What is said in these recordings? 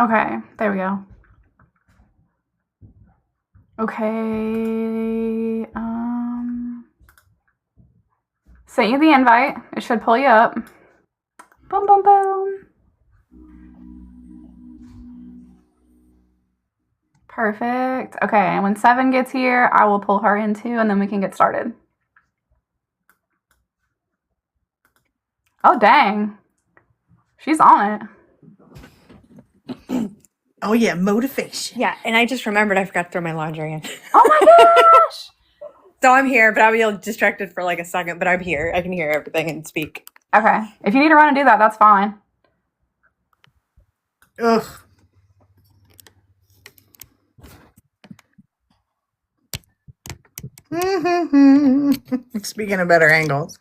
Okay, there we go. Okay, sent you the invite. It should pull you up. Boom, boom, boom. Perfect. Okay, and when 7 gets here, I will pull her in too, and then we can get started. Oh, dang. She's on it. Oh, yeah, motivation. Yeah, and I just remembered I forgot to throw my laundry in. Oh, my gosh. So I'm here, but I'll be distracted for like a second, but I'm here. I can hear everything and speak. Okay. If you need to run and do that, that's fine. Ugh. Speaking of better angles,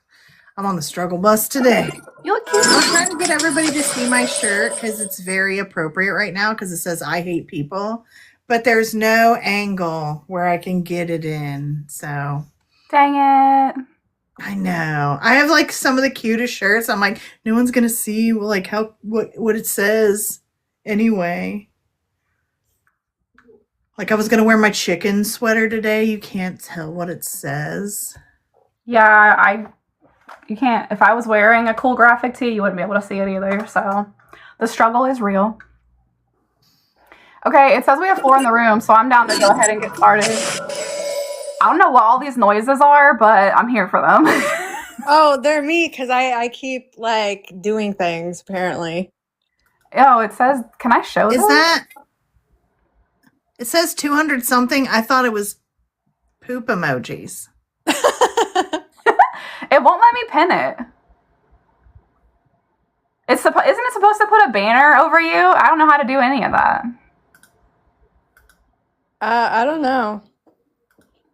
I'm on the struggle bus today. You look cute. I'm trying to get everybody to see my shirt because it's very appropriate right now because it says I hate people, but there's no angle where I can get it in. So dang it. I know. I have like some of the cutest shirts. I'm like, no one's gonna see like what it says anyway. Like I was gonna wear my chicken sweater today. You can't tell what it says. Yeah, you can't. If I was wearing a cool graphic tee, you wouldn't be able to see it either. So the struggle is real. Okay, it says we have 4 in the room, so I'm down to go ahead and get started. I don't know what all these noises are, but I'm here for them. Oh, they're me because I keep like doing things apparently. Oh, it says, can I show Is them? that? It says 200 something. I thought it was poop emojis. It won't let me pin it. Isn't it supposed to put a banner over you? I don't know how to do any of that. I don't know.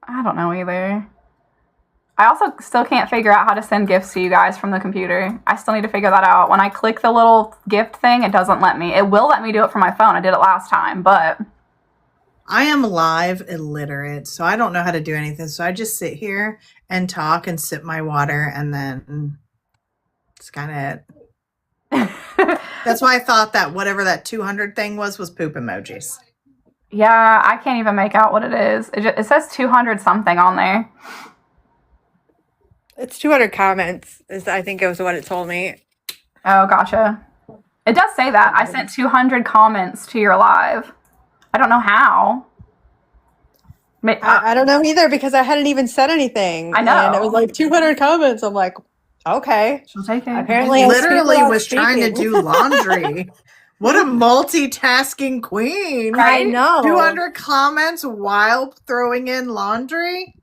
I don't know either. I also still can't figure out how to send gifts to you guys from the computer. I still need to figure that out. When I click the little gift thing, it doesn't let me. It will let me do it from my phone. I did it last time, but... I am live illiterate, so I don't know how to do anything. So I just sit here and talk and sip my water, and then it's kind of it. That's why I thought that whatever that 200 thing was poop emojis. Yeah, I can't even make out what it is. It says 200 something on there. It's 200 comments, I think it was what it told me. Oh, gotcha. It does say that. I sent 200 comments to your live. I don't know how. I don't know either because I hadn't even said anything. I know. And it was like 200 comments. I'm like, okay. She'll take it. Apparently, literally was trying to do laundry. What a multitasking queen. I know. 200 comments while throwing in laundry.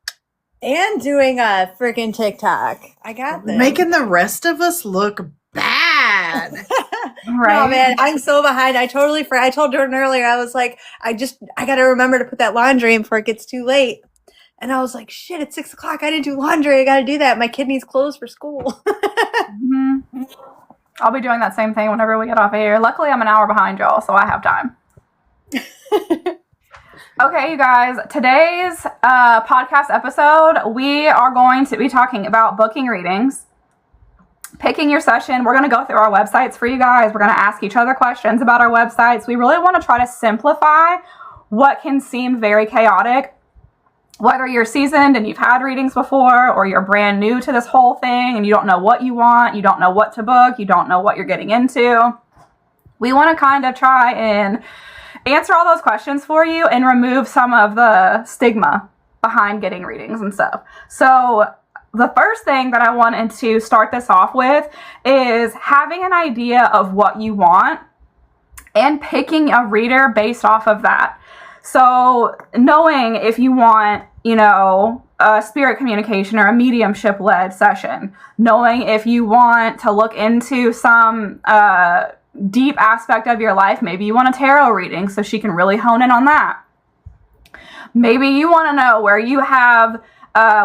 And doing a freaking TikTok. I got this. Making the rest of us look bad. Right. No, man, I'm so behind. I totally forgot. I told Jordan earlier, I was like, I got to remember to put that laundry in before it gets too late. And I was like, shit, it's 6 o'clock. I didn't do laundry. I got to do that. My kid needs clothes for school. Mm-hmm. I'll be doing that same thing whenever we get off air. Luckily, I'm an hour behind y'all, so I have time. Okay, you guys, today's podcast episode, we are going to be talking about booking readings, picking your session. We're going to go through our websites for you guys. We're going to ask each other questions about our websites. We really want to try to simplify what can seem very chaotic. Whether you're seasoned and you've had readings before, or you're brand new to this whole thing and you don't know what you want, you don't know what to book, you don't know what you're getting into. We want to kind of try and answer all those questions for you and remove some of the stigma behind getting readings and stuff. So the first thing that I wanted to start this off with is having an idea of what you want and picking a reader based off of that. So knowing if you want, a spirit communication or a mediumship led session, knowing if you want to look into some deep aspect of your life, maybe you want a tarot reading so she can really hone in on that. Maybe you want to know where you have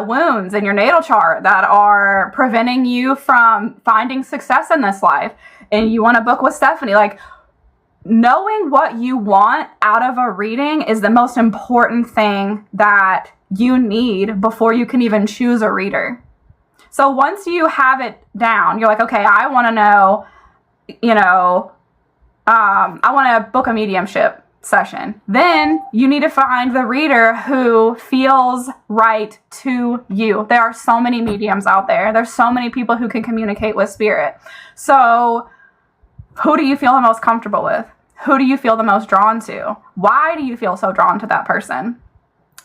wounds in your natal chart that are preventing you from finding success in this life, and you want to book with Stephanie. Like, knowing what you want out of a reading is the most important thing that you need before you can even choose a reader. So once you have it down, you're like, okay, I want to know, I want to book a mediumship session. Then you need to find the reader who feels right to you. There are so many mediums out there. There's so many people who can communicate with spirit. So who do you feel the most comfortable with? Who do you feel the most drawn to? Why do you feel so drawn to that person?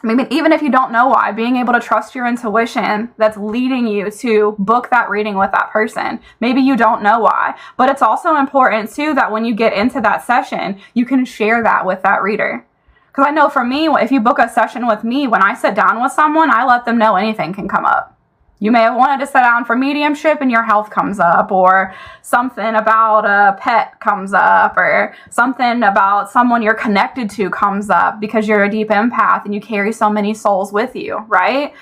I mean, even if you don't know why, being able to trust your intuition that's leading you to book that reading with that person. Maybe you don't know why, but it's also important too that when you get into that session, you can share that with that reader. Because I know for me, if you book a session with me, when I sit down with someone, I let them know anything can come up. You may have wanted to sit down for mediumship and your health comes up, or something about a pet comes up, or something about someone you're connected to comes up because you're a deep empath and you carry so many souls with you, right?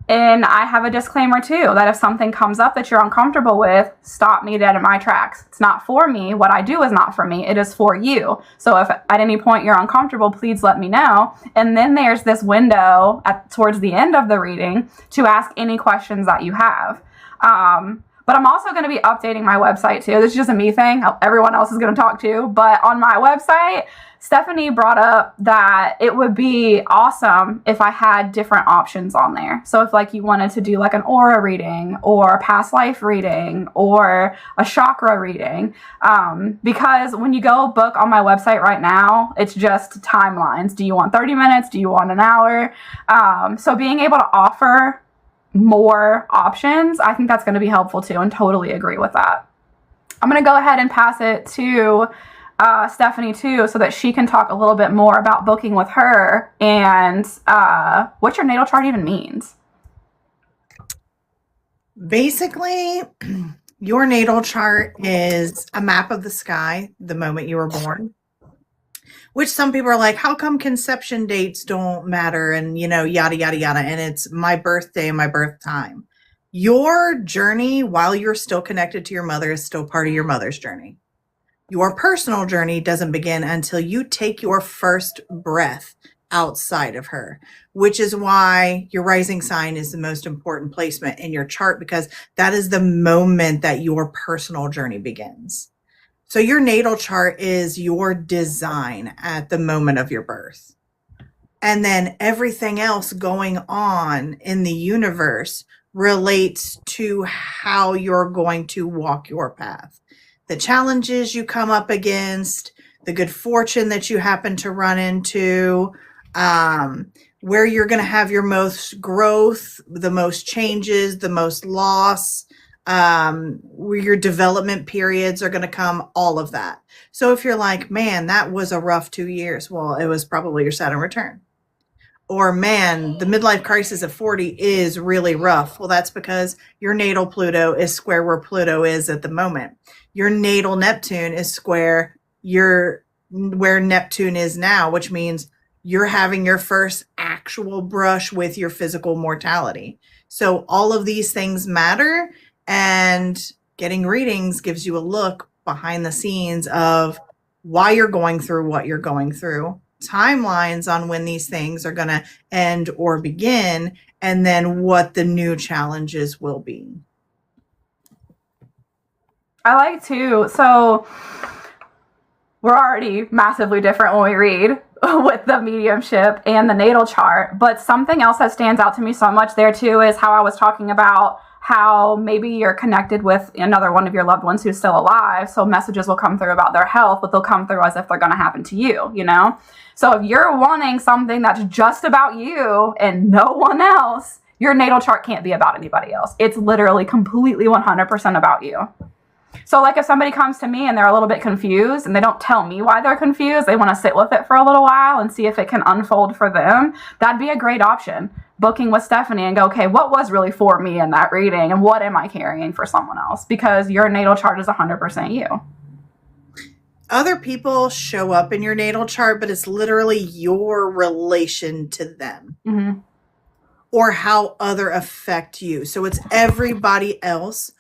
And I have a disclaimer too, that if something comes up that you're uncomfortable with, stop me dead in my tracks. It's not for me. What I do is not for me. It is for you. So if at any point you're uncomfortable, please let me know. And then there's this window towards the end of the reading to ask any questions that you have. But I'm also going to be updating my website too. This is just a me thing. Everyone else is going to talk to. But on my website, Stephanie brought up that it would be awesome if I had different options on there. So if like you wanted to do like an aura reading or a past life reading or a chakra reading, because when you go book on my website right now, it's just timelines. Do you want 30 minutes? Do you want an hour? So being able to offer more options, I think that's going to be helpful too, and totally agree with that. I'm going to go ahead and pass it to Stephanie too, so that she can talk a little bit more about booking with her and what your natal chart even means. Basically, your natal chart is a map of the sky the moment you were born, which some people are like, how come conception dates don't matter? And, you know, yada, yada, yada. And it's my birthday and my birth time. Your journey while you're still connected to your mother is still part of your mother's journey. Your personal journey doesn't begin until you take your first breath outside of her, which is why your rising sign is the most important placement in your chart, because that is the moment that your personal journey begins. So your natal chart is your design at the moment of your birth. And then everything else going on in the universe relates to how you're going to walk your path. The challenges you come up against, the good fortune that you happen to run into, where you're going to have your most growth, the most changes, the most loss, where your development periods are going to come, all of that. So if you're like, man, that was a rough 2 years, well, it was probably your Saturn return. Or man, the midlife crisis of 40 is really rough. Well, that's because your natal Pluto is square where Pluto is at the moment. Your natal Neptune is square where Neptune is now, which means you're having your first actual brush with your physical mortality. So all of these things matter, and getting readings gives you a look behind the scenes of why you're going through what you're going through, timelines on when these things are going to end or begin, and then what the new challenges will be. I like to, so we're already massively different when we read with the mediumship and the natal chart, but something else that stands out to me so much there too is how I was talking about how maybe you're connected with another one of your loved ones who's still alive, so messages will come through about their health, but they'll come through as if they're going to happen to you, you know? So if you're wanting something that's just about you and no one else, your natal chart can't be about anybody else. It's literally completely 100% about you. So like if somebody comes to me and they're a little bit confused and they don't tell me why they're confused, they want to sit with it for a little while and see if it can unfold for them, that'd be a great option. Booking with Stephanie and go, okay, what was really for me in that reading and what am I carrying for someone else? Because your natal chart is 100% you. Other people show up in your natal chart, but it's literally your relation to them. Mm-hmm. Or how other affect you. So it's everybody else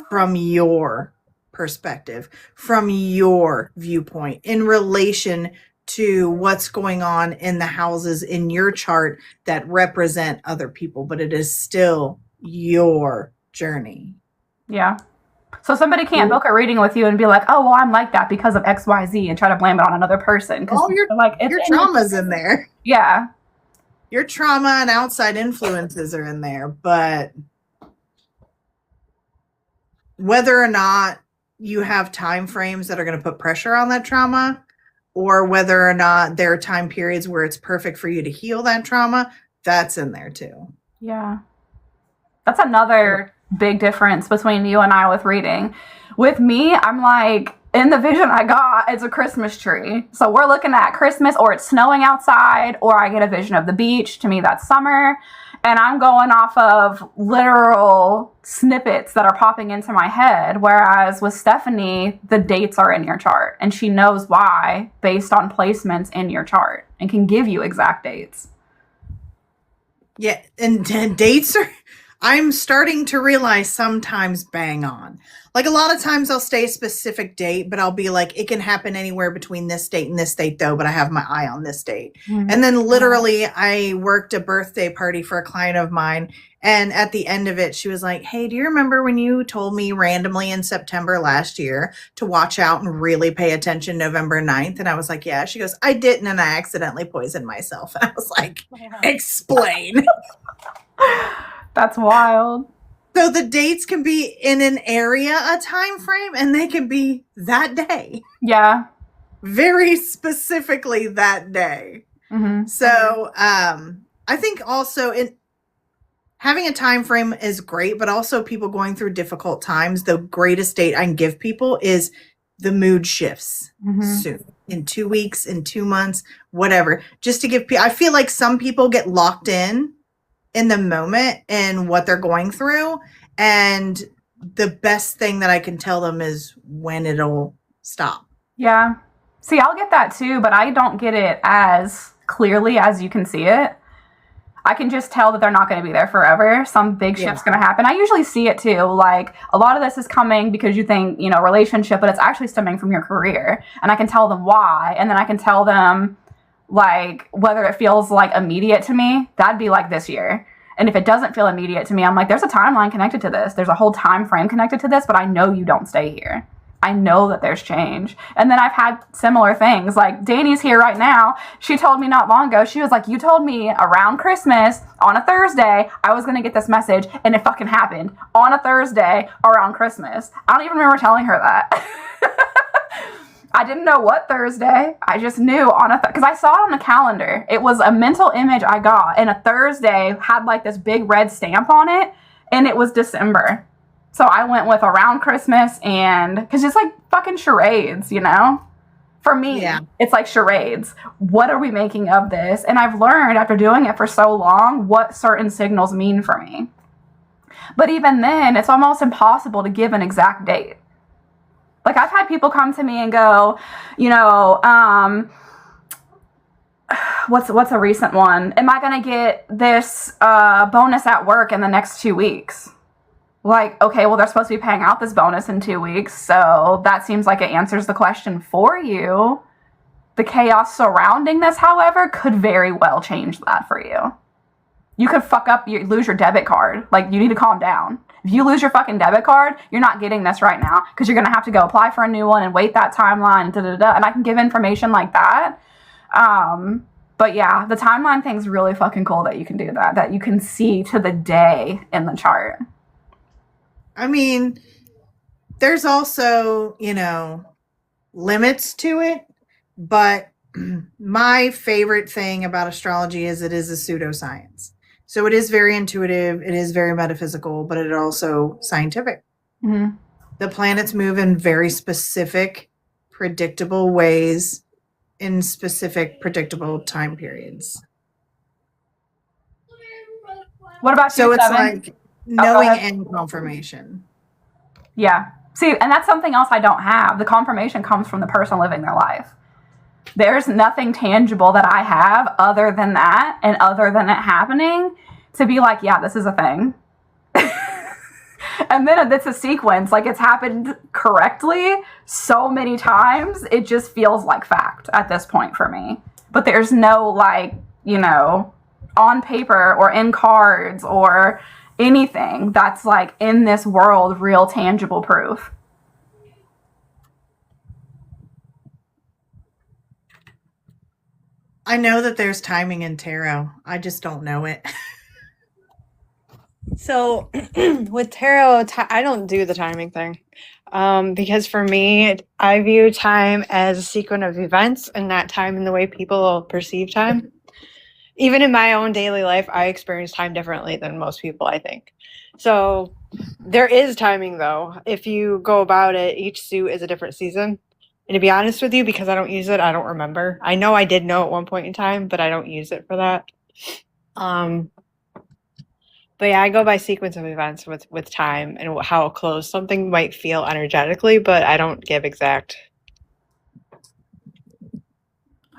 from your perspective, from your viewpoint, in relation to what's going on in the houses in your chart that represent other people, but it is still your journey. Yeah. So somebody can't book a reading with you and be like, oh, well, I'm like that because of XYZ and try to blame it on another person. All your trauma's in there. Yeah. Your trauma and outside influences are in there, but whether or not you have time frames that are going to put pressure on that trauma, or whether or not there are time periods where it's perfect for you to heal that trauma, that's in there too. Yeah. That's another big difference between you and I with reading. With me, I'm like, in the vision I got, it's a Christmas tree. So we're looking at Christmas, or it's snowing outside, or I get a vision of the beach. To me, that's summer. And I'm going off of literal snippets that are popping into my head. Whereas with Stephanie, the dates are in your chart. And she knows why based on placements in your chart and can give you exact dates. Yeah, and dates are... I'm starting to realize sometimes bang on. Like a lot of times I'll stay a specific date, but I'll be like, it can happen anywhere between this date and this date though, but I have my eye on this date. Mm-hmm. And then literally I worked a birthday party for a client of mine. And at the end of it, she was like, hey, do you remember when you told me randomly in September last year to watch out and really pay attention November 9th? And I was like, yeah. She goes, I didn't. And I accidentally poisoned myself. And I was like, explain. That's wild. So the dates can be in an area, a time frame, and they can be that day. Yeah. Very specifically that day. Mm-hmm. So I think also having a time frame is great, but also people going through difficult times, the greatest date I can give people is the mood shifts soon. In 2 weeks, in 2 months, whatever. Just to give people, I feel like some people get locked in the moment and what they're going through, and the best thing that I can tell them is when it'll stop. Yeah. See, I'll get that too, but I don't get it as clearly as you can see it. I can just tell that they're not going to be there forever. Some big shift's going to happen. I usually see it too. Like a lot of this is coming because you think, relationship, but it's actually stemming from your career. And I can tell them why. And then I can tell them like whether it feels like immediate to me. That'd be like this year. And if it doesn't feel immediate to me, I'm like, there's a timeline connected to this. There's a whole time frame connected to this, but I know you don't stay here. I know that there's change. And then I've had similar things. Like Danny's here right now. She told me not long ago, she was like, you told me around Christmas on a Thursday, I was going to get this message, and it fucking happened on a Thursday around Christmas. I don't even remember telling her that. I didn't know what Thursday. I just knew because I saw it on the calendar. It was a mental image I got, and a Thursday had like this big red stamp on it, and it was December. So I went with around Christmas, and because it's like fucking charades, For me, It's like charades. What are we making of this? And I've learned after doing it for so long what certain signals mean for me. But even then, it's almost impossible to give an exact date. Like I've had people come to me and go, what's a recent one? Am I going to get this bonus at work in the next 2 weeks? Like, okay, well, they're supposed to be paying out this bonus in 2 weeks. So that seems like it answers the question for you. The chaos surrounding this, however, could very well change that for you. You could lose your debit card. Like, you need to calm down. If you lose your fucking debit card, you're not getting this right now because you're going to have to go apply for a new one and wait that timeline. And I can give information like that. But yeah, the timeline thing's really fucking cool that you can do that you can see to the day in the chart. I mean, there's also, limits to it, but my favorite thing about astrology is it is a pseudoscience. So it is very intuitive, it is very metaphysical, but it is also scientific. Mm-hmm. The planets move in very specific, predictable ways in specific, predictable time periods. What about so it's like knowing and confirmation. Yeah. See, and that's something else I don't have. The confirmation comes from the person living their life. There's nothing tangible that I have other than that and other than it happening to be like, yeah, this is a thing. And then it's a sequence. Like, it's happened correctly so many times, it just feels like fact at this point for me. But there's no, on paper or in cards or anything that's like in this world real tangible proof. I know that there's timing in tarot. I just don't know it. So with tarot, I don't do the timing thing. Because for me, I view time as a sequence of events and not time in the way people perceive time. Even in my own daily life, I experience time differently than most people, I think. So there is timing, though. If you go about it, each suit is a different season. And to be honest with you, because I don't use it, I don't remember. I know I did know at one point in time, but I don't use it for that. But yeah, I go by sequence of events with time and how close something might feel energetically, but I don't give exact.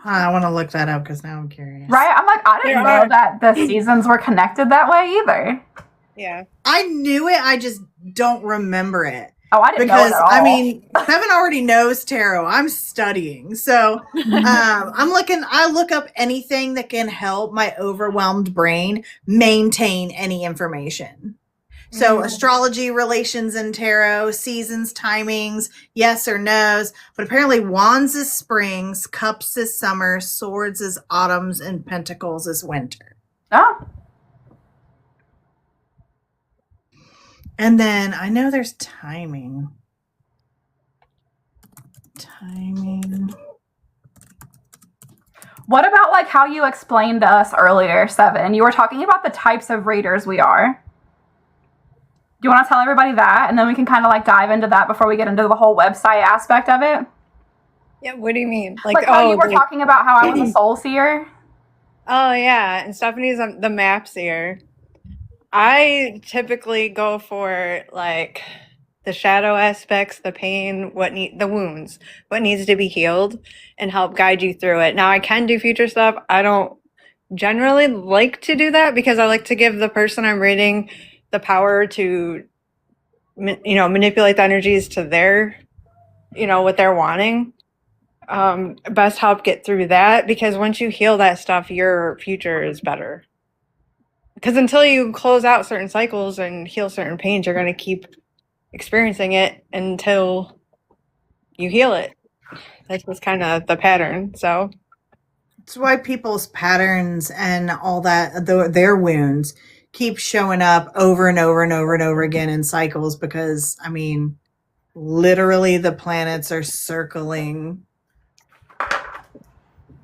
I want to look that up because now I'm curious. Right? I'm like, I didn't know that the seasons were connected that way either. Yeah. I knew it. I just don't remember it. Oh, I didn't know it at all. I mean, Kevin already knows tarot. I'm studying. So I look up anything that can help my overwhelmed brain maintain any information. So astrology, relations in tarot, seasons, timings, yes or no's. But apparently wands is springs, cups is summer, swords is autumns, and pentacles is winter. Oh. And then I know there's timing. What about like how you explained to us earlier, Seven? You were talking about the types of readers we are. Do you want to tell everybody that? And then we can kind of like dive into that before we get into the whole website aspect of it. Yeah, what do you mean? Like how you were talking about how I was a soul seer? Oh, yeah. And Stephanie's the map seer. I typically go for like the shadow aspects, the pain, the wounds, what needs to be healed, and help guide you through it. Now I can do future stuff. I don't generally like to do that because I like to give the person I'm reading the power to, manipulate the energies to their, what they're wanting. Best help get through that because once you heal that stuff, your future is better. Because until you close out certain cycles and heal certain pains, you're going to keep experiencing it until you heal it. That's just kind of the pattern. So it's why people's patterns and all that, their wounds keep showing up over and over and over and over again in cycles because, I mean, literally the planets are circling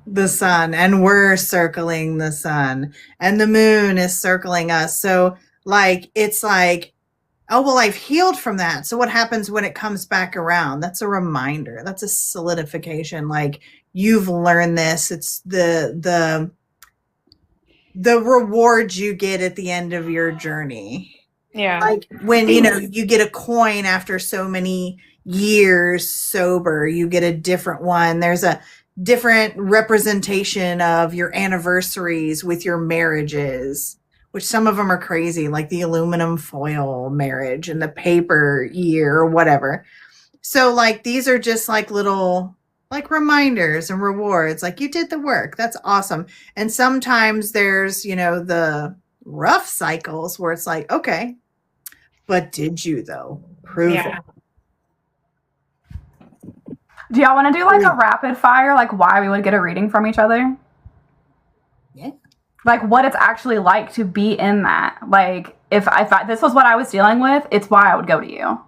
the sun and we're circling the sun and the moon is circling us. So like, it's like, oh, well, I've healed from that. So what happens when it comes back around? That's a reminder. That's a solidification. Like you've learned this. It's the reward you get at the end of your journey. Yeah. Like when, you get a coin after so many years sober, you get a different one. There's a different representation of your anniversaries with your marriages, which some of them are crazy, like the aluminum foil marriage and the paper year or whatever. So like, these are just like little like reminders and rewards. Like you did the work. That's awesome. And sometimes there's, the rough cycles where it's like, okay, but did you though? Prove it. Do y'all want to do like a rapid fire, like why we would get a reading from each other? Yeah. Like what it's actually like to be in that. Like if this was what I was dealing with, it's why I would go to you.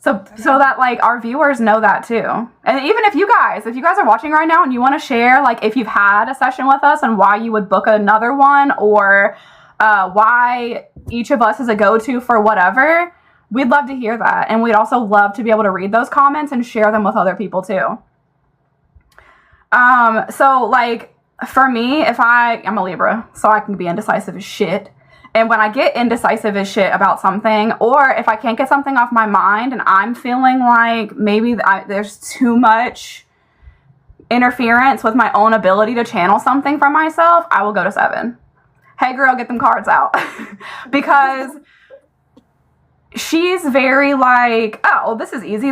So that like our viewers know that too. And even if you guys are watching right now and you want to share, like if you've had a session with us and why you would book another one or why each of us is a go-to for whatever, we'd love to hear that. And we'd also love to be able to read those comments and share them with other people too. So like for me, I'm a Libra, so I can be indecisive as shit. And when I get indecisive as shit about something, or if I can't get something off my mind and I'm feeling like maybe there's too much interference with my own ability to channel something from myself, I will go to Seven. Hey girl, get them cards out. Because she's very like, oh, this is easy.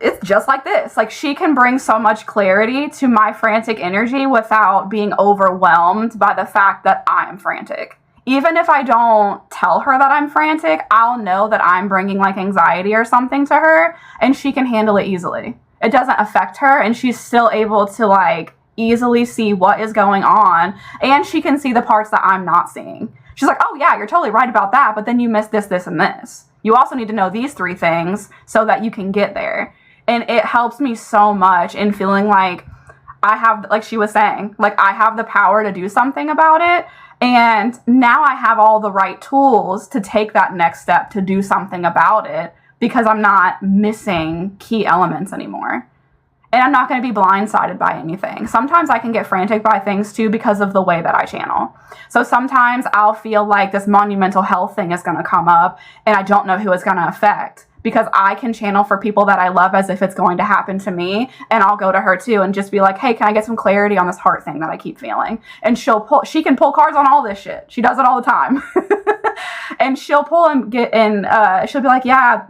It's just like this. Like she can bring so much clarity to my frantic energy without being overwhelmed by the fact that I am frantic. even if I don't tell her that I'm frantic, I'll know that I'm bringing like anxiety or something to her, and she can handle it easily. It doesn't affect her, and she's still able to like easily see what is going on, and she can see the parts that I'm not seeing. She's like, oh yeah, you're totally right about that, but then you missed this, this, and this. You also need to know these 3 things so that you can get there. And it helps me so much in feeling like I have, like she was saying, like I have the power to do something about it. And now I have all the right tools to take that next step to do something about it, because I'm not missing key elements anymore. And I'm not going to be blindsided by anything. Sometimes I can get frantic by things too because of the way that I channel. So sometimes I'll feel like this monumental health thing is going to come up and I don't know who it's going to affect, because I can channel for people that I love as if it's going to happen to me. And I'll go to her too and just be like, hey, can I get some clarity on this heart thing that I keep feeling? And she can pull cards on all this shit. She does it all the time. And she'll pull and get in, she'll be like, yeah,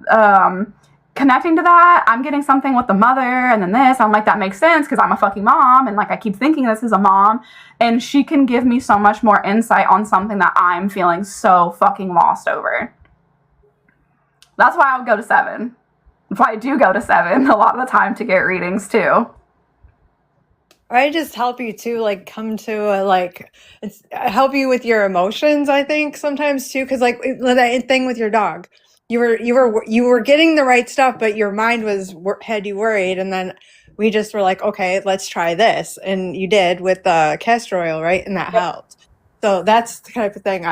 connecting to that, I'm getting something with the mother and then this. I'm like, that makes sense because I'm a fucking mom. And like, I keep thinking this is a mom. And she can give me so much more insight on something that I'm feeling so fucking lost over. That's why I would go to 7. That's why I do go to 7 a lot of the time to get readings too. I just help you to like come to a, like, it's help you with your emotions, I think sometimes too. Cause like that thing with your dog, you were getting the right stuff, but your mind had you worried. And then we just were like, okay, let's try this. And you did with the castor oil, right? And that helped. So that's the type of thing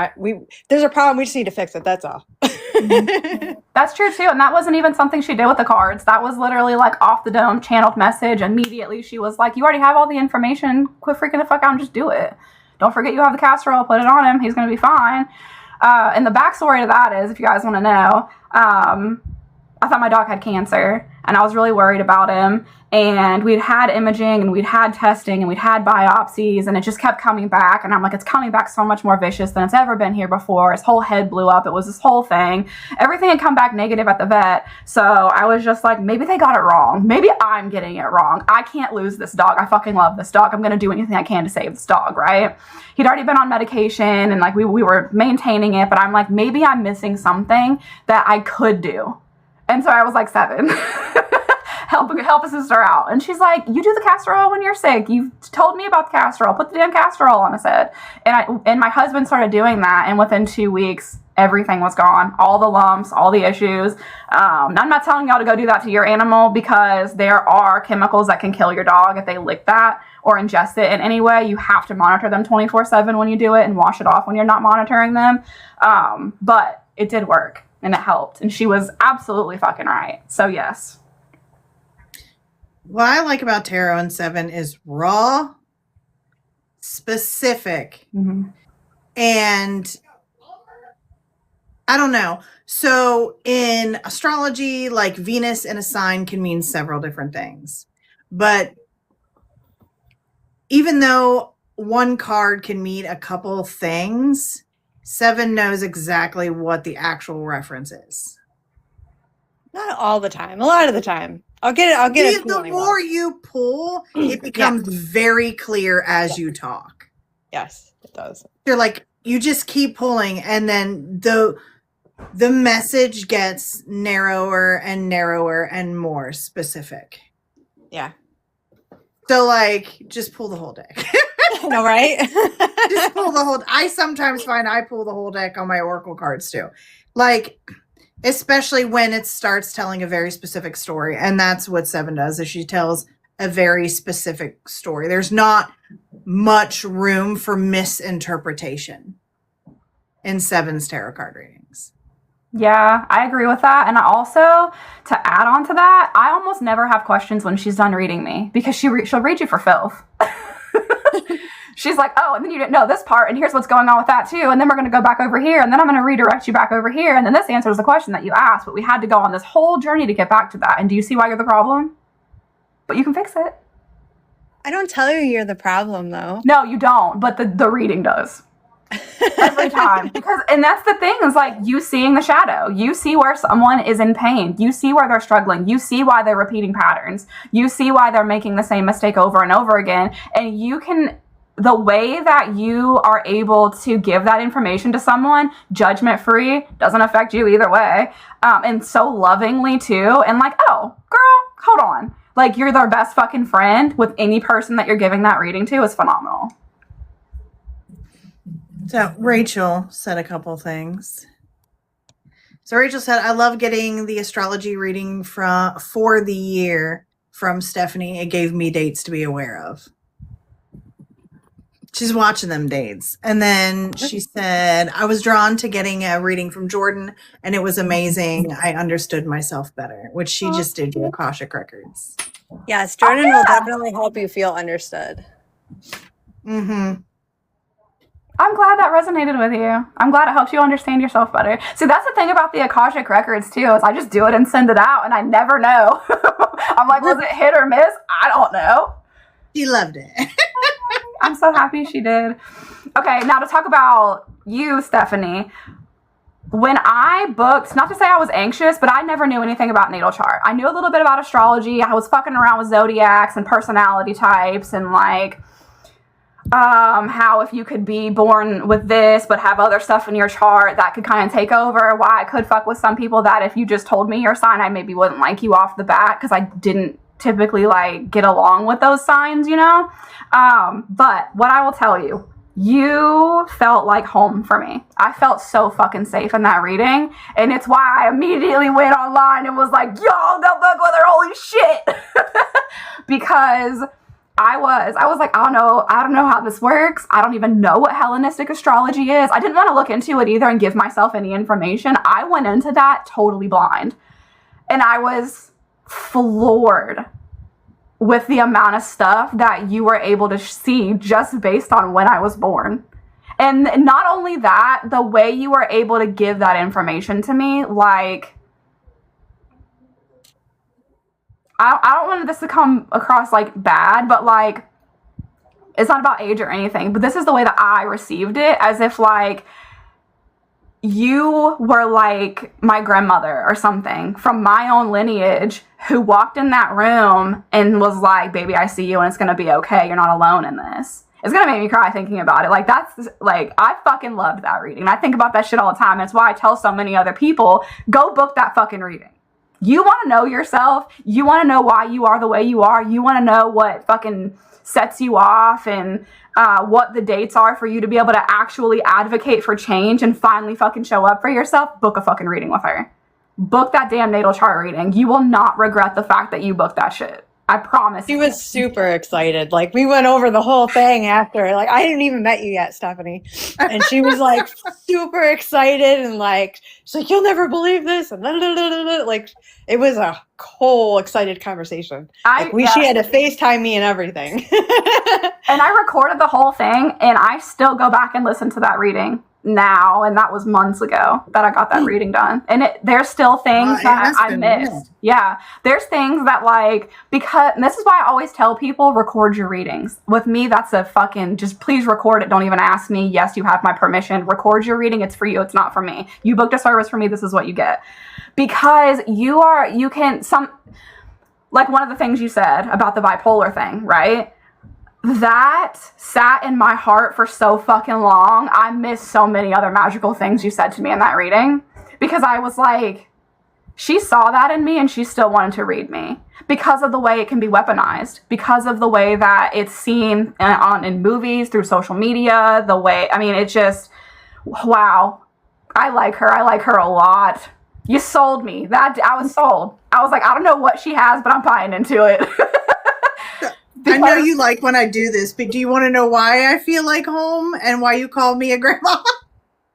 there's a problem. We just need to fix it. That's all. That's true too. And that wasn't even something she did with the cards. That was literally like off the dome channeled message. Immediately she was like, you already have all the information. Quit freaking the fuck out and just do it. Don't forget you have the castor oil. Put it on him. He's going to be fine. And the backstory to that is, if you guys want to know, I thought my dog had cancer and I was really worried about him. And we'd had imaging and we'd had testing and we'd had biopsies, and it just kept coming back. And I'm like, it's coming back so much more vicious than it's ever been here before. His whole head blew up. It was this whole thing. Everything had come back negative at the vet. So I was just like, maybe they got it wrong. Maybe I'm getting it wrong. I can't lose this dog. I fucking love this dog. I'm going to do anything I can to save this dog, right? He'd already been on medication and like we were maintaining it, but I'm like, maybe I'm missing something that I could do. And so I was like, 7. Help a sister out. And she's like, you do the castor oil when you're sick. You've told me about the castor oil. Put the damn castor oil on his head. And my husband started doing that, and within 2 weeks, everything was gone. All the lumps, all the issues. I'm not telling y'all to go do that to your animal, because there are chemicals that can kill your dog if they lick that or ingest it in any way. You have to monitor them 24/7 when you do it, and wash it off when you're not monitoring them. But it did work, and it helped. And she was absolutely fucking right. So yes. What I like about tarot and 7 is raw, specific, and I don't know. So in astrology, like Venus in a sign can mean several different things. But even though one card can mean a couple things, 7 knows exactly what the actual reference is. Not all the time. A lot of the time. I'll get it. The more you pull, it becomes very clear as you talk. Yes, it does. You're like, you just keep pulling, and then the message gets narrower and narrower and more specific. Yeah. So like, just pull the whole deck. No, right? Just pull the whole. I sometimes find I pull the whole deck on my oracle cards too. Like, especially when it starts telling a very specific story. And that's what 7 does, is she tells a very specific story. There's not much room for misinterpretation in 7's tarot card readings. Yeah, I agree with that. And also, to add on to that, I almost never have questions when she's done reading me, because she'll read you for filth. She's like, oh, and then you didn't know this part, and here's what's going on with that too, and then we're going to go back over here, and then I'm going to redirect you back over here, and then this answers the question that you asked, but we had to go on this whole journey to get back to that. And do you see why you're the problem? But you can fix it. I don't tell you you're the problem, though. No, you don't, but the reading does. Every time. And that's the thing, is like, you seeing the shadow. You see where someone is in pain. You see where they're struggling. You see why they're repeating patterns. You see why they're making the same mistake over and over again. And you can the way that you are able to give that information to someone, judgment free, doesn't affect you either way, and so lovingly too, and like, oh, girl, hold on. Like, you're their best fucking friend with any person that you're giving that reading to is phenomenal. So Rachel said a couple things. So Rachel said, I love getting the astrology reading for the year from Stephanie. It gave me dates to be aware of. She's watching them dates. And then she said, I was drawn to getting a reading from Jordan, and it was amazing. I understood myself better, which she just did with Akashic Records. Yes, Jordan will definitely help you feel understood. Mm-hmm. I'm glad that resonated with you. I'm glad it helps you understand yourself better. See, that's the thing about the Akashic Records, too, is I just do it and send it out, and I never know. I'm like, was it hit or miss? I don't know. She loved it. I'm so happy she did. Okay, now to talk about you, Stephanie. When I booked, not to say I was anxious, but I never knew anything about natal chart. I knew a little bit about astrology. I was fucking around with zodiacs and personality types and like how if you could be born with this but have other stuff in your chart that could kind of take over. Why I could fuck with some people that if you just told me your sign, I maybe wouldn't like you off the bat because I didn't typically like get along with those signs, you know? But what I will tell you, you felt like home for me. I felt so fucking safe in that reading. And it's why I immediately went online and was like, yo, go book with her, holy shit. Because I was like, I don't know how this works. I don't even know what Hellenistic astrology is. I didn't want to look into it either and give myself any information. I went into that totally blind. And I was floored with the amount of stuff that you were able to see just based on when I was born. And not only that, the way you were able to give that information to me, like, I don't want this to come across like bad, but like, it's not about age or anything, but this is the way that I received it, as if like you were like my grandmother or something from my own lineage who walked in that room and was like, baby, I see you and it's going to be okay. You're not alone in this. It's going to make me cry thinking about it. Like, that's like, I fucking loved that reading. I think about that shit all the time. That's why I tell so many other people, go book that fucking reading. You want to know yourself. You want to know why you are the way you are. You want to know what fucking sets you off and what the dates are for you to be able to actually advocate for change and finally fucking show up for yourself. Book a fucking reading with her. Book that damn natal chart reading. You will not regret the fact that you booked that shit. I promise. She was super excited. Like, we went over the whole thing after. Like, I hadn't even met you yet, Stephanie. And she was like super excited and like, she's like, you'll never believe this. And like, it was a whole excited conversation. She had to FaceTime me and everything. And I recorded the whole thing and I still go back and listen to that reading now, and that was months ago that I got that reading done. And there's still things that I missed. Yeah, there's things that like, because, and this is why I always tell people, record your readings. With me, that's a fucking, just please record it. Don't even ask me. Yes, you have my permission. Record your reading. It's for you. It's not for me. You booked a service for me. This is what you get. Because like one of the things you said about the bipolar thing, right? That sat in my heart for so fucking long. I missed so many other magical things you said to me in that reading because I was like, she saw that in me and she still wanted to read me because of the way it can be weaponized, because of the way that it's seen in movies, through social media, the way, I mean, it just, wow. I like her. I like her a lot. You sold me. I was sold. I was like, I don't know what she has, but I'm buying into it. I know you like when I do this, but do you want to know why I feel like home and why you call me a grandma?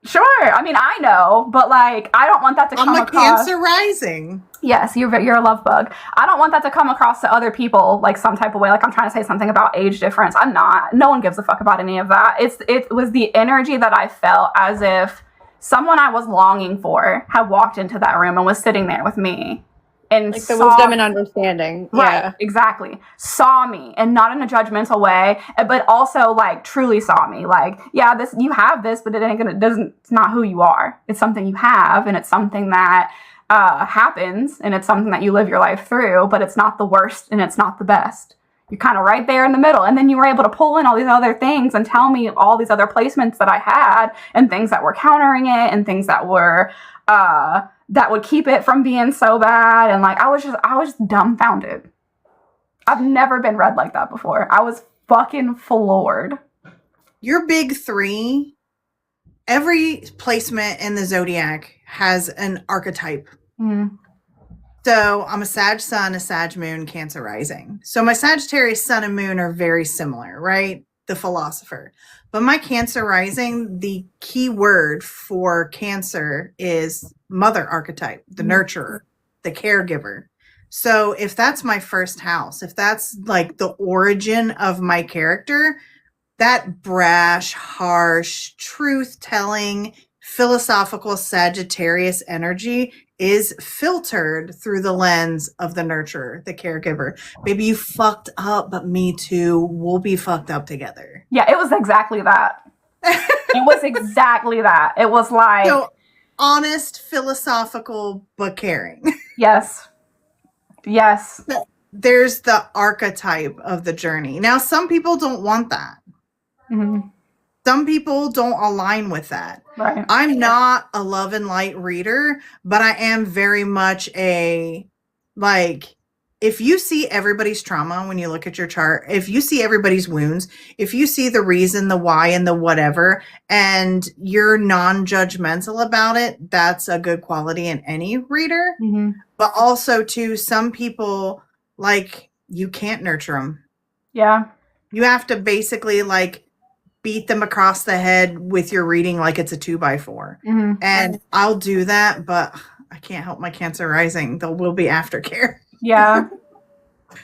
Sure. I mean, I know, but like, I don't want that to come across. I'm a Cancer rising. Yes, you're a love bug. I don't want that to come across to other people like some type of way. Like I'm trying to say something about age difference. I'm not. No one gives a fuck about any of that. It was the energy that I felt as if someone I was longing for had walked into that room and was sitting there with me. And like the wisdom and understanding. Right, yeah. Exactly. Saw me, and not in a judgmental way, but also like truly saw me. Like, yeah, you have this, but it's not who you are. It's something you have, and it's something that happens, and it's something that you live your life through, but it's not the worst, and it's not the best. You're kind of right there in the middle. And then you were able to pull in all these other things and tell me all these other placements that I had and things that were countering it and things that were, that would keep it from being so bad. And like, I was just dumbfounded. I've never been read like that before. I was fucking floored. Your big three, every placement in the zodiac has an archetype. Mm. So I'm a Sag Sun, a Sag Moon, Cancer Rising. So my Sagittarius Sun and Moon are very similar, right? The philosopher. But my Cancer Rising, the key word for Cancer is mother archetype, the nurturer, the caregiver. So if that's my first house, if that's like the origin of my character, that brash, harsh, truth-telling, philosophical Sagittarius energy is filtered through the lens of the nurturer, the caregiver. Baby, you fucked up, but me too. We'll be fucked up together. Yeah, it was exactly that. It was exactly that. It was like... So, honest, philosophical, but caring. Yes. Yes. There's the archetype of the journey. Now, some people don't want that. Mm-hmm. Some people don't align with that. Right. I'm not a love and light reader, but I am very much a, like, if you see everybody's trauma when you look at your chart, if you see everybody's wounds, if you see the reason, the why, and the whatever, and you're non-judgmental about it, that's a good quality in any reader. Mm-hmm. But also, too, some people, like, you can't nurture them. Yeah. You have to basically, like, beat them across the head with your reading like it's a 2x4. Mm-hmm. And I'll do that, but I can't help my Cancer Rising. There will be aftercare. Yeah.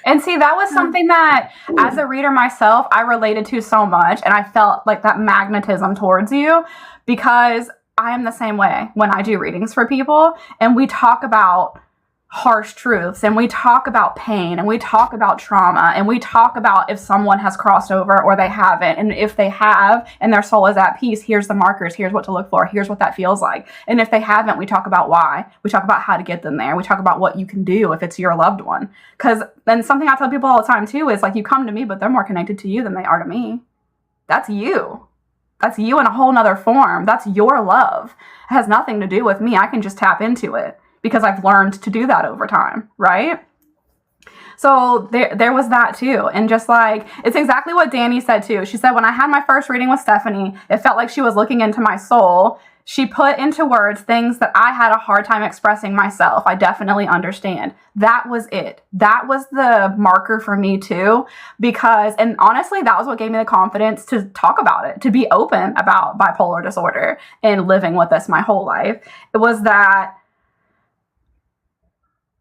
And see, that was something that as a reader myself, I related to so much. And I felt like that magnetism towards you because I am the same way when I do readings for people. And we talk about harsh truths and we talk about pain and we talk about trauma and we talk about if someone has crossed over or they haven't, and if they have and their soul is at peace, here's the markers, here's what to look for, here's what that feels like. And if they haven't, we talk about why, we talk about how to get them there, we talk about what you can do if it's your loved one. Because then something I tell people all the time too is like, you come to me but they're more connected to you than they are to me. That's you in a whole nother form. That's your love. It has nothing to do with me. I can just tap into it because I've learned to do that over time, right? So there was that too. And just like, it's exactly what Danny said too. She said, when I had my first reading with Stephanie, it felt like she was looking into my soul. She put into words things that I had a hard time expressing myself. I definitely understand. That was it. That was the marker for me too, because, and honestly, that was what gave me the confidence to talk about it, to be open about bipolar disorder and living with this my whole life. It was that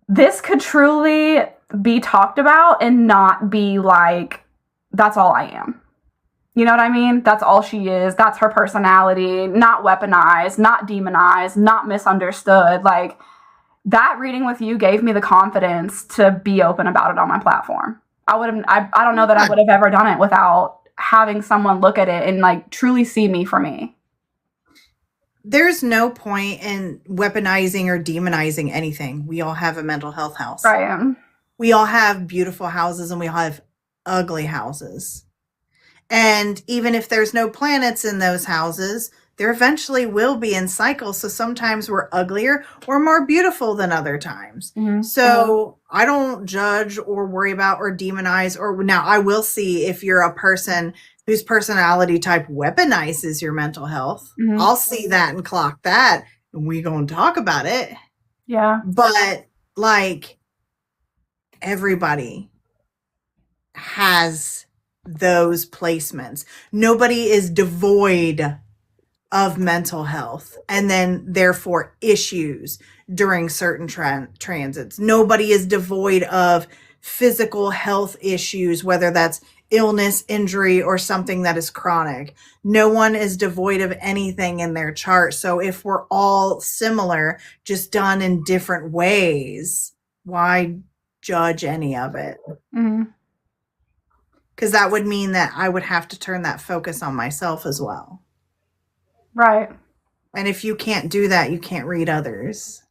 this could truly be talked about and not be like, that's all I am. You know what I mean? That's all she is. That's her personality. Not weaponized, not demonized, not misunderstood. Like, that reading with you gave me the confidence to be open about it on my platform. I don't know that I would have ever done it without having someone look at it and like truly see me for me. There's no point in weaponizing or demonizing anything. We all have a mental health house. Right. We all have beautiful houses and we all have ugly houses. And even if there's no planets in those houses, there eventually will be in cycles. So sometimes we're uglier or more beautiful than other times. Mm-hmm. So I don't judge or worry about or demonize. Or now I will see if you're a person whose personality type weaponizes your mental health. Mm-hmm. I'll see that and clock that. And we gonna talk about it. Yeah. But like, everybody has those placements. Nobody is devoid of mental health and then therefore issues during certain transits. Nobody is devoid of physical health issues, whether that's illness, injury, or something that is chronic. No one is devoid of anything in their chart. So if we're all similar, just done in different ways, why judge any of it? Mm-hmm. Because that would mean that I would have to turn that focus on myself as well. Right. And if you can't do that, you can't read others.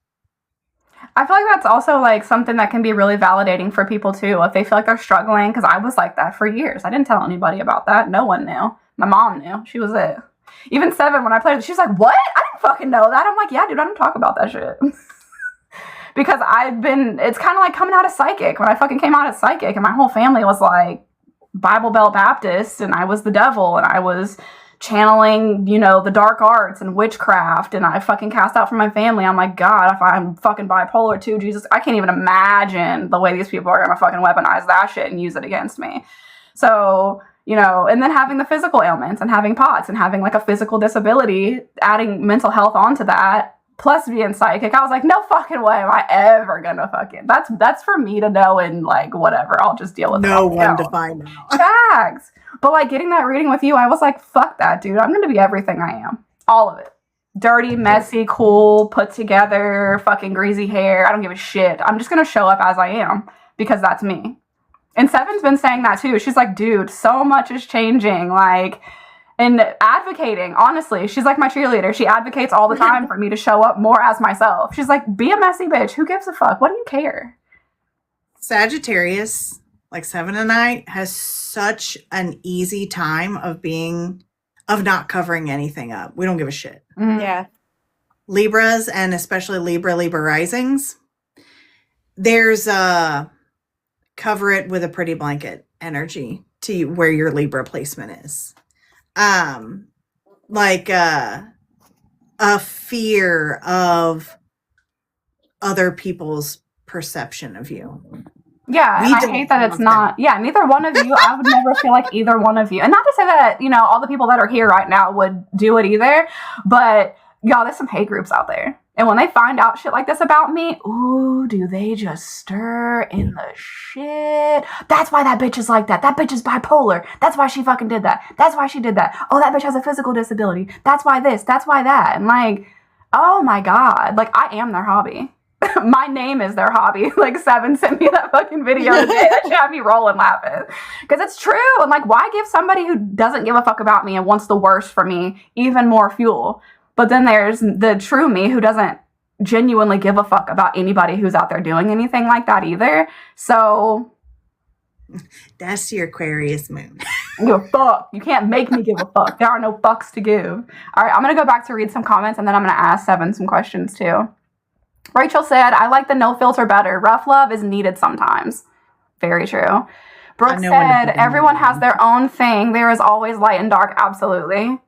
I feel like that's also like something that can be really validating for people too if they feel like they're struggling. Because I was like that for years. I didn't tell anybody about that. No one knew. My mom knew. She was it. Even Seven, when I played, she's like, "What? I didn't fucking know that." I'm like, "Yeah, dude, I don't talk about that shit." Because it's kind of like coming out of psychic. When I fucking came out of psychic, and my whole family was like Bible Belt Baptist, and I was the devil, and I was channeling, the dark arts and witchcraft, and I fucking cast out from my family. I'm like, God, if I'm fucking bipolar too, Jesus, I can't even imagine the way these people are gonna fucking weaponize that shit and use it against me. So, and then having the physical ailments and having POTS and having like a physical disability, adding mental health onto that, plus being psychic, I was like, no fucking way am I ever gonna fucking, that's for me to know, and like whatever, I'll just deal with it. No one to find out. Facts. But like getting that reading with you, I was like, fuck that, dude. I'm gonna be everything I am. All of it. Dirty, messy, cool, put together, fucking greasy hair. I don't give a shit. I'm just gonna show up as I am because that's me. And Seven's been saying that too. She's like, dude, so much is changing. Like, and advocating, honestly, she's like my cheerleader. She advocates all the time for me to show up more as myself. She's like, be a messy bitch. Who gives a fuck? What do you care? Sagittarius, like Seven and I, has such an easy time of not covering anything up. We don't give a shit. Mm-hmm. Yeah. Libras, and especially Libra risings, there's a cover it with a pretty blanket energy to where your Libra placement is. Like a fear of other people's perception of you. Yeah, and I hate that it's not. Yeah, neither one of you. I would never feel like either one of you. And not to say that, all the people that are here right now would do it either. But, y'all, there's some hate groups out there. And when they find out shit like this about me, ooh, do they just stir in the shit? That's why that bitch is like that. That bitch is bipolar. That's why she fucking did that. That's why she did that. Oh, that bitch has a physical disability. That's why this. That's why that. And like, oh my God. Like, I am their hobby. My name is their hobby. Like, Seven sent me that fucking video today. That shit had me rolling laughing. Because it's true. And like, why give somebody who doesn't give a fuck about me and wants the worst for me even more fuel? But then there's the true me who doesn't genuinely give a fuck about anybody who's out there doing anything like that either. So that's your Aquarius moon. Give a fuck. You can't make me give a fuck. There are no fucks to give. All right, I'm going to go back to read some comments, and then I'm going to ask Seven some questions too. Rachel said, I like the no filter better. Rough love is needed sometimes. Very true. Brooke said, everyone has their own thing. There is always light and dark. Absolutely.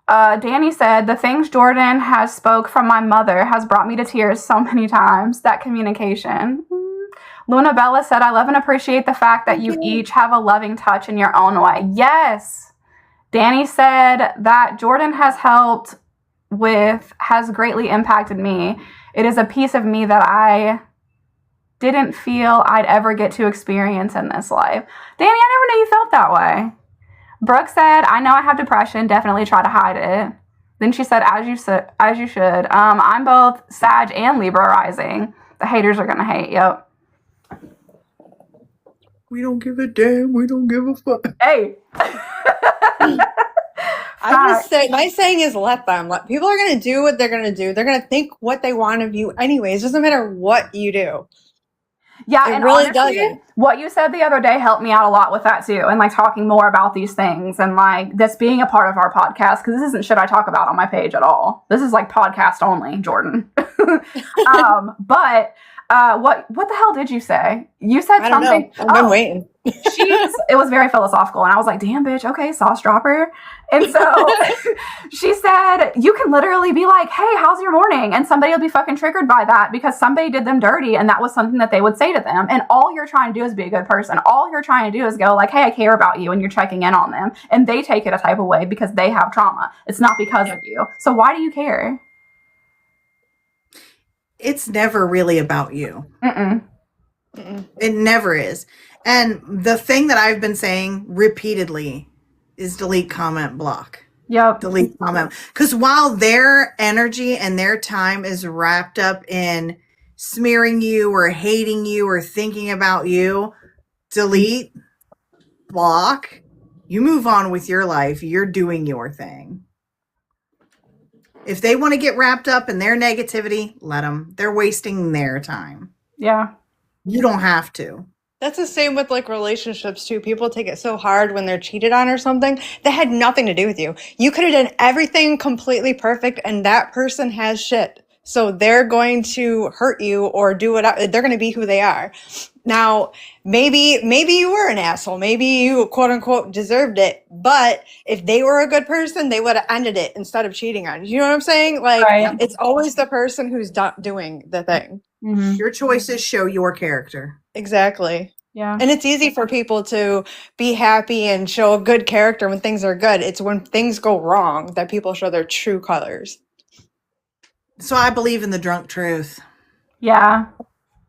Danny said, the things Jordan has spoke from my mother has brought me to tears so many times. That communication. Luna Bella said, I love and appreciate the fact that you each have a loving touch in your own way. Yes. Danny said that Jordan has greatly impacted me. It is a piece of me that I didn't feel I'd ever get to experience in this life. Danny, I never knew you felt that way. Brooke said, I know I have depression. Definitely try to hide it. Then she said, as you should. I'm both Sag and Libra rising. The haters are going to hate. Yep. We don't give a damn. We don't give a fuck. Hey. I just say, my saying is let them. People are going to do what they're going to do. They're going to think what they want of you anyways. It doesn't matter what you do. Yeah, it really doesn't. What you said the other day helped me out a lot with that too, and like talking more about these things, and like this being a part of our podcast, because this isn't shit I talk about on my page at all. This is like podcast only, Jordan. But what the hell did you say? You said I don't something. know. I've been waiting. It was very philosophical, and I was like, damn bitch, okay, sauce dropper. And so she said, you can literally be like, hey, how's your morning? And somebody will be fucking triggered by that because somebody did them dirty, and that was something that they would say to them. And all you're trying to do is be a good person. All you're trying to do is go like, hey, I care about you, and you're checking in on them. And they take it a type of way because they have trauma. It's not because of you. So why do you care? It's never really about you. It never is. And the thing that I've been saying repeatedly is delete, comment, block. Yep. Delete, comment. Because while their energy and their time is wrapped up in smearing you or hating you or thinking about you, delete, block. You move on with your life. You're doing your thing. If they want to get wrapped up in their negativity, let them. They're wasting their time. Yeah. You don't have to. That's the same with like relationships too. People take it so hard when they're cheated on or something. That had nothing to do with you. You could have done everything completely perfect and that person has shit. So they're going to hurt you or do whatever. They're going to be who they are. Now, maybe you were an asshole. Maybe you quote unquote deserved it. But if they were a good person, they would have ended it instead of cheating on you. You know what I'm saying? Like, Right. it's always the person who's doing the thing. Mm-hmm. Your choices show your character. Exactly. Yeah. And it's easy for people to be happy and show a good character when things are good. It's when things go wrong that people show their true colors. So I believe in the drunk truth. Yeah.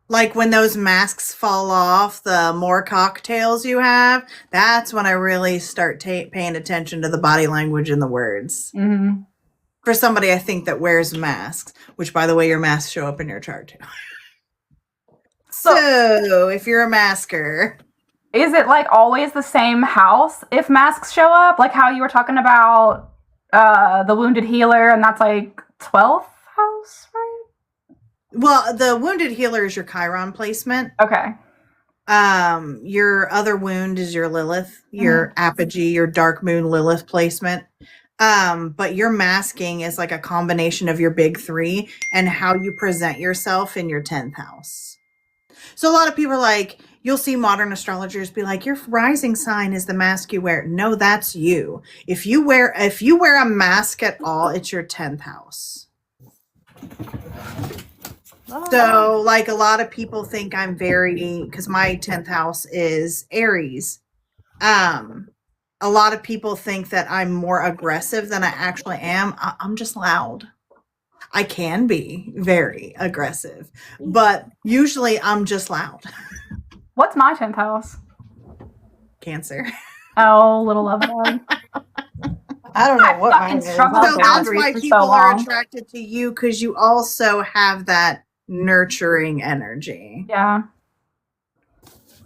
Like when those masks fall off, the more cocktails you have, that's when I really start paying attention to the body language and the words. Mm-hmm. For somebody I think that wears masks, which by the way, your masks show up in your chart too. So if you're a masker. Is it like always the same house if masks show up? Like how you were talking about the wounded healer, and that's like 12th house, right? Well, the wounded healer is your Chiron placement. Okay. Your other wound is your Lilith, your apogee, your dark moon Lilith placement. But your masking is like a combination of your big three and how you present yourself in your 10th house. So a lot of people are like, you'll see modern astrologers be like, your rising sign is the mask you wear. No, that's you. If you wear a mask at all, it's your 10th house. So like a lot of people think I'm because my 10th house is Aries. A lot of people think that I'm more aggressive than I actually am. I'm just loud. I can be very aggressive, but usually I'm just loud. What's my 10th house? Cancer. Oh, little love bug. I don't know what fucking mine is. struggled So with that's boundaries why for so people are long. attracted to you, because you also have that nurturing energy. Yeah.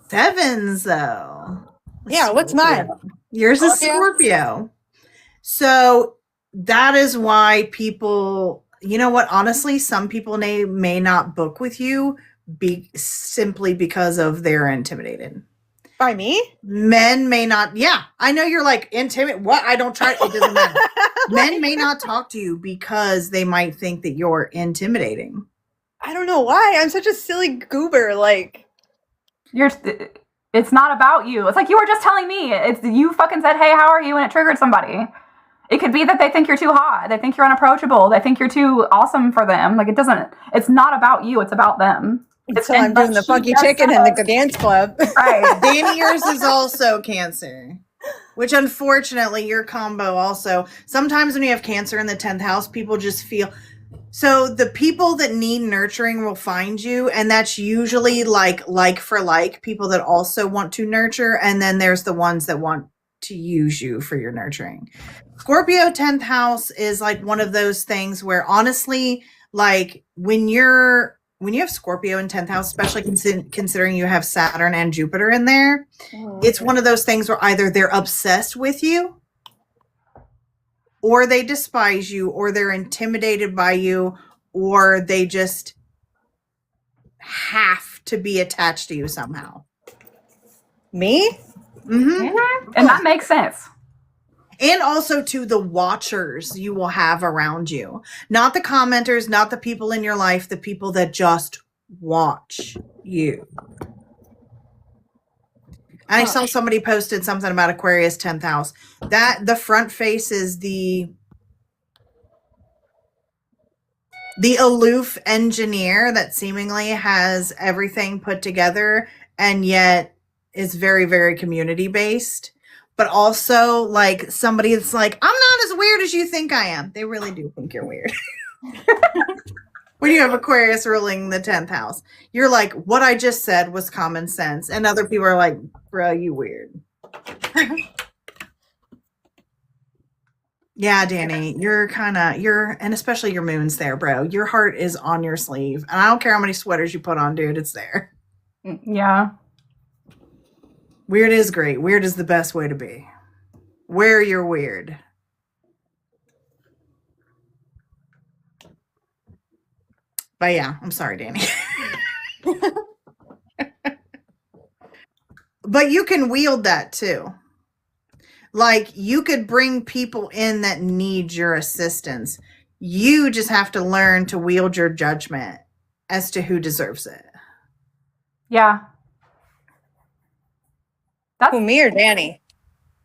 Sevens, though. Yeah, what's mine? Yours is Scorpio? Scorpio. So that is why people, you know what? Honestly, some people may not book with you simply because of they're intimidated. By me? Men may not. Yeah, I know you're like intimate. What? I don't try. It doesn't matter. Men may not talk to you because they might think that you're intimidating. I don't know why. I'm such a silly goober. Like, It's not about you. It's like you were just telling me. It's you fucking said, "Hey, how are you?" and it triggered somebody. It could be that they think you're too hot. They think you're unapproachable. They think you're too awesome for them. Like it's not about you. It's about them. until I'm doing the funky chicken in the dance club. Right. Danny, yours is also Cancer, which unfortunately your combo also. Sometimes when you have Cancer in the 10th house, people just feel. So the people that need nurturing will find you, and that's usually like for like people that also want to nurture, and then there's the ones that want to use you for your nurturing. Scorpio 10th house is like one of those things where honestly, like when you have Scorpio in 10th house, especially considering you have Saturn and Jupiter in there, it's one of those things where either they're obsessed with you, or they despise you, or they're intimidated by you, or they just have to be attached to you somehow. Me? Mm-hmm. And that makes sense. And also to the watchers you will have around you. Not the commenters, not the people in your life, the people that just watch you. I saw somebody posted something about Aquarius 10th house. That the front face is the aloof engineer that seemingly has everything put together and yet is very, very community based. But also like somebody that's like, I'm not as weird as you think I am. They really do think you're weird. When you have Aquarius ruling the 10th house, you're like, what I just said was common sense. And other people are like, bro, you weird. Yeah, Danny, and especially your moon's there, bro. Your heart is on your sleeve. And I don't care how many sweaters you put on, dude, it's there. Yeah. Weird is great. Weird is the best way to be. Wear your weird. But yeah, I'm sorry, Danny. But you can wield that too. Like, you could bring people in that need your assistance. You just have to learn to wield your judgment as to who deserves it. Yeah. Who, me or Danny?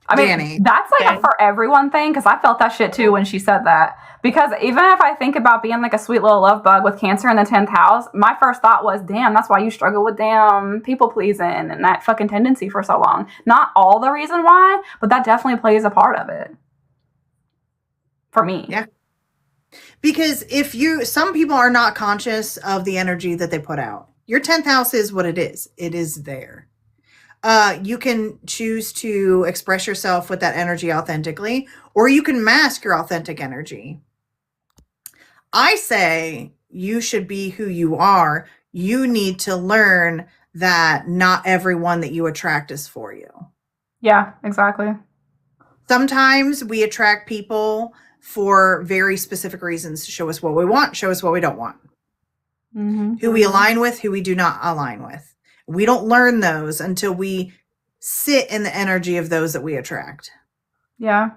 I mean, Danny. that's like Danny. a for everyone thing, because I felt that shit too when she said that. Because even if I think about being like a sweet little love bug with Cancer in the 10th house, my first thought was, damn, that's why you struggle with damn people pleasing and that fucking tendency for so long. Not all the reason why, but that definitely plays a part of it. For me. Yeah. Because some people are not conscious of the energy that they put out. Your 10th house is what it is. It is there. You can choose to express yourself with that energy authentically, or you can mask your authentic energy. I say you should be who you are. You need to learn that not everyone that you attract is for you. Yeah, exactly. Sometimes we attract people for very specific reasons to show us what we want, show us what we don't want. Mm-hmm. Who we align with, who we do not align with. We don't learn those until we sit in the energy of those that we attract. Yeah.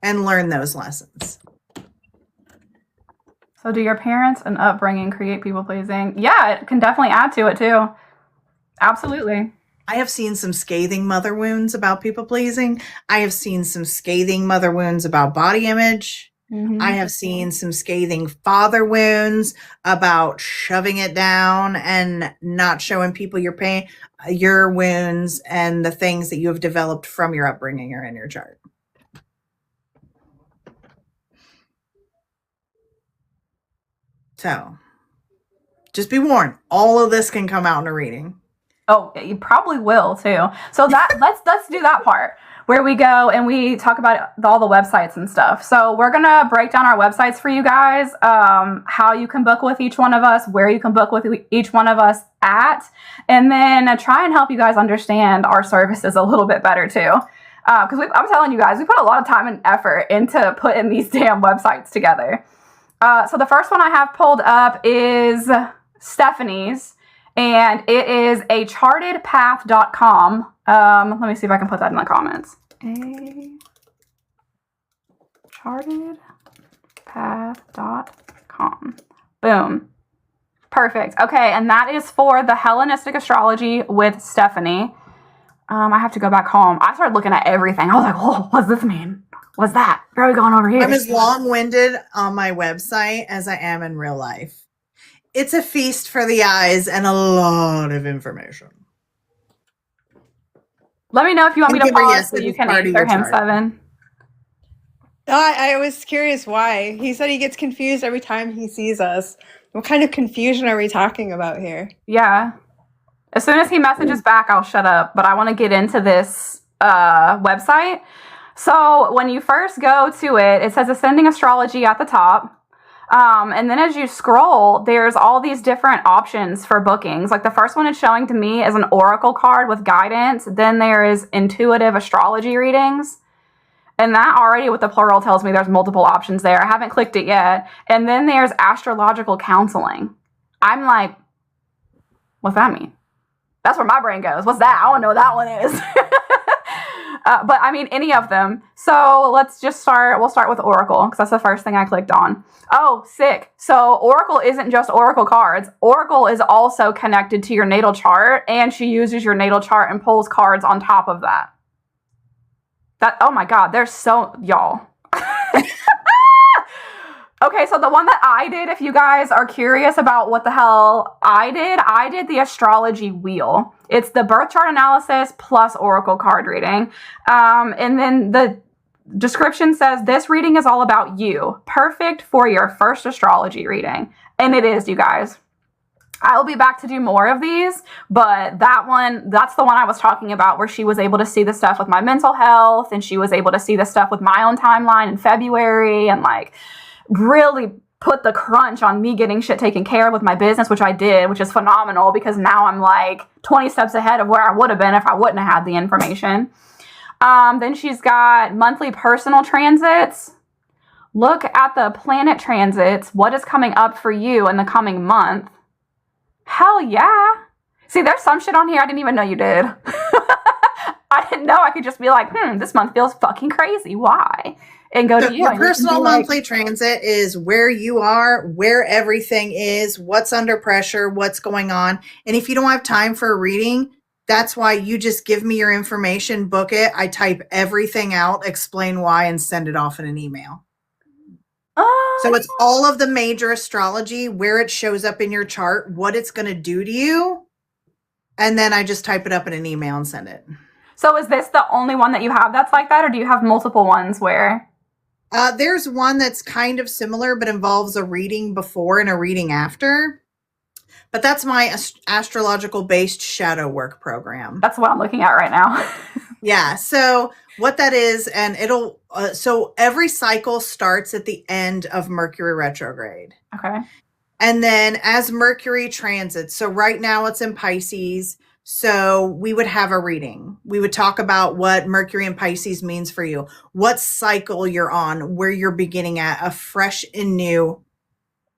And learn those lessons. So do your parents and upbringing create people pleasing? Yeah, it can definitely add to it too. Absolutely. I have seen some scathing mother wounds about people pleasing. I have seen some scathing mother wounds about body image. Mm-hmm. I have seen some scathing father wounds about shoving it down and not showing people your pain, your wounds, and the things that you have developed from your upbringing or in your chart. So, just be warned, all of this can come out in a reading. Oh, you probably will too. So that let's do that part where we go and we talk about all the websites and stuff. So we're gonna break down our websites for you guys, how you can book with each one of us, where you can book with each one of us at, and then try and help you guys understand our services a little bit better too. Because I'm telling you guys, we put a lot of time and effort into putting these damn websites together. So the first one I have pulled up is Stephanie's, and it is a chartedpath.com. Let me see if I can put that in the comments. A chartedpath.com. Boom. Perfect. Okay, and that is for the Hellenistic astrology with Stephanie. I have to go back home. I started looking at everything. I was like, whoa, what's this mean? What's that? Where are we going over here? I'm as long-winded on my website as I am in real life. It's a feast for the eyes and a lot of information. Let me know if you want me to pause yes, so it you is can part of answer your him, chart. Seven. I was curious why. He said he gets confused every time he sees us. What kind of confusion are we talking about here? Yeah. As soon as he messages back, I'll shut up. But I want to get into this website. So when you first go to it, it says Ascending Astrology at the top. And then as you scroll, there's all these different options for bookings. Like the first one it's showing to me is an oracle card with guidance. Then there is intuitive astrology readings. And that already with the plural tells me there's multiple options there. I haven't clicked it yet. And then there's astrological counseling. I'm like, what's that mean? That's where my brain goes. What's that? I don't know what that one is. But I mean, any of them. So let's just start. We'll start with Oracle because that's the first thing I clicked on. Oh, sick. So Oracle isn't just Oracle cards. Oracle is also connected to your natal chart, and she uses your natal chart and pulls cards on top of that. Oh my God, there's so, y'all. Okay, so the one that I did, if you guys are curious about what the hell I did the astrology wheel. It's the birth chart analysis plus oracle card reading. And then the description says, this reading is all about you. Perfect for your first astrology reading. And it is, you guys. I will be back to do more of these, but that's the one I was talking about where she was able to see the stuff with my mental health, and she was able to see the stuff with my own timeline in February, and like really put the crunch on me getting shit taken care of with my business, which I did, which is phenomenal because now I'm like 20 steps ahead of where I would have been if I wouldn't have had the information. Then she's got monthly personal transits, look at the planet transits, what is coming up for you in the coming month. Hell yeah. See, there's some shit on here I didn't even know you did. I didn't know I could just be like, this month feels fucking crazy. Why? And go to you. Your personal monthly transit is where you are, where everything is, what's under pressure, what's going on. And if you don't have time for a reading, that's why you just give me your information, book it. I type everything out, explain why, and send it off in an email. So it's all of the major astrology, where it shows up in your chart, what it's going to do to you. And then I just type it up in an email and send it. So is this the only one that you have that's like that? Or do you have multiple ones where? There's one that's kind of similar, but involves a reading before and a reading after. But that's my astrological based shadow work program. That's what I'm looking at right now. Yeah. So what that is, and it'll, so every cycle starts at the end of Mercury retrograde. Okay. And then as Mercury transits, so right now it's in Pisces. So we would have a reading. We would talk about what Mercury in Pisces means for you, what cycle you're on, where you're beginning at, a fresh and new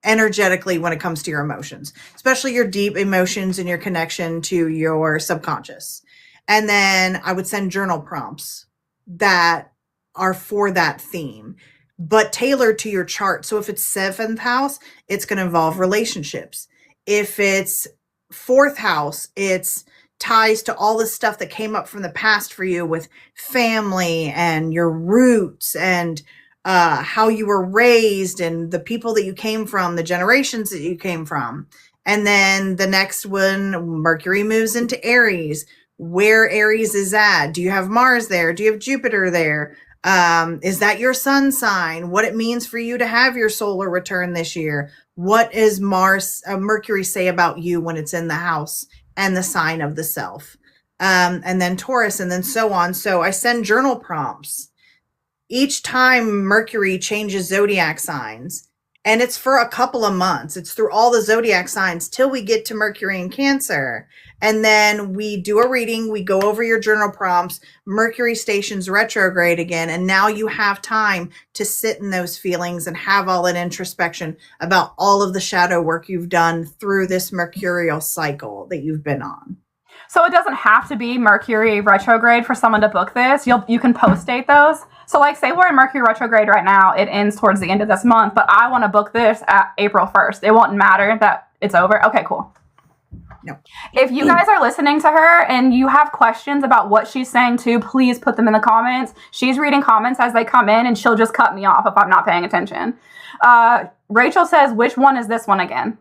energetically when it comes to your emotions, especially your deep emotions and your connection to your subconscious. And then I would send journal prompts that are for that theme, but tailored to your chart. So if it's 7th house, it's going to involve relationships. If it's 4th house, it's ties to all the stuff that came up from the past for you with family and your roots and how you were raised and the people that you came from, the generations that you came from. And then the next one, Mercury moves into Aries. Where Aries is at? Do you have Mars there? Do you have Jupiter there? Is that your sun sign? What it means for you to have your solar return this year? What does Mercury say about you when it's in the house and the sign of the self? And then Taurus, and then so on. So I send journal prompts each time Mercury changes zodiac signs, and it's for a couple of months. It's through all the zodiac signs till we get to Mercury in Cancer. And then we do a reading. We go over your journal prompts. Mercury stations retrograde again. And now you have time to sit in those feelings and have all that introspection about all of the shadow work you've done through this mercurial cycle that you've been on. So it doesn't have to be Mercury retrograde for someone to book this. You can post date those. So like say we're in Mercury retrograde right now. It ends towards the end of this month, but I want to book this at April 1st. It won't matter that it's over. Okay, cool. No. If you guys are listening to her and you have questions about what she's saying too, please put them in the comments. She's reading comments as they come in and she'll just cut me off if I'm not paying attention. Rachel says, which one is this one again?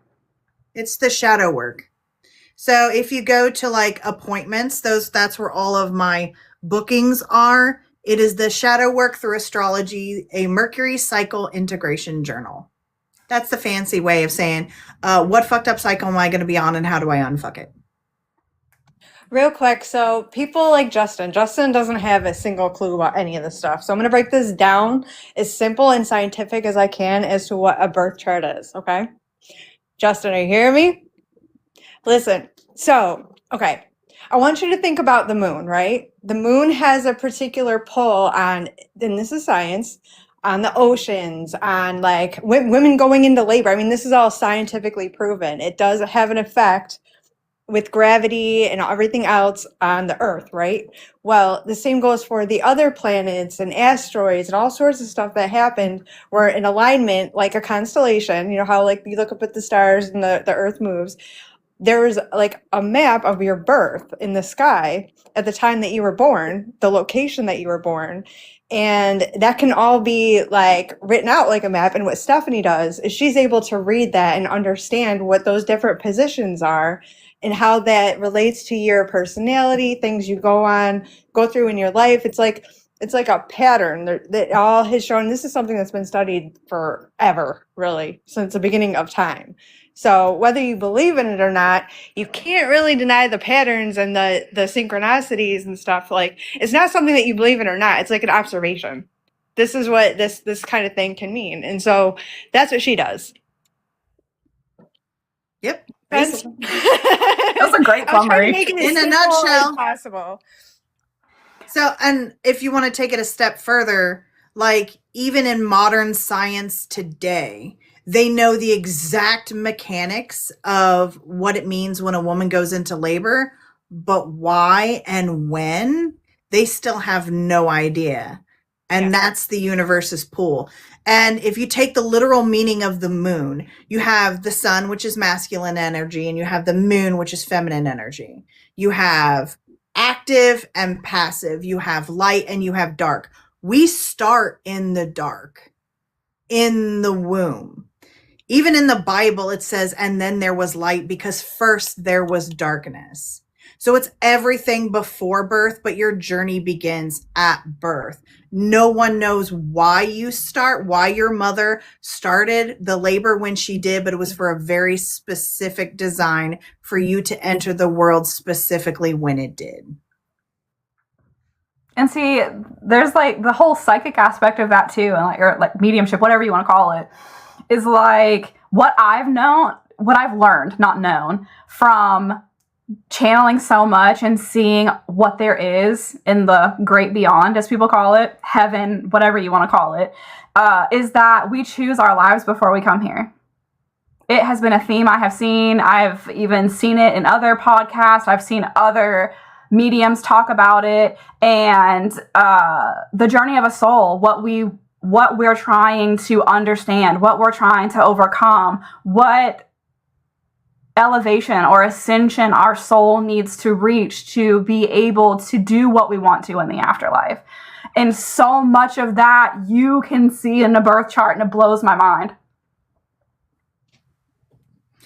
It's the shadow work. So if you go to like appointments, that's where all of my bookings are. It is the shadow work through astrology, a Mercury cycle integration journal. That's the fancy way of saying, what fucked up cycle am I going to be on and how do I unfuck it? Real quick, so people like Justin doesn't have a single clue about any of this stuff. So I'm going to break this down as simple and scientific as I can as to what a birth chart is, okay? Justin, are you hearing me? Listen, so, okay, I want you to think about the moon, right? The moon has a particular pull on, and this is science, on the oceans, on like women going into labor. I mean, this is all scientifically proven. It does have an effect with gravity and everything else on the Earth, right? Well, the same goes for the other planets and asteroids and all sorts of stuff that happened where in alignment, like a constellation, you know how like you look up at the stars and the Earth moves. There was like a map of your birth in the sky at the time that you were born, the location that you were born. And that can all be like written out like a map. And what Stephanie does is she's able to read that and understand what those different positions are and how that relates to your personality, things you go through in your life. It's like a pattern that all has shown. This is something that's been studied forever, really, since the beginning of time. So whether you believe in it or not, you can't really deny the patterns and the synchronicities and stuff. Like, it's not something that you believe in or not. It's like an observation. This is what this kind of thing can mean. And so that's what she does. Yep. That was a great summary. In a nutshell. Possible. So, and if you want to take it a step further, like even in modern science today, they know the exact mechanics of what it means when a woman goes into labor, but why and when, they still have no idea. And that's the universe's pull. And if you take the literal meaning of the moon, you have the sun, which is masculine energy, and you have the moon, which is feminine energy. You have active and passive. You have light and you have dark. We start in the dark, in the womb. Even in the Bible, it says, and then there was light, because first there was darkness. So it's everything before birth, but your journey begins at birth. No one knows why you start, why your mother started the labor when she did, but it was for a very specific design for you to enter the world specifically when it did. And see, there's like the whole psychic aspect of that too, and like, or like mediumship, whatever you want to call it, is like what I've learned, not known, from channeling so much and seeing what there is in the great beyond, as people call it, heaven, whatever you want to call it, is that we choose our lives before we come here. It has been a theme I have seen. I've even seen it in other podcasts. I've seen other mediums talk about it. And the journey of a soul, what we're trying to understand, what we're trying to overcome, what elevation or ascension our soul needs to reach to be able to do what we want to in the afterlife. And so much of that you can see in the birth chart, and it blows my mind.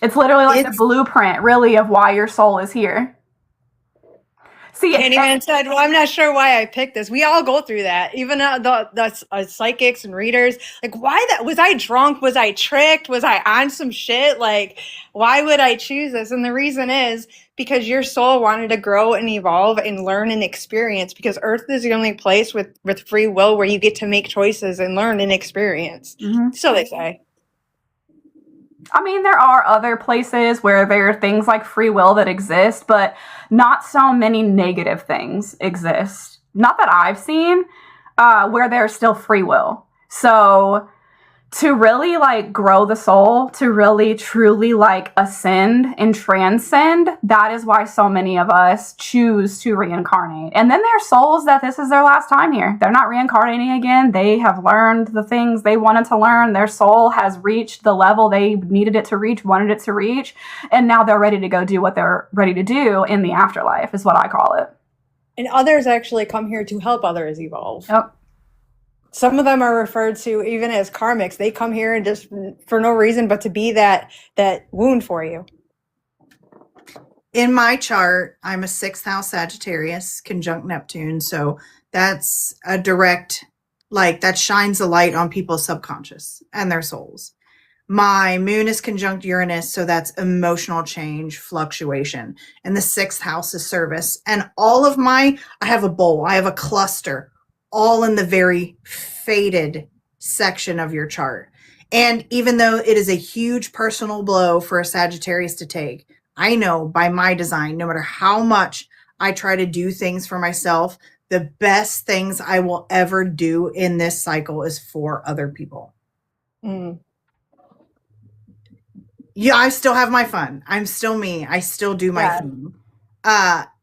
It's literally like the blueprint, really, of why your soul is here. See, Candyman said, well, I'm not sure why I picked this. We all go through that. Even the psychics and readers. Like, why that? Was I drunk? Was I tricked? Was I on some shit? Like, why would I choose this? And the reason is because your soul wanted to grow and evolve and learn and experience, because Earth is the only place with free will where you get to make choices and learn and experience. Mm-hmm. So they say. I mean, there are other places where there are things like free will that exist, but not so many negative things exist. Not that I've seen, where there's still free will. So to really like grow the soul, to really truly like ascend and transcend, that is why so many of us choose to reincarnate. And then there are souls that this is their last time here. They're not reincarnating again. They have learned the things they wanted to learn. Their soul has reached the level they needed it to reach, wanted it to reach. And now they're ready to go do what they're ready to do in the afterlife, is what I call it. And others actually come here to help others evolve. Yep. Some of them are referred to even as karmics. They come here and just for no reason but to be that wound for you. In my chart, I'm a 6th house Sagittarius conjunct Neptune. So that's a direct, like, that shines a light on people's subconscious and their souls. My moon is conjunct Uranus. So that's emotional change, fluctuation. And the 6th house is service. And all of I have a bowl, I have a cluster, all in the very faded section of your chart. And even though it is a huge personal blow for a Sagittarius to take, I know by my design, no matter how much I try to do things for myself, the best things I will ever do in this cycle is for other people. Mm. Yeah, I still have my fun. I'm still me. I still do my thing.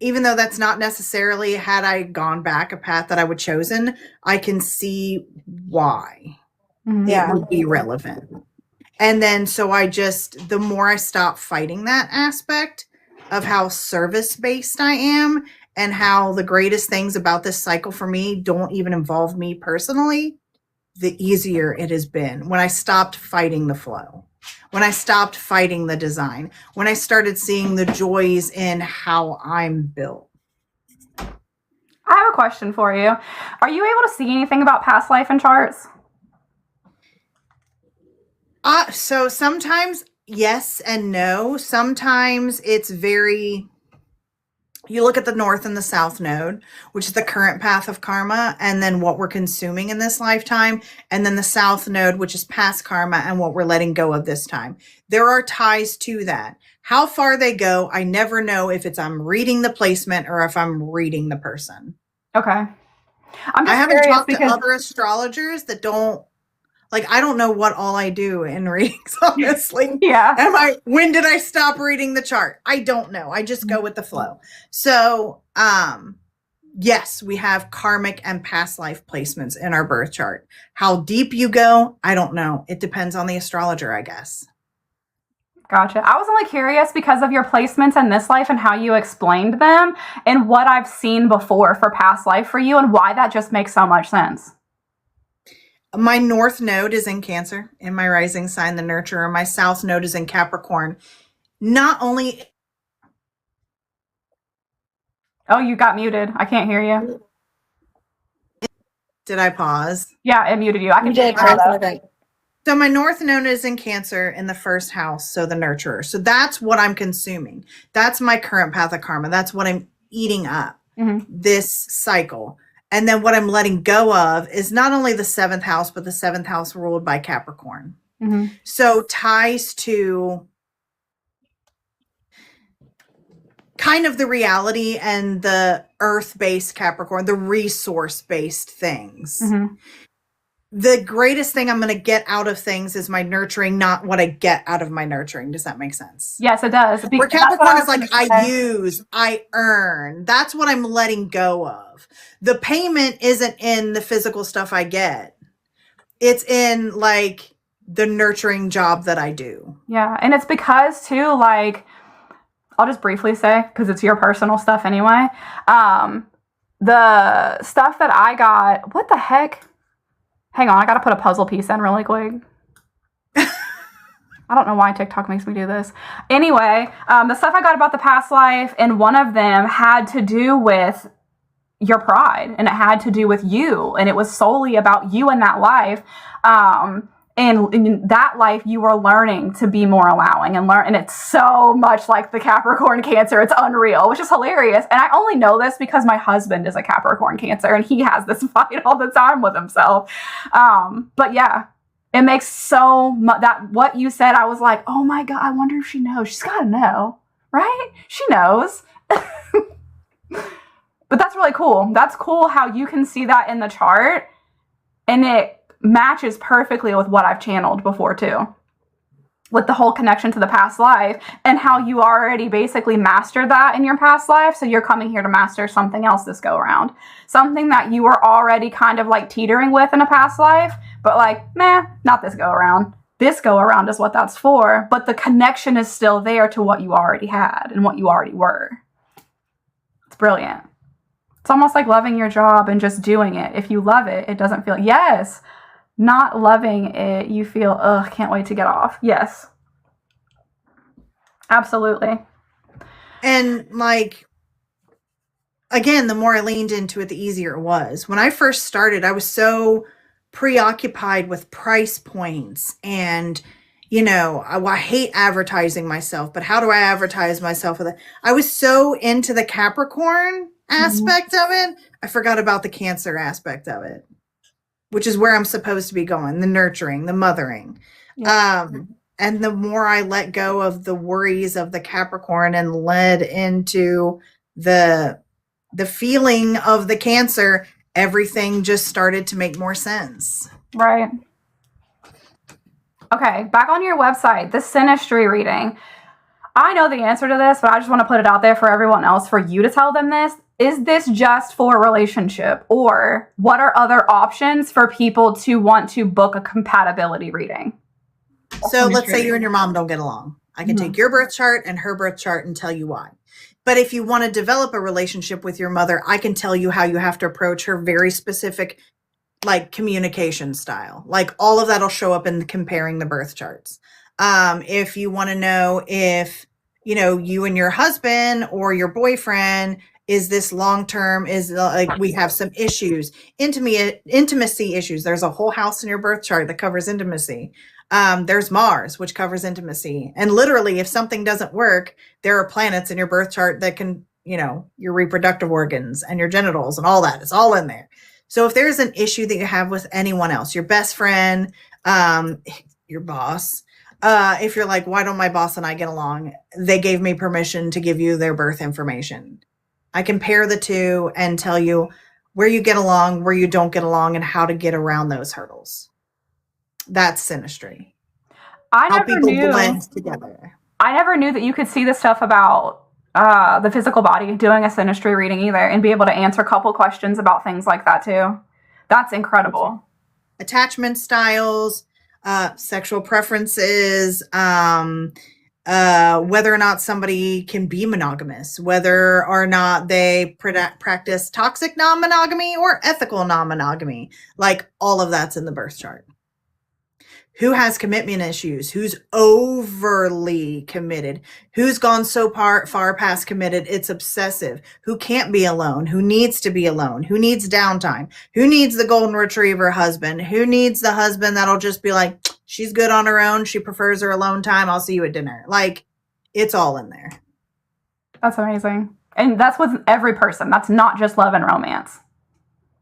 Even though that's not necessarily, had I gone back a path that I would chosen, I can see why it would be relevant. And then, so the more I stop fighting that aspect of how service-based I am and how the greatest things about this cycle for me don't even involve me personally, the easier it has been when I stopped fighting the flow. When I stopped fighting the design, when I started seeing the joys in how I'm built. I have a question for you. Are you able to see anything about past life in charts? So sometimes yes and no. Sometimes it's you look at the north and the south node, which is the current path of karma, and then what we're consuming in this lifetime, and then the south node, which is past karma and what we're letting go of this time. There are ties to that. How far they go, I never know if I'm reading the placement or if I'm reading the person. Okay. I'm I just haven't curious talked to because other astrologers that don't like. I don't know what all I do in readings. Honestly, yeah. when did I stop reading the chart? I don't know. I just go with the flow. So, yes, we have karmic and past life placements in our birth chart. How deep you go, I don't know. It depends on the astrologer, I guess. Gotcha. I was only curious because of your placements in this life and how you explained them and what I've seen before for past life for you and why that just makes so much sense. My north node is in Cancer in my rising sign, the nurturer. My south node is in Capricorn. Not only. Oh, you got muted. I can't hear you. Did I pause? Yeah, it muted you. I can You did hear you for now, a second. So my north node is in Cancer in the first house, so the nurturer. So that's what I'm consuming. That's my current path of karma. That's what I'm eating up this cycle. And then what I'm letting go of is not only the seventh house, but the seventh house ruled by Capricorn. So ties to kind of the reality and the earth-based Capricorn, the resource-based things. The greatest thing I'm going to get out of things is my nurturing, not what I get out of my nurturing. Does that make sense? Yes, it does. Where Capricorn is like, I use, I earn. That's what I'm letting go of. The payment isn't in the physical stuff I get. It's in like the nurturing job that I do. Yeah. And it's because too, like, I'll just briefly say, because it's your personal stuff anyway. The stuff that I got, what the heck? Hang on, I gotta put a puzzle piece in really quick. I don't know why TikTok makes me do this. Anyway, the stuff I got about the past life, and one of them had to do with your pride, and it had to do with you, and it was solely about you in that life. And in that life, you were learning to be more allowing and it's so much like the Capricorn Cancer. It's unreal, which is hilarious. And I only know this because my husband is a Capricorn Cancer and he has this fight all the time with himself. But yeah, it makes so much that what you said, I was like, oh my God, I wonder if she knows. She's got to know, right? She knows. But that's really cool. That's cool how you can see that in the chart and it matches perfectly with what I've channeled before too, with the whole connection to the past life and how you already basically mastered that in your past life. So you're coming here to master something else this go around, something that you were already kind of like teetering with in a past life, but like, meh, not this go around. This go around is what that's for, but the connection is still there to what you already had and what you already were. It's brilliant. It's almost like loving your job and just doing it. If you love it, it doesn't feel, yes. Not loving it, you feel, ugh, can't wait to get off. Yes. Absolutely. And like, again, the more I leaned into it, the easier it was. When I first started, I was so preoccupied with price points and, you know, I hate advertising myself, but how do I advertise myself? I was so into the Capricorn aspect of it, I forgot about the Cancer aspect of it, which is where I'm supposed to be going, the nurturing, the mothering. Yeah. And the more I let go of the worries of the Capricorn and led into the feeling of the Cancer, everything just started to make more sense. Right. Okay, back on your website, the Synastry reading. I know the answer to this, but I just want to put it out there for everyone else, for you to tell them this. Is this just for a relationship, or what are other options for people to want to book a compatibility reading? So let's say you and your mom don't get along. I can take your birth chart and her birth chart and tell you why. But if you want to develop a relationship with your mother, I can tell you how you have to approach her very specific, like communication style. Like all of that'll show up in comparing the birth charts. If you want to know if, you know, you and your husband or your boyfriend, is this long-term, is like we have some issues, intimacy issues. There's a whole house in your birth chart that covers intimacy. There's Mars, which covers intimacy. And literally, if something doesn't work, there are planets in your birth chart that can, you know, your reproductive organs and your genitals and all that. It's all in there. So if there's an issue that you have with anyone else, your best friend, your boss, if you're like, why don't my boss and I get along? They gave me permission to give you their birth information. I compare the two and tell you where you get along, where you don't get along, and how to get around those hurdles. That's synastry. I How never people knew. blend together. I never knew that you could see the stuff about the physical body doing a synastry reading either, and be able to answer a couple questions about things like that too. That's incredible. Attachment styles, sexual preferences, whether or not somebody can be monogamous, whether or not they practice toxic non-monogamy or ethical non-monogamy. Like, all of that's in the birth chart. Who has commitment issues? Who's overly committed? Who's gone so far past committed it's obsessive? Who can't be alone? Who needs to be alone? Who needs downtime? Who needs the golden retriever husband? Who needs the husband that'll just be like, she's good on her own. She prefers her alone time. I'll see you at dinner. Like, it's all in there. That's amazing. And that's with every person. That's not just love and romance.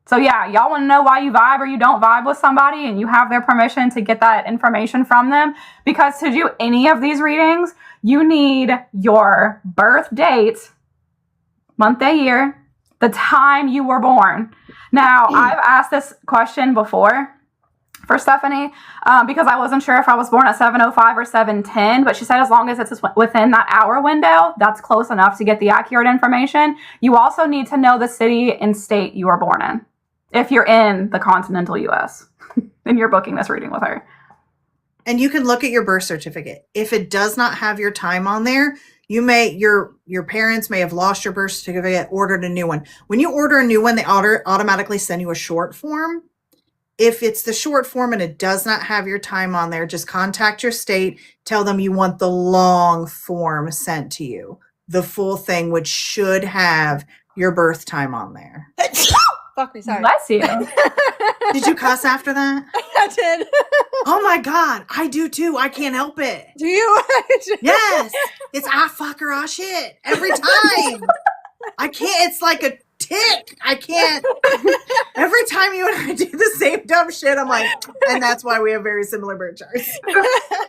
So yeah, y'all want to know why you vibe or you don't vibe with somebody, and you have their permission to get that information from them. Because to do any of these readings, you need your birth date, month, day, year, the time you were born. Now, I've asked this question before for Stephanie because I wasn't sure if I was born at 7:05 or 7:10, but she said as long as it's within that hour window, that's close enough to get the accurate information. You also need to know the city and state you were born in, if you're in the continental U.S. and you're booking this reading with her. And you can look at your birth certificate. If it does not have your time on there, your parents may have lost your birth certificate, ordered a new one. When you order a new one, they automatically send you a short form. If it's the short form and it does not have your time on there, just contact your state, tell them you want the long form sent to you, the full thing, which should have your birth time on there. Fuck me, sorry. Bless you. Did you cuss after that? I did. Oh my God, I do too. I can't help it. Do you? Yes, it's fuck her, shit every time. I can't. It's like a tick. I can't. Every time you and I do the same dumb shit, I'm like, and that's why we have very similar birth charts.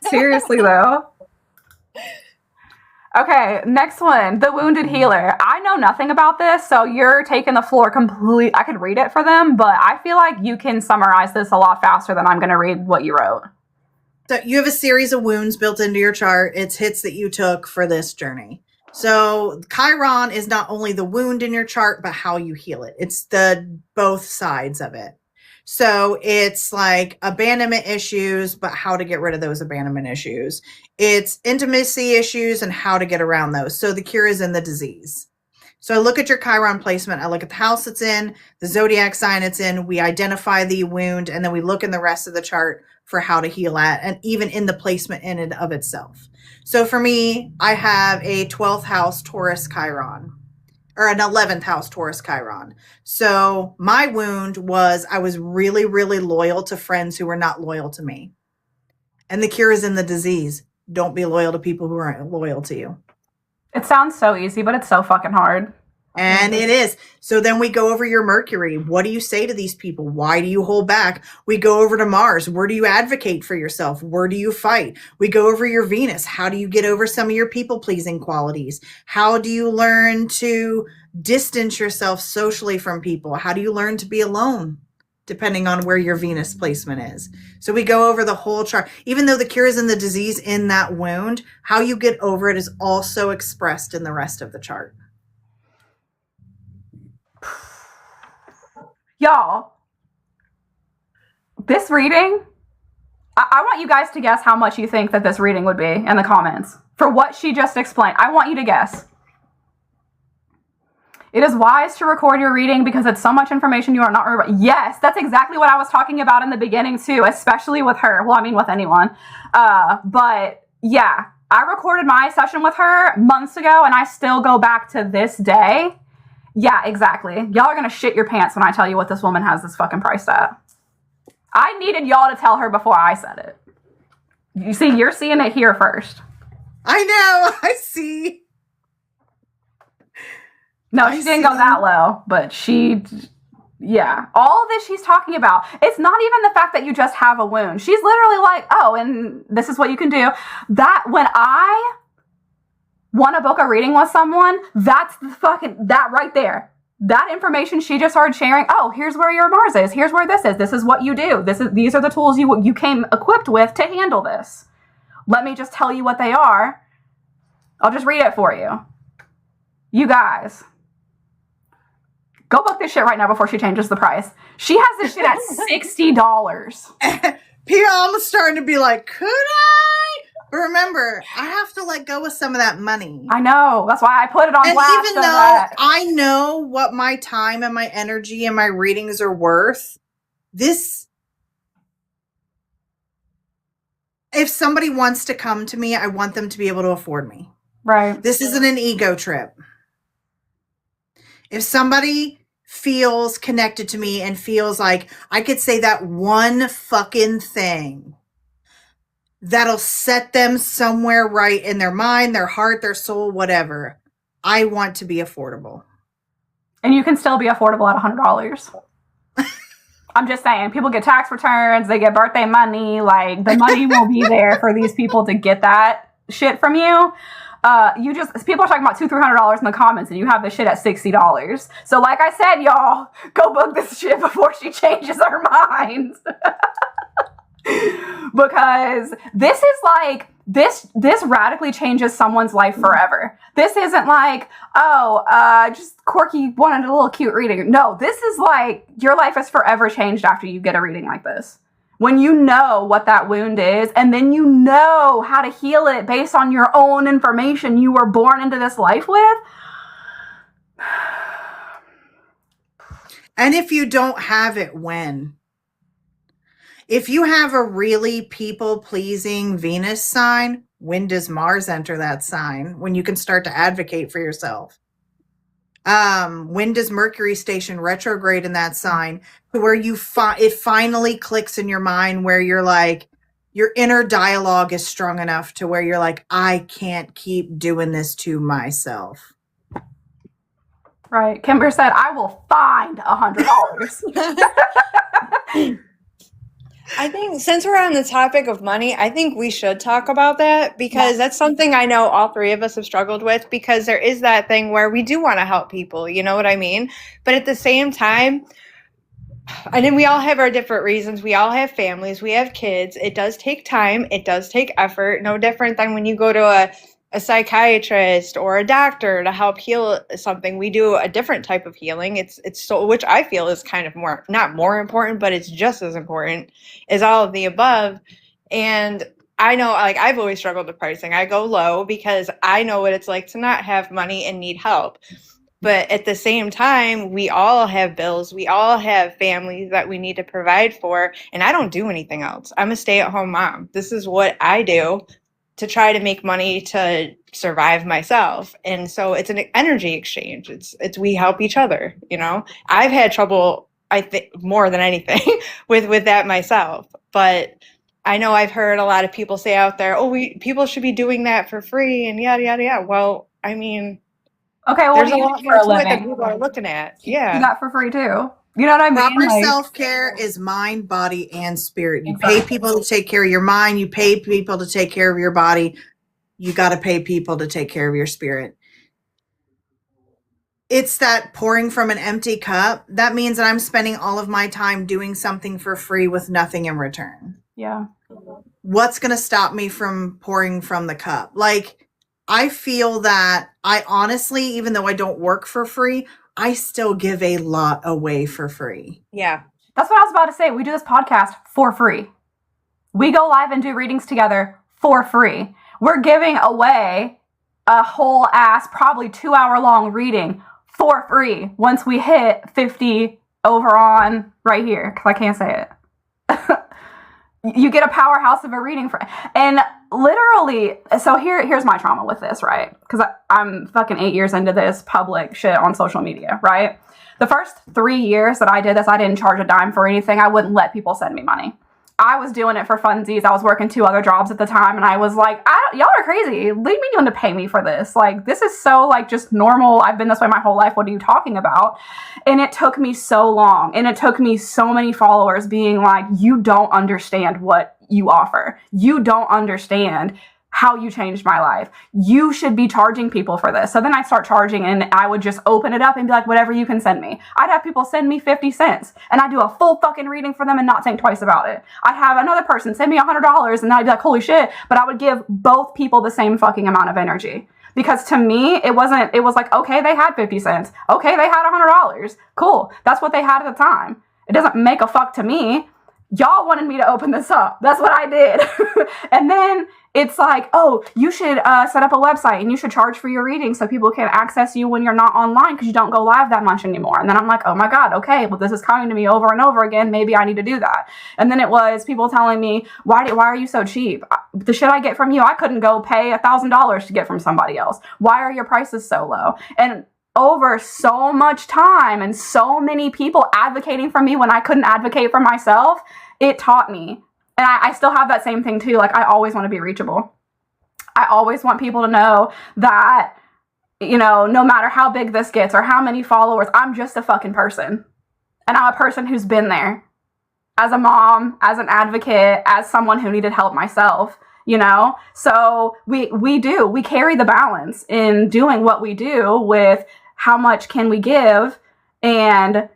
Seriously though. Okay, next one, the wounded healer. I know nothing about this, so you're taking the floor completely. I could read it for them, but I feel like you can summarize this a lot faster than I'm going to read what you wrote. So you have a series of wounds built into your chart. It's hits that you took for this journey. So Chiron is not only the wound in your chart, but how you heal it. It's the both sides of it. So it's like abandonment issues, but how to get rid of those abandonment issues. It's intimacy issues and how to get around those. So the cure is in the disease. So I look at your Chiron placement. I look at the house it's in, the zodiac sign it's in. We identify the wound, and then we look in the rest of the chart for how to heal that, and even in the placement in and of itself. So for me, I have a 12th house Taurus Chiron, or an 11th house Taurus Chiron. So my wound was I was really, really loyal to friends who were not loyal to me. And the cure is in the disease. Don't be loyal to people who aren't loyal to you. It sounds so easy, but it's so fucking hard. And it is. So then we go over your Mercury. What do you say to these people? Why do you hold back? We go over to Mars. Where do you advocate for yourself? Where do you fight? We go over your Venus. How do you get over some of your people-pleasing qualities? How do you learn to distance yourself socially from people? How do you learn to be alone? Depending on where your Venus placement is. So we go over the whole chart. Even though the cure is in the disease in that wound, how you get over it is also expressed in the rest of the chart. Y'all, this reading, I want you guys to guess how much you think that this reading would be in the comments for what she just explained. I want you to guess. It is wise to record your reading because it's so much information you are not remembering. Yes, that's exactly what I was talking about in the beginning too, especially with her. Well, I mean with anyone. But yeah, I recorded my session with her months ago and I still go back to this day. Yeah, exactly. Y'all are going to shit your pants when I tell you what this woman has this fucking priced at. I needed y'all to tell her before I said it. You see, you're seeing it here first. I know. I see. No, she didn't go that low, but yeah. All of this she's talking about, it's not even the fact that you just have a wound. She's literally like, oh, and this is what you can do. That when I want to book a reading with someone, that's the fucking, that right there. that information she just started sharing, oh, here's where your Mars is, here's where this is what you do, these are the tools you came equipped with to handle this. Let me just tell you what they are. I'll just read it for you. You guys, go book this shit right now before she changes the price. She has this shit at $60. Pia, I'm starting to be like, could I? But remember, I have to let go of some of that money. I know. That's why I put it on And blast. even though I know what my time and my energy and my readings are worth, if somebody wants to come to me, I want them to be able to afford me. Right. This isn't an ego trip. If somebody feels connected to me and feels like I could say that one fucking thing that'll set them somewhere right in their mind, their heart, their soul, whatever, I want to be affordable. And you can still be affordable at $100. I'm just saying, people get tax returns, they get birthday money, like the money will be there for these people to get that shit from you. People are talking about $200-$300 in the comments, and you have this shit at $60. So like I said, y'all, go book this shit before she changes her mind. Because this is like, this radically changes someone's life forever. This isn't like, just Corky wanted a little cute reading. No, this is like, your life is forever changed after you get a reading like this. When you know what that wound is, and then you know how to heal it based on your own information you were born into this life with. And if you don't have it, when? If you have a really people-pleasing Venus sign, when does Mars enter that sign? When you can start to advocate for yourself. When does Mercury station retrograde in that sign? Where it finally clicks in your mind, where you're like, your inner dialogue is strong enough to where you're like, I can't keep doing this to myself. Right. Kimber said, I will find $100. I think since we're on the topic of money, I think we should talk about that, because that's something I know all three of us have struggled with, because there is that thing where we do want to help people, you know what I mean? But at the same time, and then we all have our different reasons. We all have families. We have kids. It does take time. It does take effort. No different than when you go to a psychiatrist or a doctor to help heal something. We do a different type of healing. It's so, which I feel is kind of more, not more important, but it's just as important as all of the above. And I know, like, I've always struggled with pricing. I go low because I know what it's like to not have money and need help. But at the same time, we all have bills. We all have families that we need to provide for. And I don't do anything else. I'm a stay-at-home mom. This is what I do to try to make money to survive myself. And so it's an energy exchange. It's we help each other, you know? I've had trouble, I think, more than anything with that myself. But I know I've heard a lot of people say out there, people should be doing that for free and yada, yada, yada. Well, I mean, okay, well, there's a lot more to it that people are looking at. Yeah. You got for free too. You know what I mean? Proper self-care is mind, body, and spirit. You pay people to take care of your mind. You pay people to take care of your body. You got to pay people to take care of your spirit. It's that pouring from an empty cup. That means that I'm spending all of my time doing something for free with nothing in return. Yeah. What's going to stop me from pouring from the cup? Like, I feel that I honestly, even though I don't work for free, I still give a lot away for free. Yeah. That's what I was about to say. We do this podcast for free. We go live and do readings together for free. We're giving away a whole ass, probably 2-hour long reading for free once we hit 50 over on right here, because I can't say it. You get a powerhouse of a reading and literally, so here's my trauma with this, right? Because I'm fucking 8 years into this public shit on social media, right? The first 3 years that I did this, I didn't charge a dime for anything. I wouldn't let people send me money. I was doing it for funsies. I was working 2 other jobs at the time, and I was like, y'all are crazy. Leave me going to pay me for this. Like, this is so, like, just normal. I've been this way my whole life. What are you talking about? And it took me so long, and it took me so many followers being like, you don't understand what you offer. You don't understand how you changed my life. You should be charging people for this. So then I start charging, and I would just open it up and be like, whatever you can send me. I'd have people send me 50 cents and I'd do a full fucking reading for them and not think twice about it. I'd have another person send me $100 and I'd be like, holy shit. But I would give both people the same fucking amount of energy. Because to me, it was like, okay, they had 50 cents. Okay, they had $100. Cool. That's what they had at the time. It doesn't make a fuck to me. Y'all wanted me to open this up. That's what I did. And then it's like, oh, you should set up a website and you should charge for your readings so people can access you when you're not online because you don't go live that much anymore. And then I'm like, oh my God, okay, well, this is coming to me over and over again. Maybe I need to do that. And then it was people telling me, why are you so cheap? The shit I get from you, I couldn't go pay $1,000 to get from somebody else. Why are your prices so low? And over so much time and so many people advocating for me when I couldn't advocate for myself, it taught me. And I still have that same thing too. Like, I always want to be reachable. I always want people to know that, you know, no matter how big this gets or how many followers, I'm just a fucking person. And I'm a person who's been there as a mom, as an advocate, as someone who needed help myself. You know, so we carry the balance in doing what we do with how much can we give and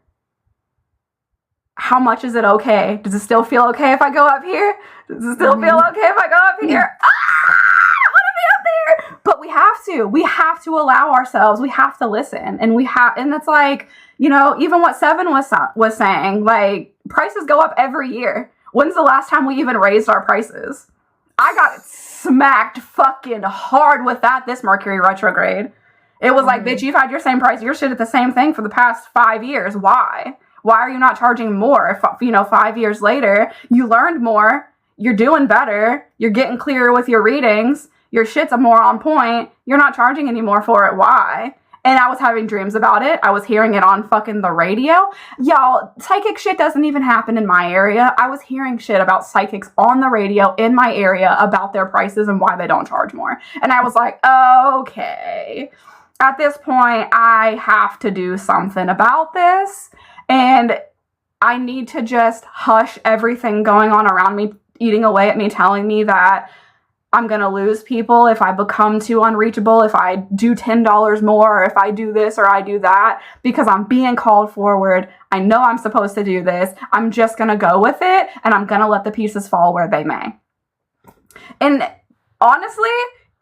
how much is it okay? Does it still feel okay if I go up here? Does it still feel okay if I go up here? I want to be up there. But we have to allow ourselves, we have to listen. And it's like, you know, even what Seven was saying, like, prices go up every year. When's the last time we even raised our prices? I got smacked fucking hard with that this Mercury retrograde. It was like, bitch, you've had your same price, your shit at the same thing for the past 5 years. Why? Why are you not charging more? If, you know, 5 years later, you learned more, you're doing better, you're getting clearer with your readings, your shit's more on point, you're not charging anymore for it. Why? And I was having dreams about it. I was hearing it on fucking the radio. Y'all, psychic shit doesn't even happen in my area. I was hearing shit about psychics on the radio in my area about their prices and why they don't charge more. And I was like, okay. At this point, I have to do something about this. And I need to just hush everything going on around me, eating away at me, telling me that I'm going to lose people if I become too unreachable, if I do $10 more, or if I do this or I do that, because I'm being called forward. I know I'm supposed to do this. I'm just going to go with it, and I'm going to let the pieces fall where they may. And honestly,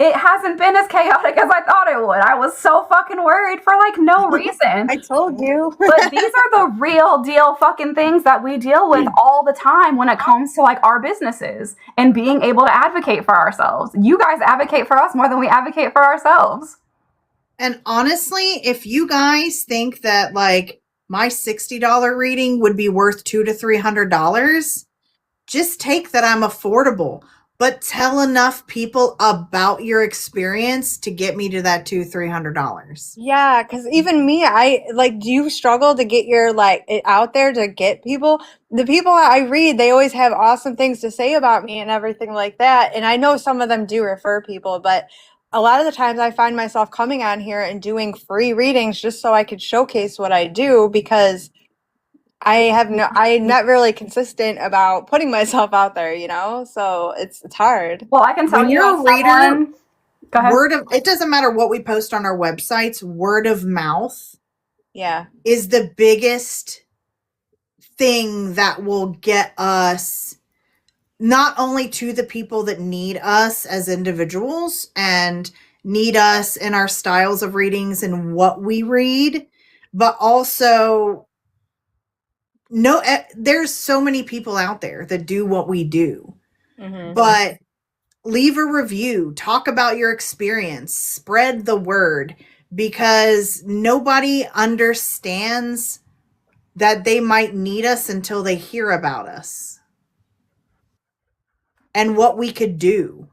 it hasn't been as chaotic as I thought it would. I was so fucking worried for like no reason. I told you. But these are the real deal fucking things that we deal with all the time when it comes to like our businesses and being able to advocate for ourselves. You guys advocate for us more than we advocate for ourselves. And honestly, if you guys think that like my $60 reading would be worth $200 to $300, just take that I'm affordable. But tell enough people about your experience to get me to that $200 to $300. Yeah, because even me, do you struggle to get your it out there to get people? The people I read, they always have awesome things to say about me and everything like that. And I know some of them do refer people, but a lot of the times I find myself coming on here and doing free readings just so I could showcase what I do, because I'm not really consistent about putting myself out there, you know? So it's hard. Well, I can tell When you, you're a reader, go ahead. it doesn't matter what we post on our websites, word of mouth Yeah. is the biggest thing that will get us not only to the people that need us as individuals and need us in our styles of readings and what we read, but also there's so many people out there that do what we do. Mm-hmm. But leave a review, talk about your experience, spread the word, because nobody understands that they might need us until they hear about us and what we could do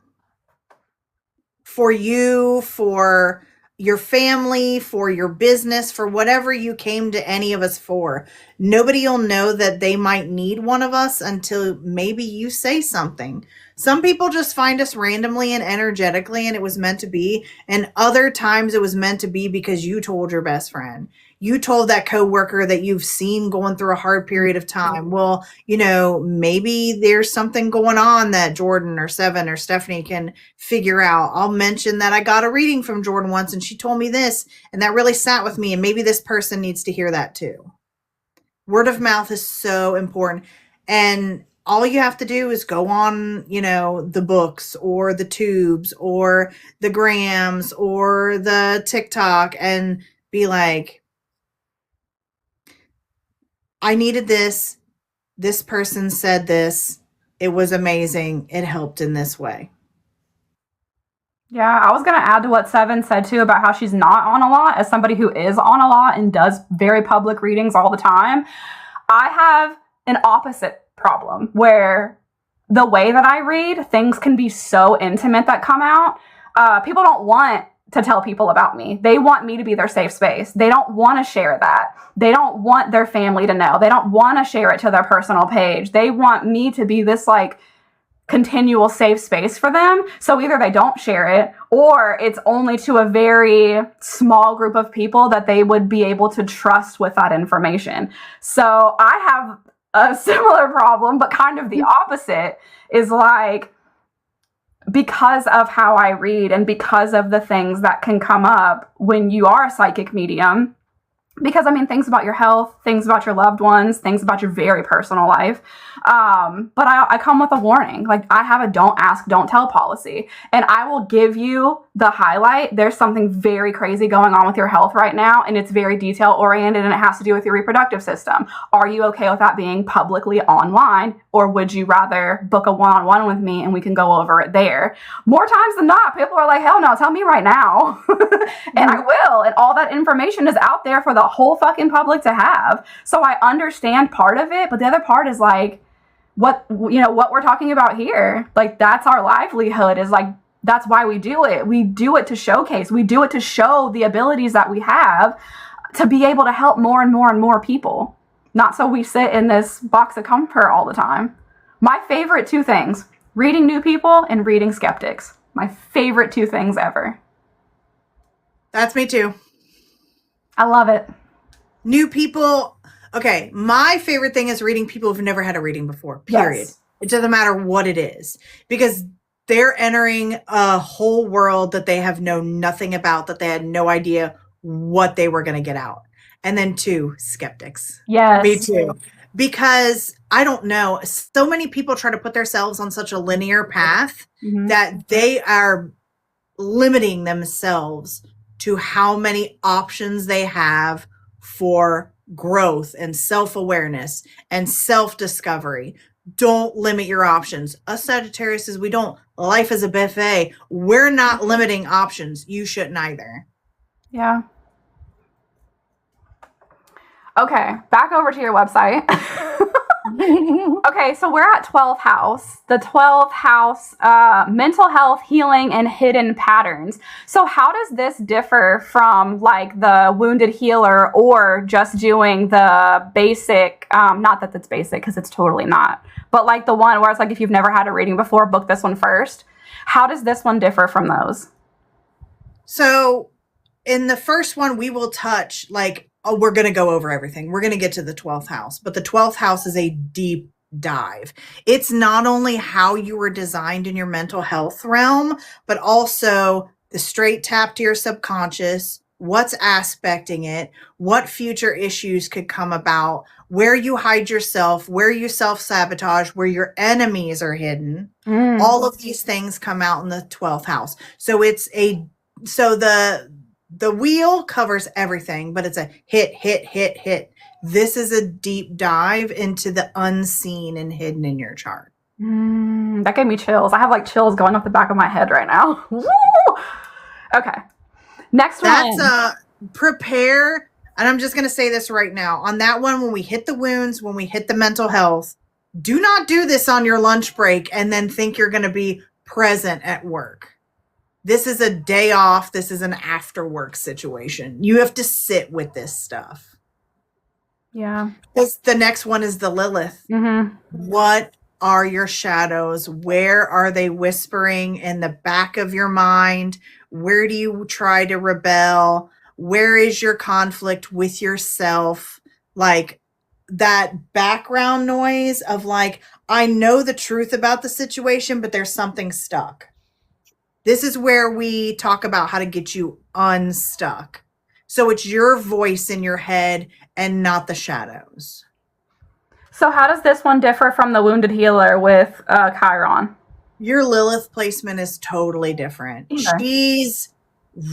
for you, for your family, for your business, for whatever you came to any of us for. nobody will know that they might need one of us until maybe you say something. Some people just find us randomly and energetically, and it was meant to be. And other times it was meant to be because you told your best friend. You told that coworker that you've seen going through a hard period of time. Well, maybe there's something going on that Jordan or Seven or Stephanie can figure out. I'll mention that I got a reading from Jordan once and she told me this, and that really sat with me. And maybe this person needs to hear that too. Word of mouth is so important. And all you have to do is go on, the books or the tubes or the grams or the TikTok and be like, I needed this. This person said this. It was amazing. It helped in this way. Yeah, I was going to add to what Seven said too about how she's not on a lot. As somebody who is on a lot and does very public readings all the time, I have an opposite problem where the way that I read, things can be so intimate that come out. People don't want to tell people about me. They want me to be their safe space. They don't want to share that. They don't want their family to know. They don't want to share it to their personal page. They want me to be this continual safe space for them. So either they don't share it or it's only to a very small group of people that they would be able to trust with that information. So I have a similar problem, but kind of the opposite is because of how I read and because of the things that can come up when you are a psychic medium, because things about your health, things about your loved ones, things about your very personal life. But I come with a warning. I have a don't ask, don't tell policy. And I will give you the highlight. There's something very crazy going on with your health right now. And it's very detail oriented and it has to do with your reproductive system. Are you okay with that being publicly online? Or would you rather book a one-on-one with me and we can go over it there? More times than not, people are like, hell no, tell me right now. And I will. And all that information is out there for the whole fucking public to have. So I understand part of it, but the other part is what we're talking about here. That's our livelihood, is that's why we do it. We do it to showcase. We do it to show the abilities that we have to be able to help more and more and more people. Not so we sit in this box of comfort all the time. My favorite two things, reading new people and reading skeptics. My favorite two things ever. That's me too. I love it. New people. Okay, my favorite thing is reading people who've never had a reading before, period. Yes. It doesn't matter what it is, because they're entering a whole world that they have known nothing about, that they had no idea what they were going to get out. And then two, skeptics. Yes. Me too. Because I don't know, so many people try to put themselves on such a linear path that they are limiting themselves to how many options they have for growth and self-awareness and self-discovery. Don't limit your options. Us Sagittarius, we don't. Life is a buffet. We're not limiting options. You shouldn't either. Yeah. Okay, back over to your website. Okay, so we're at 12th house. The 12th house, mental health, healing, and hidden patterns. So how does this differ from the wounded healer or just doing the basic, not that that's basic because it's totally not, but the one where it's if you've never had a reading before, book this one first. How does this one differ from those? So in the first one, we will touch we're going to go over everything. We're going to get to the 12th house, but the 12th house is a deep dive. It's not only how you were designed in your mental health realm, but also the straight tap to your subconscious, what's aspecting it, what future issues could come about, where you hide yourself, where you self-sabotage, where your enemies are hidden. All of these things come out in the 12th house. So the wheel covers everything, but it's a hit, hit, hit, hit. This is a deep dive into the unseen and hidden in your chart. That gave me chills. I have chills going up the back of my head right now. Woo! Okay. Next one. That's prepare. And I'm just going to say this right now. On that one, when we hit the wounds, when we hit the mental health, do not do this on your lunch break and then think you're going to be present at work. This is a day off. This is an after work situation. You have to sit with this stuff. Yeah. Because the next one is the Lilith. Mm-hmm. What are your shadows? Where are they whispering in the back of your mind? Where do you try to rebel? Where is your conflict with yourself? Like that background noise of like, I know the truth about the situation, but there's something stuck. This is where we talk about how to get you unstuck. So it's your voice in your head and not the shadows. So how does this one differ from the Wounded Healer with Chiron? Your Lilith placement is totally different. Okay. She's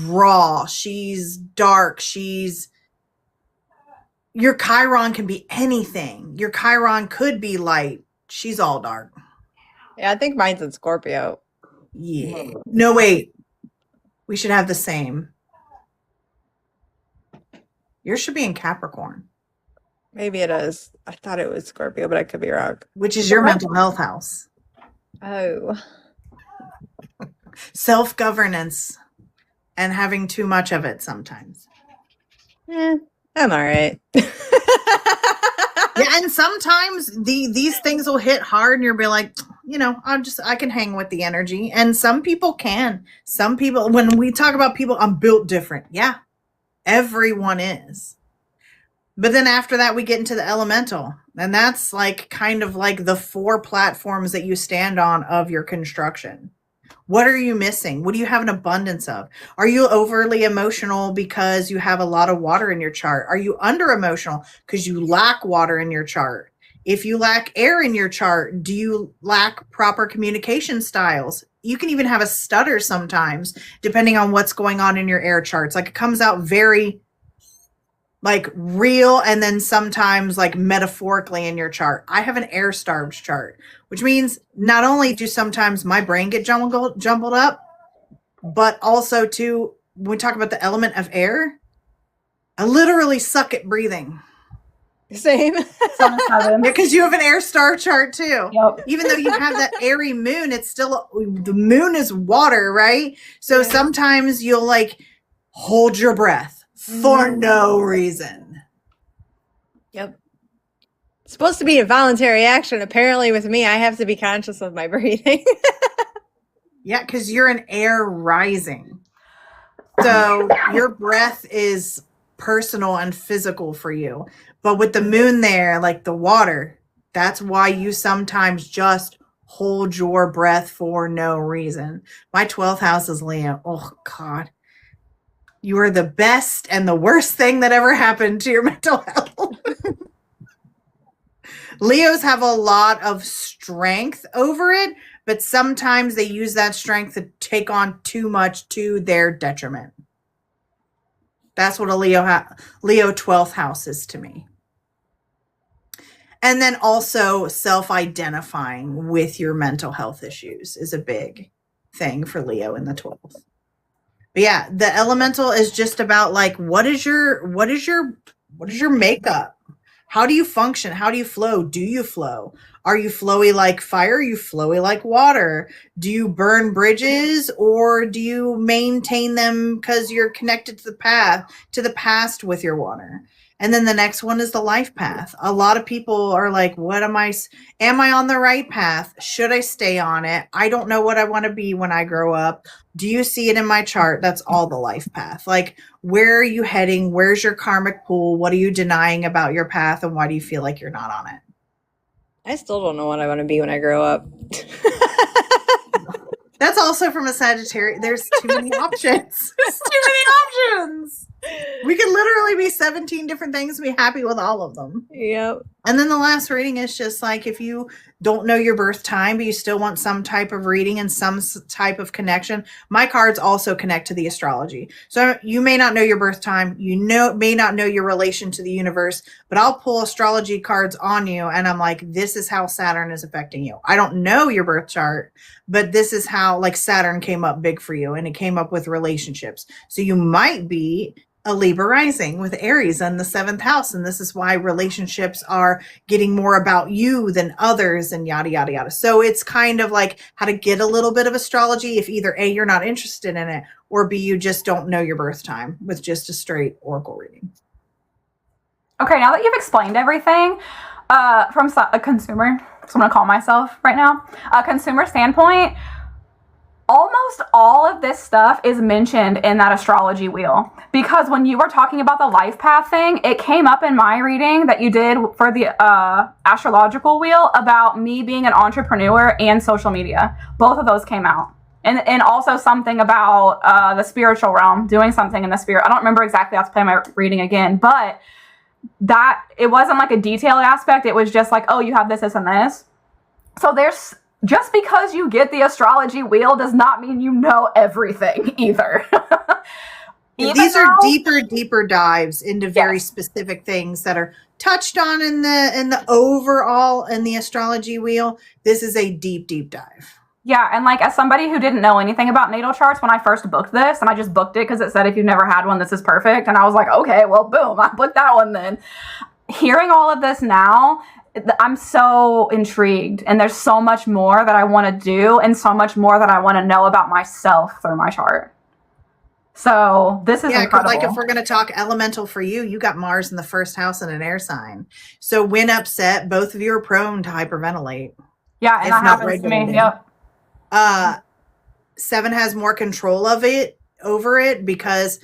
raw. She's dark. Your Chiron can be anything. Your Chiron could be light. She's all dark. Yeah, I think mine's in Scorpio. Yeah. No, wait. We should have the same. Yours should be in Capricorn. Maybe it is. I thought it was Scorpio, but I could be wrong. Which is your mental health house. Oh. Self-governance and having too much of it sometimes. I'm all right. Yeah, and sometimes these things will hit hard and you'll be like, I can hang with the energy. And some people can. Some people, when we talk about people, I'm built different. Yeah, everyone is. But then after that, we get into the elemental. And that's like kind of like the 4 platforms that you stand on of your construction. What are you missing? What do you have an abundance of? Are you overly emotional because you have a lot of water in your chart? Are you under emotional because you lack water in your chart? If you lack air in your chart, do you lack proper communication styles? You can even have a stutter sometimes, depending on what's going on in your air charts. Like it comes out very like real and then sometimes like metaphorically in your chart. I have an air starved chart, which means not only do sometimes my brain get jumbled up, but also too, when we talk about the element of air, I literally suck at breathing. Same. Because you have an air star chart too. Yep. Even though you have that airy moon, it's still, the moon is water, right? So sometimes you'll like hold your breath for no reason. Yep. It's supposed to be a voluntary action. Apparently with me, I have to be conscious of my breathing. Yeah, because you're an air rising. So your breath is personal and physical for you. But with the moon there, like the water, that's why you sometimes just hold your breath for no reason. My 12th house is Leo. Oh, God. You are the best and the worst thing that ever happened to your mental health. Leos have a lot of strength over it, but sometimes they use that strength to take on too much to their detriment. That's what a Leo 12th house is to me. And then also self-identifying with your mental health issues is a big thing for Leo in the 12th. But yeah, the elemental is just about like, what is your makeup? How do you function? How do you flow? Do you flow? Are you flowy like fire? Are you flowy like water? Do you burn bridges or do you maintain them because you're connected to the past with your water? And then the next one is the life path. A lot of people are like, am I on the right path? Should I stay on it? I don't know what I want to be when I grow up. Do you see it in my chart? That's all the life path. Like, where are you heading? Where's your karmic pool? What are you denying about your path? And why do you feel like you're not on it? I still don't know what I want to be when I grow up. That's also from a Sagittarius. There's too many options. There's too many options. We could literally be 17 different things and be happy with all of them. Yep. And then the last reading is just like, if you don't know your birth time, but you still want some type of reading and some type of connection, my cards also connect to the astrology. So you may not know your birth time. You may not know your relation to the universe, but I'll pull astrology cards on you. And I'm like, this is how Saturn is affecting you. I don't know your birth chart, but this is how like Saturn came up big for you and it came up with relationships. So you might be a Libra rising with Aries in the 7th house. And this is why relationships are getting more about you than others and yada, yada, yada. So it's kind of like how to get a little bit of astrology if either A, you're not interested in it, or B, you just don't know your birth time with just a straight oracle reading. Okay, now that you've explained everything, from a consumer, so I'm gonna call myself right now, a consumer standpoint, almost all of this stuff is mentioned in that astrology wheel. Because when you were talking about the life path thing, it came up in my reading that you did for the astrological wheel about me being an entrepreneur and social media. Both of those came out. And also something about the spiritual realm, doing something in the spirit. I don't remember exactly. I have to play my reading again, but that it wasn't like a detailed aspect. It was just like, oh, you have this, this, and this. So there's just because you get the astrology wheel does not mean you know everything either. These are deeper dives into very specific things that are touched on in the overall in the astrology wheel. This is a deep dive. Yeah, and like as somebody who didn't know anything about natal charts when I first booked this, and I just booked it because it said if you've never had one, this is perfect. And I was like, okay, well, boom, I booked that one then. Hearing all of this now, I'm so intrigued, and there's so much more that I want to do and so much more that I want to know about myself through my chart. So this is incredible. Like if we're going to talk elemental for you, you got Mars in the first house and an air sign. So when upset, both of you are prone to hyperventilate. Yeah, and that happens to me. Yep. 7 has more control over it because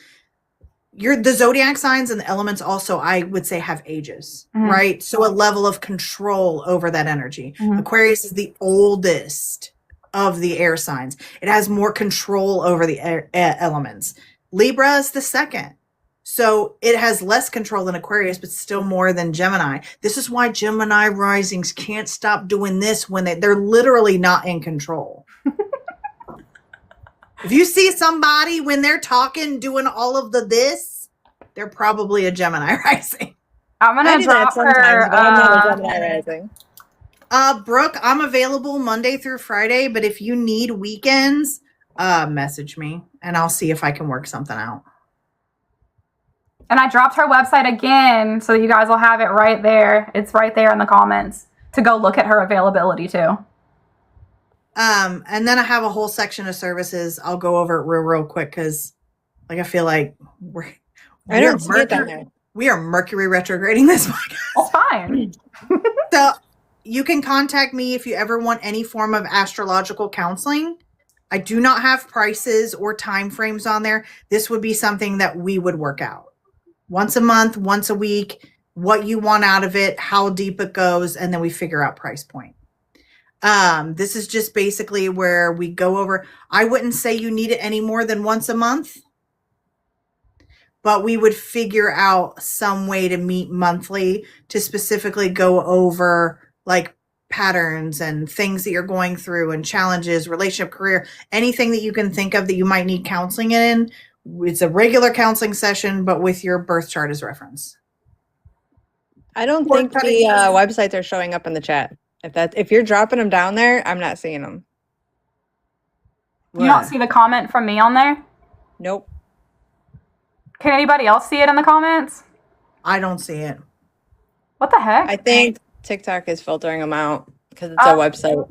the zodiac signs and the elements also, I would say, have ages, right? So a level of control over that energy. Aquarius is the oldest of the air signs. It has more control over the elements. Libra is the second. So it has less control than Aquarius, but still more than Gemini. This is why Gemini risings can't stop doing this when they're literally not in control. If you see somebody when they're talking, doing all of this, they're probably a Gemini rising. I'm going to drop her. But I'm not a Gemini rising. Brooke, I'm available Monday through Friday, but if you need weekends, message me and I'll see if I can work something out. And I dropped her website again so that you guys will have it right there. It's right there in the comments to go look at her availability too. And then I have a whole section of services. I'll go over it real quick because, like, I feel like I don't see it down there. We are Mercury retrograding this podcast. It's fine. So you can contact me if you ever want any form of astrological counseling. I do not have prices or time frames on there. This would be something that we would work out once a month, once a week, what you want out of it, how deep it goes, and then we figure out price point. This is just basically where we go over. I wouldn't say you need it any more than once a month, but we would figure out some way to meet monthly to specifically go over like patterns and things that you're going through and challenges, relationship, career, anything that you can think of that you might need counseling in. It's a regular counseling session, but with your birth chart as reference. I don't think the websites are showing up in the chat. If you're dropping them down there, I'm not seeing them. You don't see the comment from me on there? Nope. Can anybody else see it in the comments? I don't see it. What the heck? I think TikTok is filtering them out because it's a website.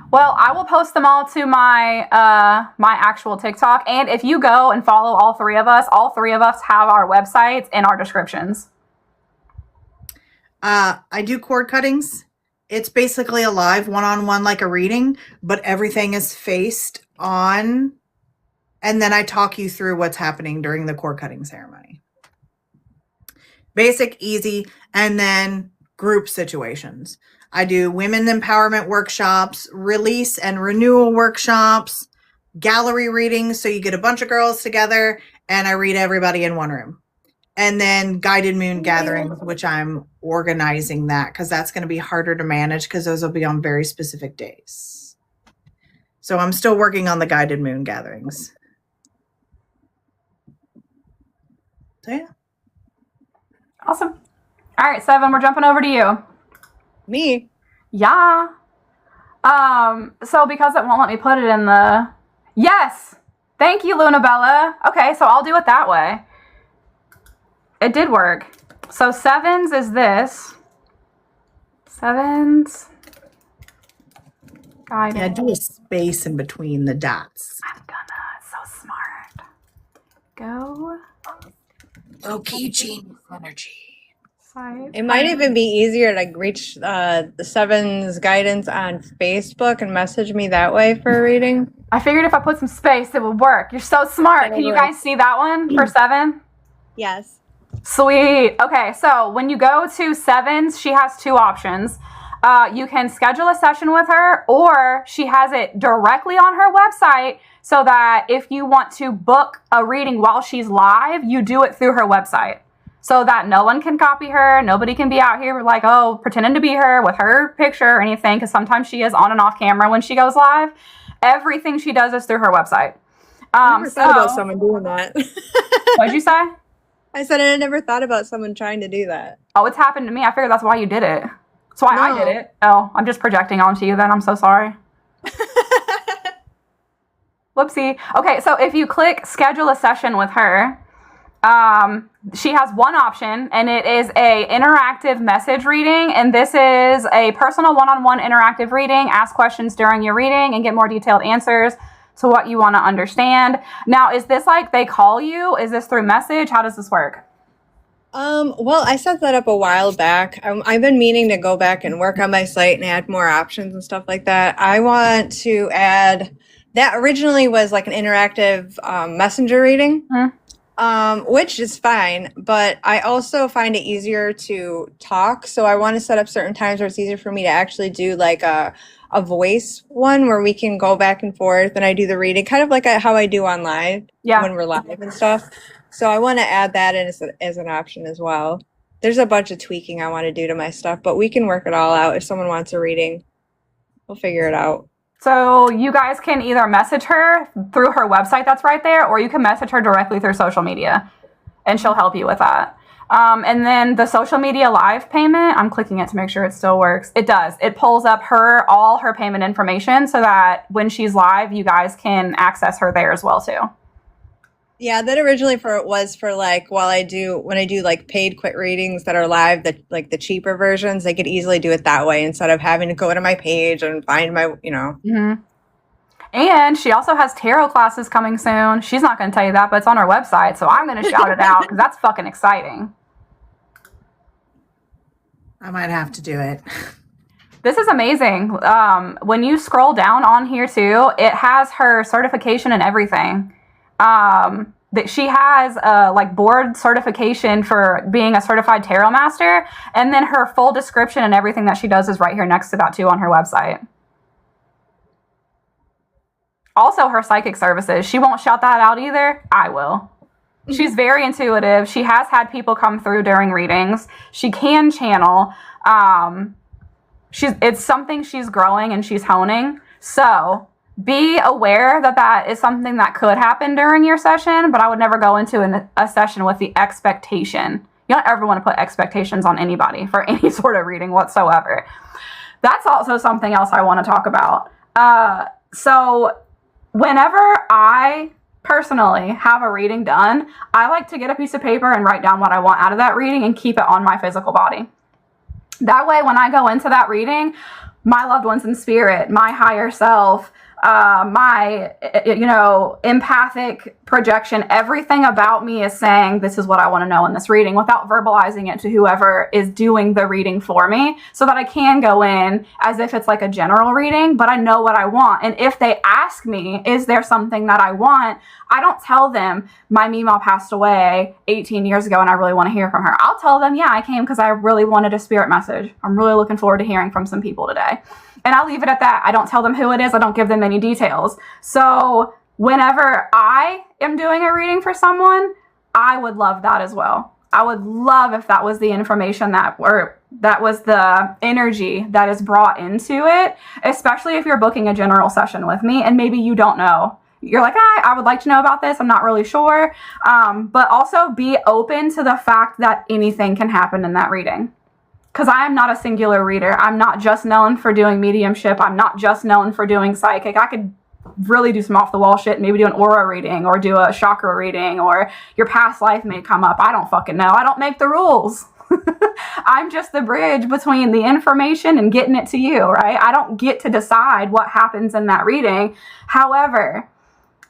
Well, I will post them all to my my actual TikTok. And if you go and follow all three of us have our websites in our descriptions. I do cord cuttings. It's basically a live one-on-one like a reading, but everything is faced on. And then I talk you through what's happening during the cord cutting ceremony. Basic, easy, and then group situations. I do women empowerment workshops, release and renewal workshops, gallery readings. So you get a bunch of girls together and I read everybody in one room. And then guided moon gatherings, which I'm organizing that because that's going to be harder to manage because those will be on very specific days. So I'm still working on the guided moon gatherings. So yeah. Awesome. All right, 7, we're jumping over to you. Me? Yeah. So because it won't let me put it in the... Yes! Thank you, Luna Bella. Okay, so I'll do it that way. It did work. So 7s is this. 7s. Guided. Yeah, do a space in between the dots. I'm gonna. So smart. Go. Okay, genius energy. It might even be easier to reach the Seven's guidance on Facebook and message me that way for a reading. I figured if I put some space, it would work. You're so smart. Can you guys see that one for Seven? Yes. Sweet. Okay, so when you go to Seven's, she has two options. You can schedule a session with her, or she has it directly on her website so that if you want to book a reading while she's live, you do it through her website. So that no one can copy her. Nobody can be out here like, oh, pretending to be her with her picture or anything, because sometimes she is on and off camera when she goes live. Everything she does is through her website. I never thought about someone doing that. What'd you say? I said I never thought about someone trying to do that. Oh, it's happened to me. I figured that's why you did it. That's why I did it. Oh, I'm just projecting onto you then. I'm so sorry. Whoopsie. Okay, so if you click schedule a session with her, she has one option, and it is a interactive message reading, and this is a personal one-on-one interactive reading. Ask questions during your reading and get more detailed answers to what you want to understand. Now, is this like they call you? Is this through message? How does this work? Well, I set that up a while back. I've been meaning to go back and work on my site and add more options and stuff like that. I want to add that. Originally was like an interactive messenger reading. Which is fine, but I also find it easier to talk. So I want to set up certain times where it's easier for me to actually do like a voice one where we can go back and forth and I do the reading, kind of like how I do on live when we're live and stuff. So I want to add that in as an option as well. There's a bunch of tweaking I want to do to my stuff, but we can work it all out. If someone wants a reading, we'll figure it out. So you guys can either message her through her website that's right there, or you can message her directly through social media, and she'll help you with that. And then the social media live payment, I'm clicking it to make sure it still works. It does. It pulls up all her payment information so that when she's live, you guys can access her there as well too. Yeah, that originally was for like when I do like paid quick readings that are live, like the cheaper versions, they could easily do it that way instead of having to go to my page and find my, Mm-hmm. And she also has tarot classes coming soon. She's not going to tell you that, but it's on her website, so I'm going to shout it out because that's fucking exciting. I might have to do it. This is amazing. When you scroll down on here too, it has her certification and everything. That she has like board certification for being a certified tarot master, and then her full description and everything that she does is right here next to that too on her website. Also, her psychic services. She won't shout that out either. I will. She's very intuitive. She has had people come through during readings. She can channel. It's something she's growing and she's honing. So be aware that is something that could happen during your session, but I would never go into a session with the expectation. You don't ever want to put expectations on anybody for any sort of reading whatsoever. That's also something else I want to talk about. So whenever I personally have a reading done, I like to get a piece of paper and write down what I want out of that reading and keep it on my physical body. That way, when I go into that reading, my loved ones in spirit, my higher self, my empathic projection, everything about me is saying this is what I want to know in this reading without verbalizing it to whoever is doing the reading for me, so that I can go in as if it's like a general reading, but I know what I want. And if they ask me, is there something that I want? I don't tell them my Meemaw passed away 18 years ago and I really want to hear from her. I'll tell them, yeah, I came because I really wanted a spirit message. I'm really looking forward to hearing from some people today. And I'll leave it at that. I don't tell them who it is. I don't give them any details. So whenever I am doing a reading for someone, I would love that as well. I would love if that was the information that was the energy that is brought into it, especially if you're booking a general session with me and maybe you don't know. You're like, I would like to know about this. I'm not really sure. But also be open to the fact that anything can happen in that reading. Because I am not a singular reader. I'm not just known for doing mediumship. I'm not just known for doing psychic. I could really do some off-the-wall shit, maybe do an aura reading or do a chakra reading, or your past life may come up. I don't fucking know. I don't make the rules. I'm just the bridge between the information and getting it to you, right? I don't get to decide what happens in that reading. However,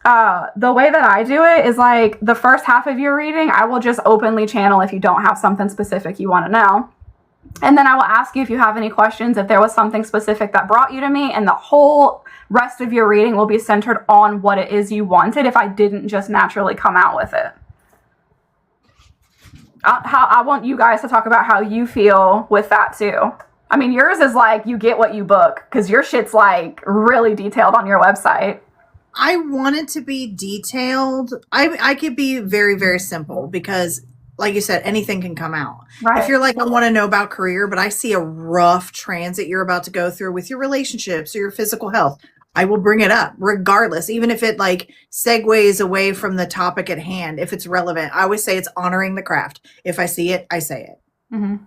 The way that I do it is like the first half of your reading, I will just openly channel if you don't have something specific you want to know. And then I will ask you if you have any questions, if there was something specific that brought you to me, and the whole rest of your reading will be centered on what it is you wanted if I didn't just naturally come out with it. I want you guys to talk about how you feel with that too. I mean, yours is like you get what you book because your shit's like really detailed on your website. I want it to be detailed. I could be very, very simple because, like you said, anything can come out. Right. If you're like, I want to know about career, but I see a rough transit you're about to go through with your relationships or your physical health, I will bring it up regardless, even if it like segues away from the topic at hand. If it's relevant, I always say it's honoring the craft. If I see it, I say it. Mm-hmm.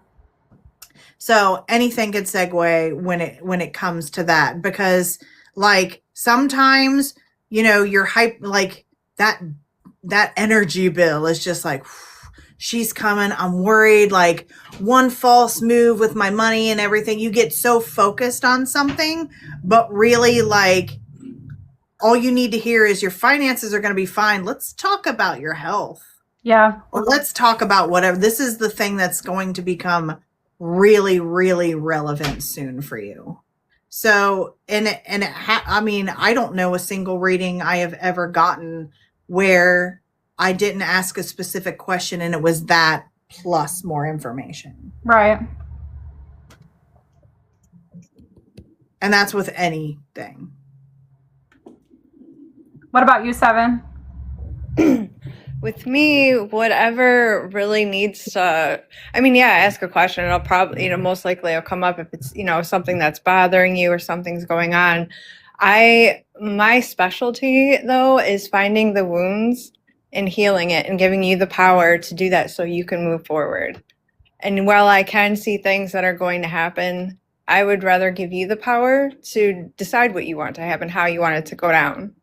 So anything could segue when it comes to that, because like sometimes, you know, you're hype, like that energy bill is just like, she's coming. I'm worried, like one false move with my money and everything. You get so focused on something, but really like all you need to hear is your finances are going to be fine. Let's talk about your health. Yeah. Or let's talk about whatever. This is the thing that's going to become really, really relevant soon for you. So, I mean, I don't know a single reading I have ever gotten where I didn't ask a specific question and it was that plus more information. Right. And that's with anything. What about you, Seven? With me, whatever really needs to, I mean, yeah, ask a question. It'll probably, most likely it'll come up if it's, something that's bothering you or something's going on. My specialty though is finding the wounds and healing it and giving you the power to do that so you can move forward. And while I can see things that are going to happen, I would rather give you the power to decide what you want to happen, how you want it to go down.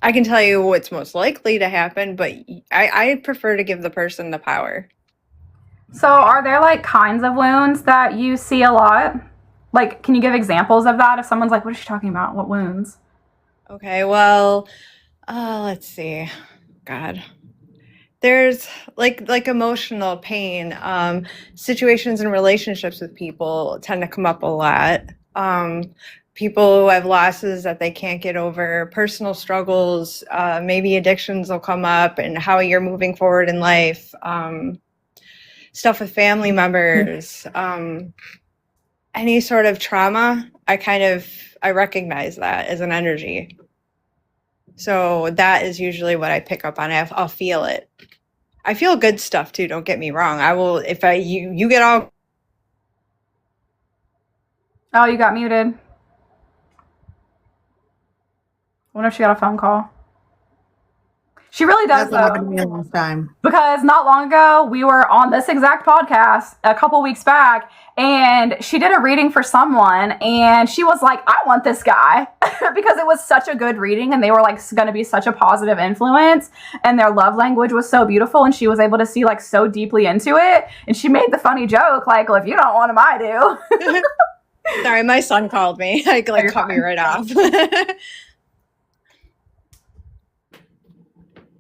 I can tell you what's most likely to happen, but I prefer to give the person the power. So are there like kinds of wounds that you see a lot? Like, can you give examples of that? If someone's like, what is she talking about? What wounds? Okay, well, let's see. God. There's like emotional pain. Situations and relationships with people tend to come up a lot. People who have losses that they can't get over, personal struggles, maybe addictions will come up, and how you're moving forward in life, stuff with family members, any sort of trauma, I recognize that as an energy. So that is usually what I pick up on. I'll feel it. I feel good stuff too, don't get me wrong. I will, you get all. Oh, you got muted. I wonder if she got a phone call. She really does, That's happened to me a long time. Because not long ago, we were on this exact podcast a couple weeks back, and she did a reading for someone, and she was like, I want this guy, because it was such a good reading, and they were like going to be such a positive influence, and their love language was so beautiful, and she was able to see like so deeply into it, and she made the funny joke, like, well, if you don't want him, I do. Sorry, my son called me. Cut me right off.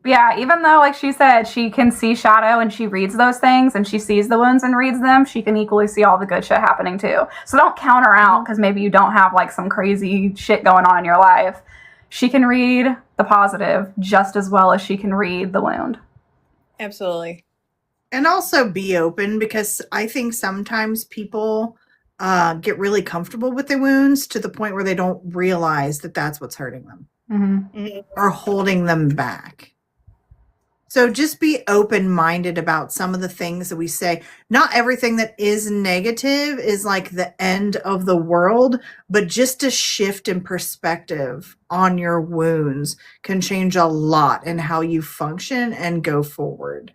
Yeah, even though, like she said, she can see shadow and she reads those things and she sees the wounds and reads them, she can equally see all the good shit happening too. So don't count her out because maybe you don't have like some crazy shit going on in your life. She can read the positive just as well as she can read the wound. Absolutely. And also be open, because I think sometimes people get really comfortable with their wounds to the point where they don't realize that that's what's hurting them or holding them back. So just be open-minded about some of the things that we say. Not everything that is negative is like the end of the world, but just a shift in perspective on your wounds can change a lot in how you function and go forward.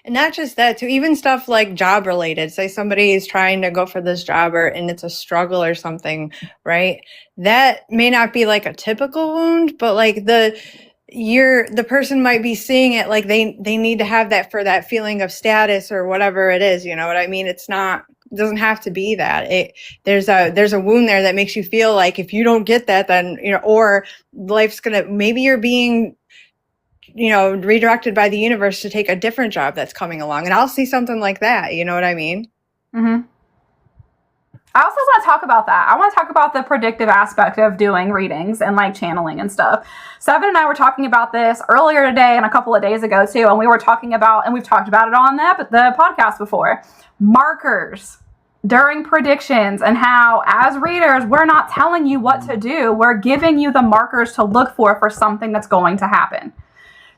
And not just that, too, even stuff like job related. Say somebody is trying to go for this job and it's a struggle or something, right? That may not be like a typical wound, but like the person might be seeing it like they need to have that for that feeling of status or whatever it is, you know what I mean? It's not doesn't have to be that. There's a wound there that makes you feel like if you don't get that, then, or life's maybe you're being, redirected by the universe to take a different job that's coming along. And I'll see something like that. You know what I mean? Mm-hmm. I also want to talk about that. I want to talk about the predictive aspect of doing readings and like channeling and stuff. Seven and I were talking about this earlier today and a couple of days ago too. And we were talking about, and we've talked about it on the podcast before, markers during predictions, and how as readers, we're not telling you what to do. We're giving you the markers to look for something that's going to happen.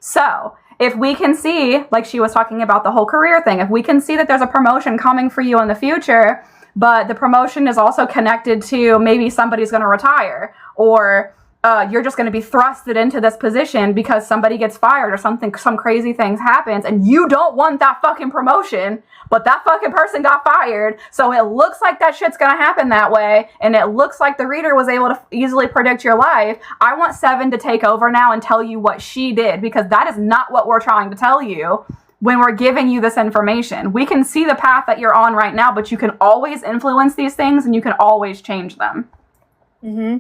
So if we can see, like she was talking about the whole career thing, if we can see that there's a promotion coming for you in the future, but the promotion is also connected to maybe somebody's going to retire, or you're just going to be thrusted into this position because somebody gets fired or some crazy things happens, and you don't want that fucking promotion, but that fucking person got fired. So it looks like that shit's going to happen that way. And it looks like the reader was able to easily predict your life. I want Seven to take over now and tell you what she did, because that is not what we're trying to tell you. When we're giving you this information, we can see the path that you're on right now, but you can always influence these things and you can always change them. Mm-hmm.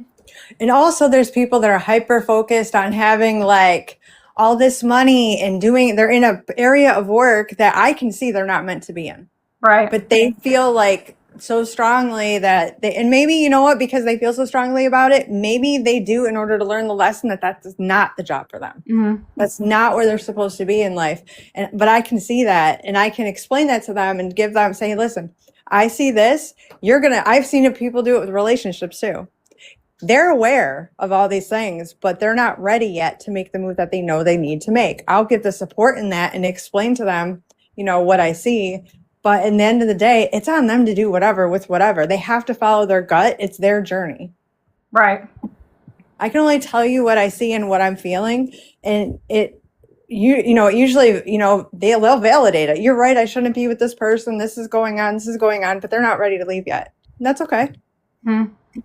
And also there's people that are hyper focused on having like all this money and they're in an area of work that I can see they're not meant to be in. Right. But they feel like so strongly that and maybe, you know what, because they feel so strongly about it, maybe they do in order to learn the lesson that that's not the job for them. Mm-hmm. That's not where they're supposed to be in life. But I can see that, and I can explain that to them and give them, say, listen, I see this. I've seen it, people do it with relationships too. They're aware of all these things, but they're not ready yet to make the move that they know they need to make. I'll give the support in that and explain to them, what I see. But in the end of the day, it's on them to do whatever with whatever. They have to follow their gut. It's their journey. Right. I can only tell you what I see and what I'm feeling. And usually, they'll validate it. You're right. I shouldn't be with this person. This is going on. But they're not ready to leave yet. And that's okay. Mm-hmm.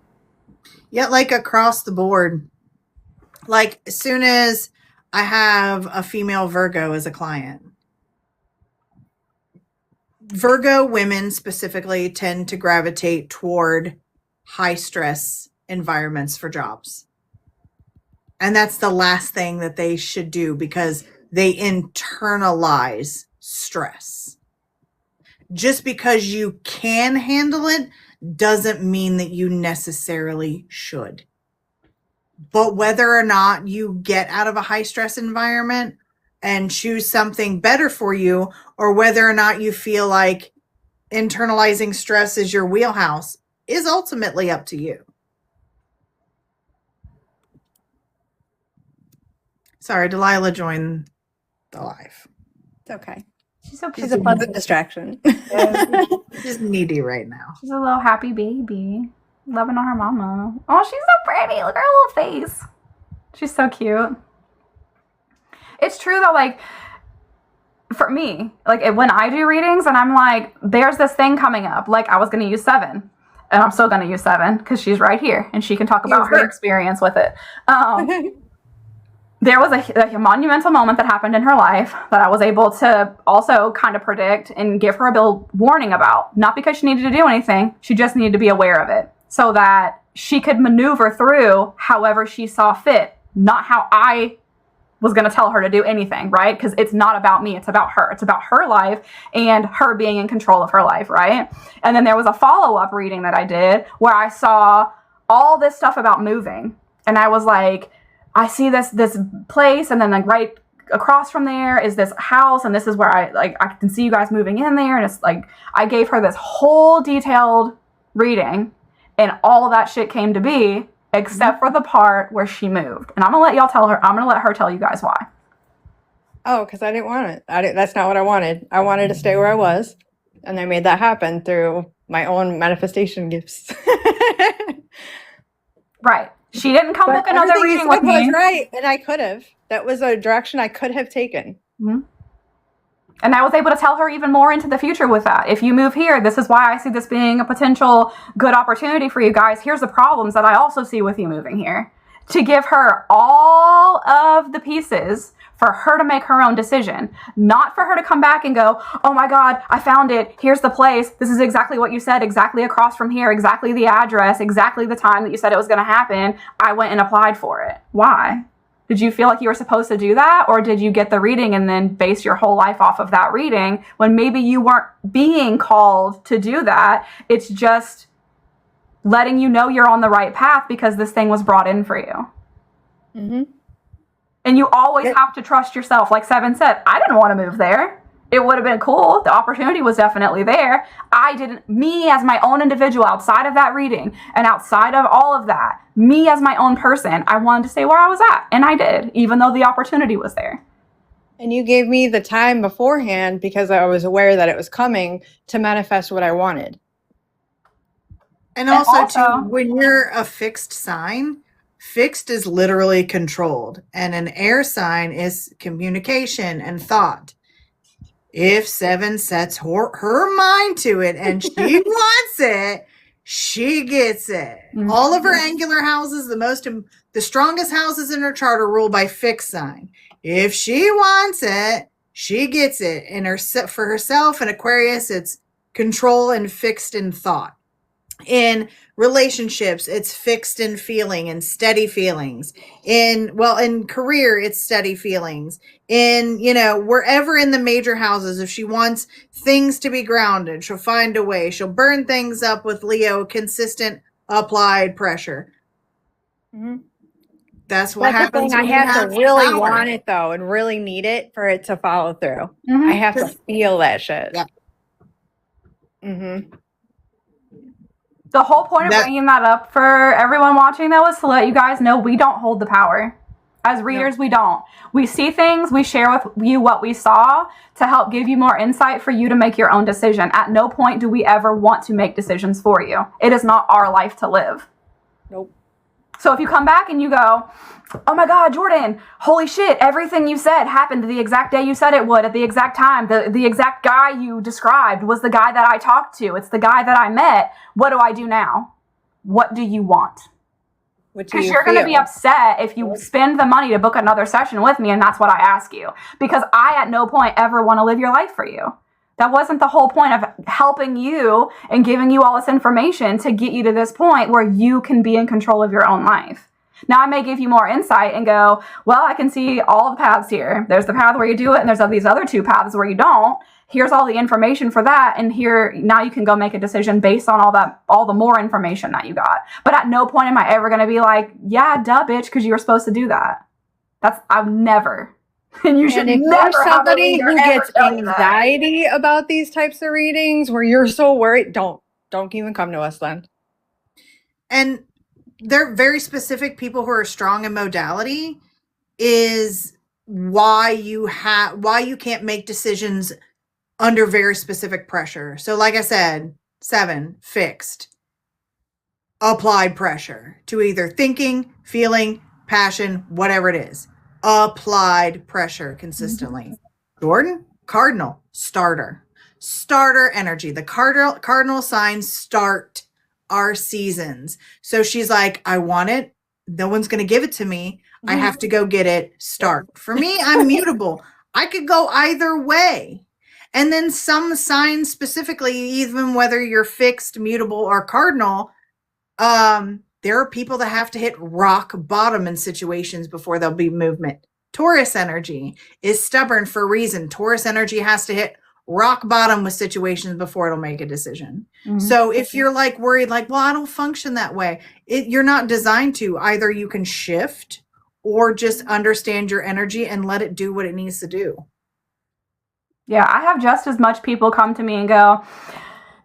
Yeah, like across the board. Like as soon as I have a female Virgo as a client, Virgo women specifically tend to gravitate toward high stress environments for jobs. And that's the last thing that they should do, because they internalize stress. Just because you can handle it doesn't mean that you necessarily should. But whether or not you get out of a high stress environment and choose something better for you, or whether or not you feel like internalizing stress is your wheelhouse, is ultimately up to you. Sorry, Delilah joined the live. It's okay. She's so cute. She's a pleasant distraction. She's needy right now. She's a little happy baby, loving on her mama. Oh, she's so pretty. Look at her little face. She's so cute. It's true though, like, for me, like when I do readings and I'm like, there's this thing coming up, like I was going to use Seven, and I'm still going to use Seven because she's right here and she can talk about her experience with it. There was a monumental moment that happened in her life that I was able to also kind of predict and give her a little warning about. Not because she needed to do anything, she just needed to be aware of it so that she could maneuver through however she saw fit, not how I was going to tell her to do anything, right? Because it's not about me, it's about her. It's about her life and her being in control of her life, right? And then there was a follow-up reading that I did where I saw all this stuff about moving. And I was like, I see this place, and then like right across from there is this house, and this is where I can see you guys moving in there. And it's like, I gave her this whole detailed reading, and all of that shit came to be, except for the part where she moved. And I'm going to let her tell you guys why. Oh, because I didn't want it. That's not what I wanted. I wanted to stay where I was. And I made that happen through my own manifestation gifts. Right. She didn't come book another reading with me. Was right. And I could have. That was a direction I could have taken. Mm-hmm. And I was able to tell her even more into the future with that. If you move here, this is why I see this being a potential good opportunity for you guys. Here's the problems that I also see with you moving here. to give her all of the pieces for her to make her own decision, not for her to come back and go, oh my God, I found it. Here's the place. This is exactly what you said, exactly across from here, exactly the address, exactly the time that you said it was going to happen. I went and applied for it. Why? Did you feel like you were supposed to do that? Or did you get the reading and then base your whole life off of that reading when maybe you weren't being called to do that? It's just letting you know you're on the right path because this thing was brought in for you. Mm-hmm. And you always have to trust yourself. Like Seven said, I didn't want to move there. It would have been cool. The opportunity was definitely there. Me as my own individual outside of that reading and outside of all of that, me as my own person, I wanted to stay where I was at. And I did, even though the opportunity was there. And you gave me the time beforehand because I was aware that it was coming to manifest what I wanted. And also, too, when you're a fixed sign, fixed is literally controlled. And an air sign is communication and thought. If Seven sets her mind to it and she wants it, she gets it. Mm-hmm. All of her angular houses, the strongest houses in her chart are ruled by fixed sign. If she wants it, she gets it. And for herself and Aquarius, it's control and fixed in thought. In relationships, it's fixed in feeling and steady feelings. In career, it's steady feelings. In, wherever in the major houses, if she wants things to be grounded, she'll find a way. She'll burn things up with Leo, consistent applied pressure. Mm-hmm. That's what happens. I have to really want it though, and really need it for it to follow through. Mm-hmm. I have to feel that shit. Yeah. Mm-hmm. The whole point of bringing that up for everyone watching, though, is to let you guys know we don't hold the power. As readers, we don't. We see things, we share with you what we saw to help give you more insight for you to make your own decision. At no point do we ever want to make decisions for you. It is not our life to live. Nope. So if you come back and you go, oh my God, Jordan, holy shit, everything you said happened the exact day you said it would, at the exact time. The exact guy you described was the guy that I talked to. It's the guy that I met. What do I do now? What do you want? Because you're going to be upset if you spend the money to book another session with me, and that's what I ask you. Because I at no point ever want to live your life for you. That wasn't the whole point of helping you and giving you all this information to get you to this point where you can be in control of your own life. Now, I may give you more insight and go, well, I can see all the paths here. There's the path where you do it, and there's these other two paths where you don't. Here's all the information for that, and here, now you can go make a decision based on all the more information that you got. But at no point am I ever going to be like, yeah, duh, bitch, because you were supposed to do that. I've never. And you should and if never you're somebody who gets anxiety about these types of readings where you're so worried, don't even come to us then. And they're very specific. People who are strong in modality is why you can't make decisions under very specific pressure. So like I said, 7, fixed, applied pressure to either thinking, feeling, passion, whatever it is. Applied pressure consistently. Mm-hmm. Jordan, Cardinal, starter energy. The cardinal signs start our seasons. So she's like, I want it. No one's going to give it to me. Mm-hmm. I have to go get it. Start. For me, I'm mutable. I could go either way. And then some signs specifically, even whether you're fixed, mutable, or cardinal, there are people that have to hit rock bottom in situations before there'll be movement. Taurus energy is stubborn for a reason. Taurus energy has to hit rock bottom with situations before it'll make a decision. Mm-hmm. So if you're like worried, like, well, I don't function that way. You're not designed to. Either you can shift or just understand your energy and let it do what it needs to do. Yeah, I have just as much people come to me and go,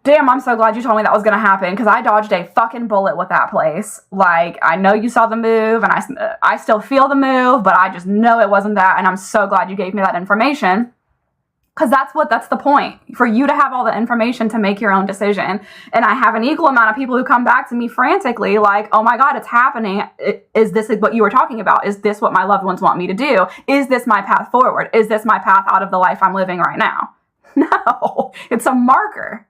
damn, I'm so glad you told me that was going to happen because I dodged a fucking bullet with that place. Like, I know you saw the move and I still feel the move, but I just know it wasn't that. And I'm so glad you gave me that information because that's the point, for you to have all the information to make your own decision. And I have an equal amount of people who come back to me frantically like, oh my God, it's happening. Is this what you were talking about? Is this what my loved ones want me to do? Is this my path forward? Is this my path out of the life I'm living right now? No, it's a marker.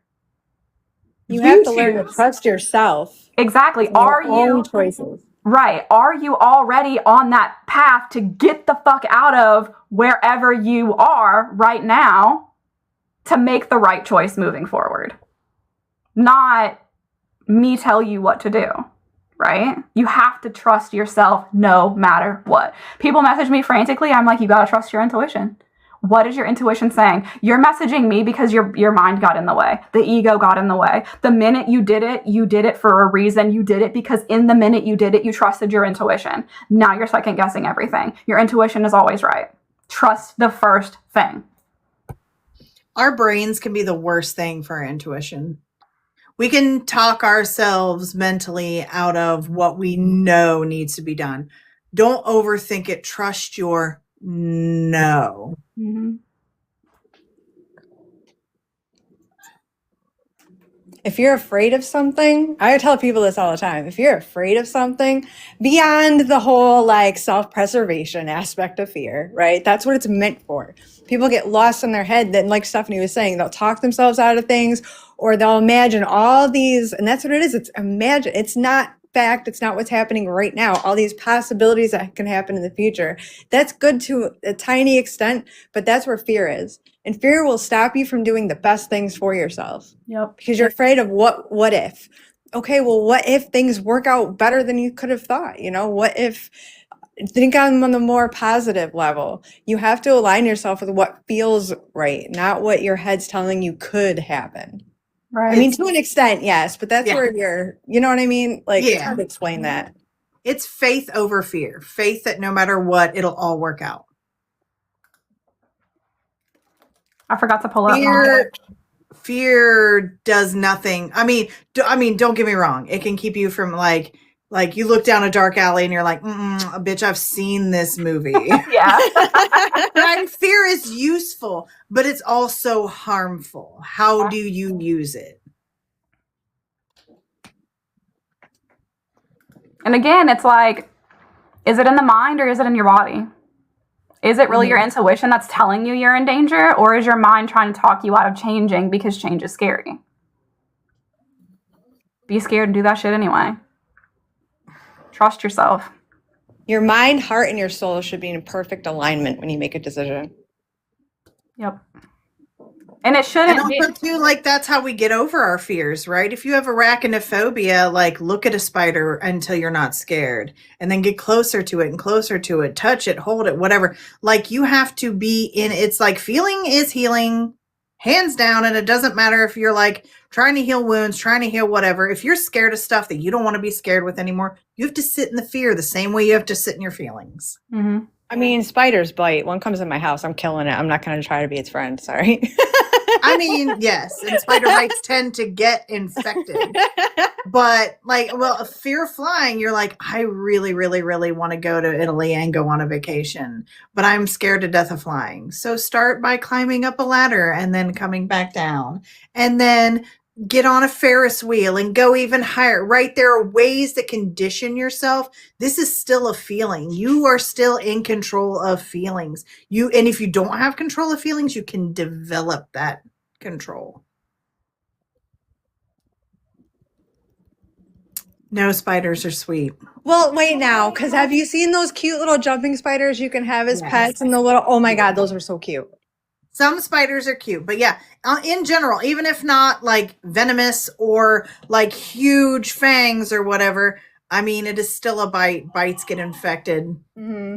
You have to learn to trust yourself. Exactly. Are you choices? Right. Are you already on that path to get the fuck out of wherever you are right now to make the right choice moving forward? Not me tell you what to do, right? You have to trust yourself no matter what. People message me frantically. I'm like, you got to trust your intuition. What is your intuition saying? You're messaging me because your mind got in the way. The ego got in the way. The minute you did it for a reason. You did it because in the minute you did it, you trusted your intuition. Now you're second guessing everything. Your intuition is always right. Trust the first thing. Our brains can be the worst thing for our intuition. We can talk ourselves mentally out of what we know needs to be done. Don't overthink it. Trust your no. Mm-hmm. If you're afraid of something, I tell people this all the time. If you're afraid of something, beyond the whole like self-preservation aspect of fear, right? That's what it's meant for. People get lost in their head. Then, like Stephanie was saying, they'll talk themselves out of things, or they'll imagine all these, and that's what it is. It's imagine. It's not fact. It's not what's happening right now. All these possibilities that can happen in the future. That's good to a tiny extent, but that's where fear is. And fear will stop you from doing the best things for yourself. Yep. Because you're afraid of what if. Okay, well, what if things work out better than you could have thought? You know, what if, think on the more positive level. You have to align yourself with what feels right, not what your head's telling you could happen. Right. I mean, to an extent, yes, but that's Yeah. where you're, you know what I mean? Like, it's Yeah. hard to explain that. It's faith over fear. Faith that no matter what, it'll all work out. I forgot to pull up. Fear does nothing. I mean, don't get me wrong. It can keep you from like you look down a dark alley and you're like, bitch, I've seen this movie. Yeah. And fear is useful, but it's also harmful. How do you use it? And again, it's like, is it in the mind or is it in your body? Is it really your intuition that's telling you you're in danger, or is your mind trying to talk you out of changing because change is scary? Be scared and do that shit anyway. Trust yourself. Your mind, heart, and your soul should be in perfect alignment when you make a decision. Yep. And it And shouldn't be. also too, like that's how we get over our fears, right? If you have arachnophobia, like look at a spider until you're not scared, and then get closer to it and closer to it, touch it, hold it, whatever. Like you have to be in. It's like feeling is healing, hands down, and it doesn't matter if you're like trying to heal wounds, trying to heal whatever. If you're scared of stuff that you don't want to be scared with anymore, you have to sit in the fear the same way you have to sit in your feelings. Mm-hmm. I mean, spiders bite. One comes in my house, I'm killing it. I'm not going to try to be its friend. Sorry. I mean, yes, and spider bites tend to get infected. But like, well, a fear of flying, you're like, I really, really, really want to go to Italy and go on a vacation, but I'm scared to death of flying. So start by climbing up a ladder and then coming back down, and then get on a Ferris wheel and go even higher, right? There are ways to condition yourself. This is still a feeling. You are still in control of feelings. And if you don't have control of feelings, you can develop that control. No, spiders are sweet. Well, wait now, because have you seen those cute little jumping spiders you can have as Yes. pets? And the little, oh my God, those are so cute. Some spiders are cute, but yeah, in general, even if not like venomous or like huge fangs or whatever, I mean, it is still a bite. Bites get infected. Mm-hmm.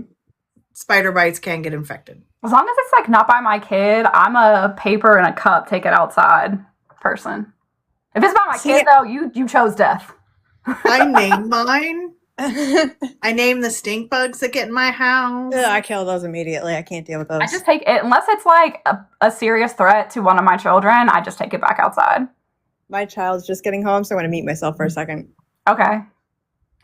Spider bites can get infected. As long as it's like not by my kid, I'm a paper and a cup, take it outside person. If it's by my kid though, you chose death. I name mine. I name the stink bugs that get in my house. I kill those immediately. I can't deal with those. I just take it, unless it's like a serious threat to one of my children, I just take it back outside. My child's just getting home, so I'm going to meet myself for a second. Okay.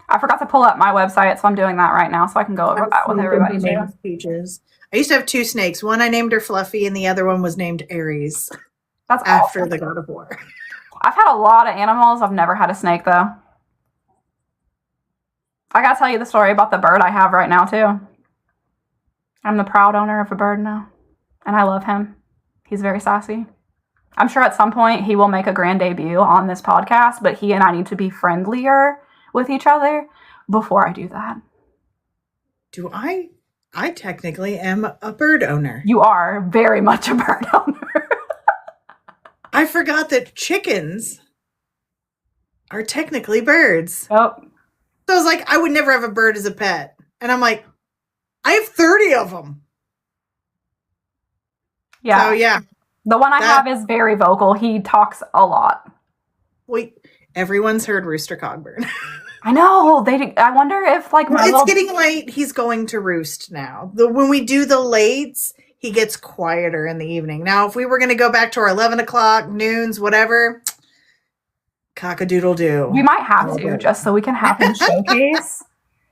I forgot to pull up my website, so I'm doing that right now so I can go over that with everybody too. Peaches. I used to have two snakes. One I named her Fluffy, and the other one was named Aries That's after awesome. the God of War. I've had a lot of animals. I've never had a snake though. I gotta tell you the story about the bird I have right now too. I'm the proud owner of a bird now, and I love him. He's very sassy. I'm sure at some point he will make a grand debut on this podcast, but he and I need to be friendlier with each other. before I do that. Do I? I technically am a bird owner. You are very much a bird owner. I forgot that chickens are technically birds. Yep. So I was like, I would never have a bird as a pet. And I'm like, I have 30 of them. Yeah. So yeah. The one I have is very vocal. He talks a lot. Wait, everyone's heard Rooster Cogburn. I know. I wonder if like my It's getting late. He's going to roost now. When we do the lates, he gets quieter in the evening. Now, if we were going to go back to our 11 o'clock, noons, whatever, cock-a-doodle-doo. we might have to just so we can have him showcase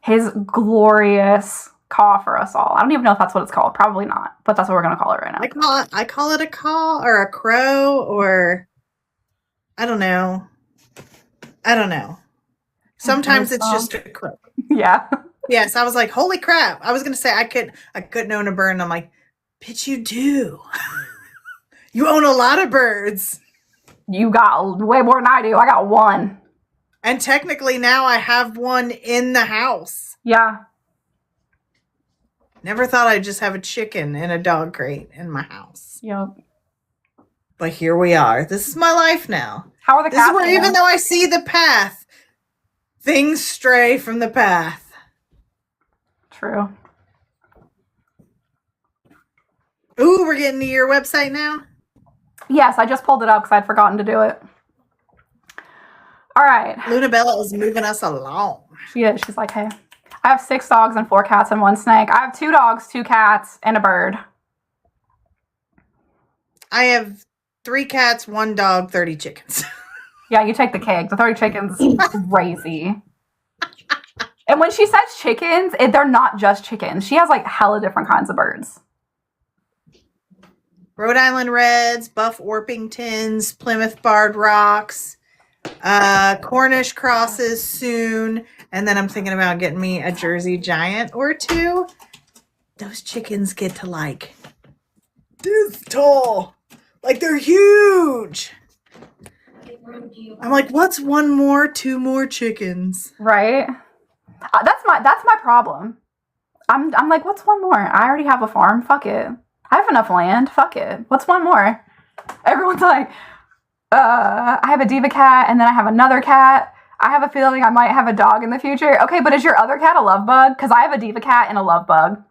his glorious caw for us all. I don't even know if that's what it's called. Probably not, but that's what we're going to call it right now. I call it a caw or a crow or I don't know. Sometimes it's just a crow. Yeah. Yes, I was like, holy crap. I was going to say I couldn't own a bird. And I'm like, bitch, you do. You own a lot of birds. You got way more than I do. I got one. And technically now I have one in the house. Yeah. Never thought I'd just have a chicken in a dog crate in my house. Yep. But here we are. This is my life now. How are the This cats? is where even though I see the path, things stray from the path. True. Ooh, we're getting to your website now? Yes, I just pulled it up because I'd forgotten to do it. All right. Luna Bella is moving us along. She is. She's like, hey. I have 6 dogs and 4 cats and 1 snake. I have 2 dogs, 2 cats, and a bird. I have 3 cats, 1 dog, 30 chickens. Yeah, you take the cake. The 30 chickens is crazy. And when she says chickens, they're not just chickens. She has like hella different kinds of birds. Rhode Island Reds, Buff Orpingtons, Plymouth Barred Rocks, Cornish Crosses soon. And then I'm thinking about getting me a Jersey Giant or 2. Those chickens get to like this tall. Like they're huge. I'm like, what's 1 more, 2 more chickens? Right? That's my problem. I'm like, what's 1 more? I already have a farm. Fuck it. I have enough land. Fuck it. What's 1 more? Everyone's like, I have a diva cat and then I have another cat. I have a feeling I might have a dog in the future. Okay, but is your other cat a love bug? Because I have a diva cat and a love bug.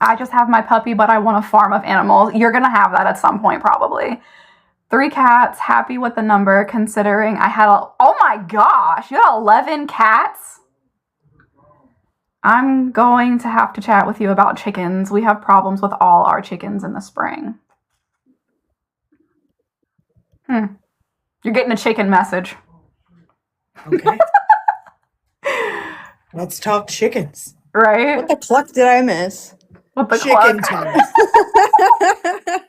I just have my puppy, but I want a farm of animals. You're going to have that at some point, probably. 3 cats, happy with the number, considering I had oh my gosh, you had 11 cats? I'm going to have to chat with you about chickens. We have problems with all our chickens in the spring. You're getting a chicken message. Okay. Let's talk chickens. Right? What the cluck did I miss? With the Chicken cluck. talk.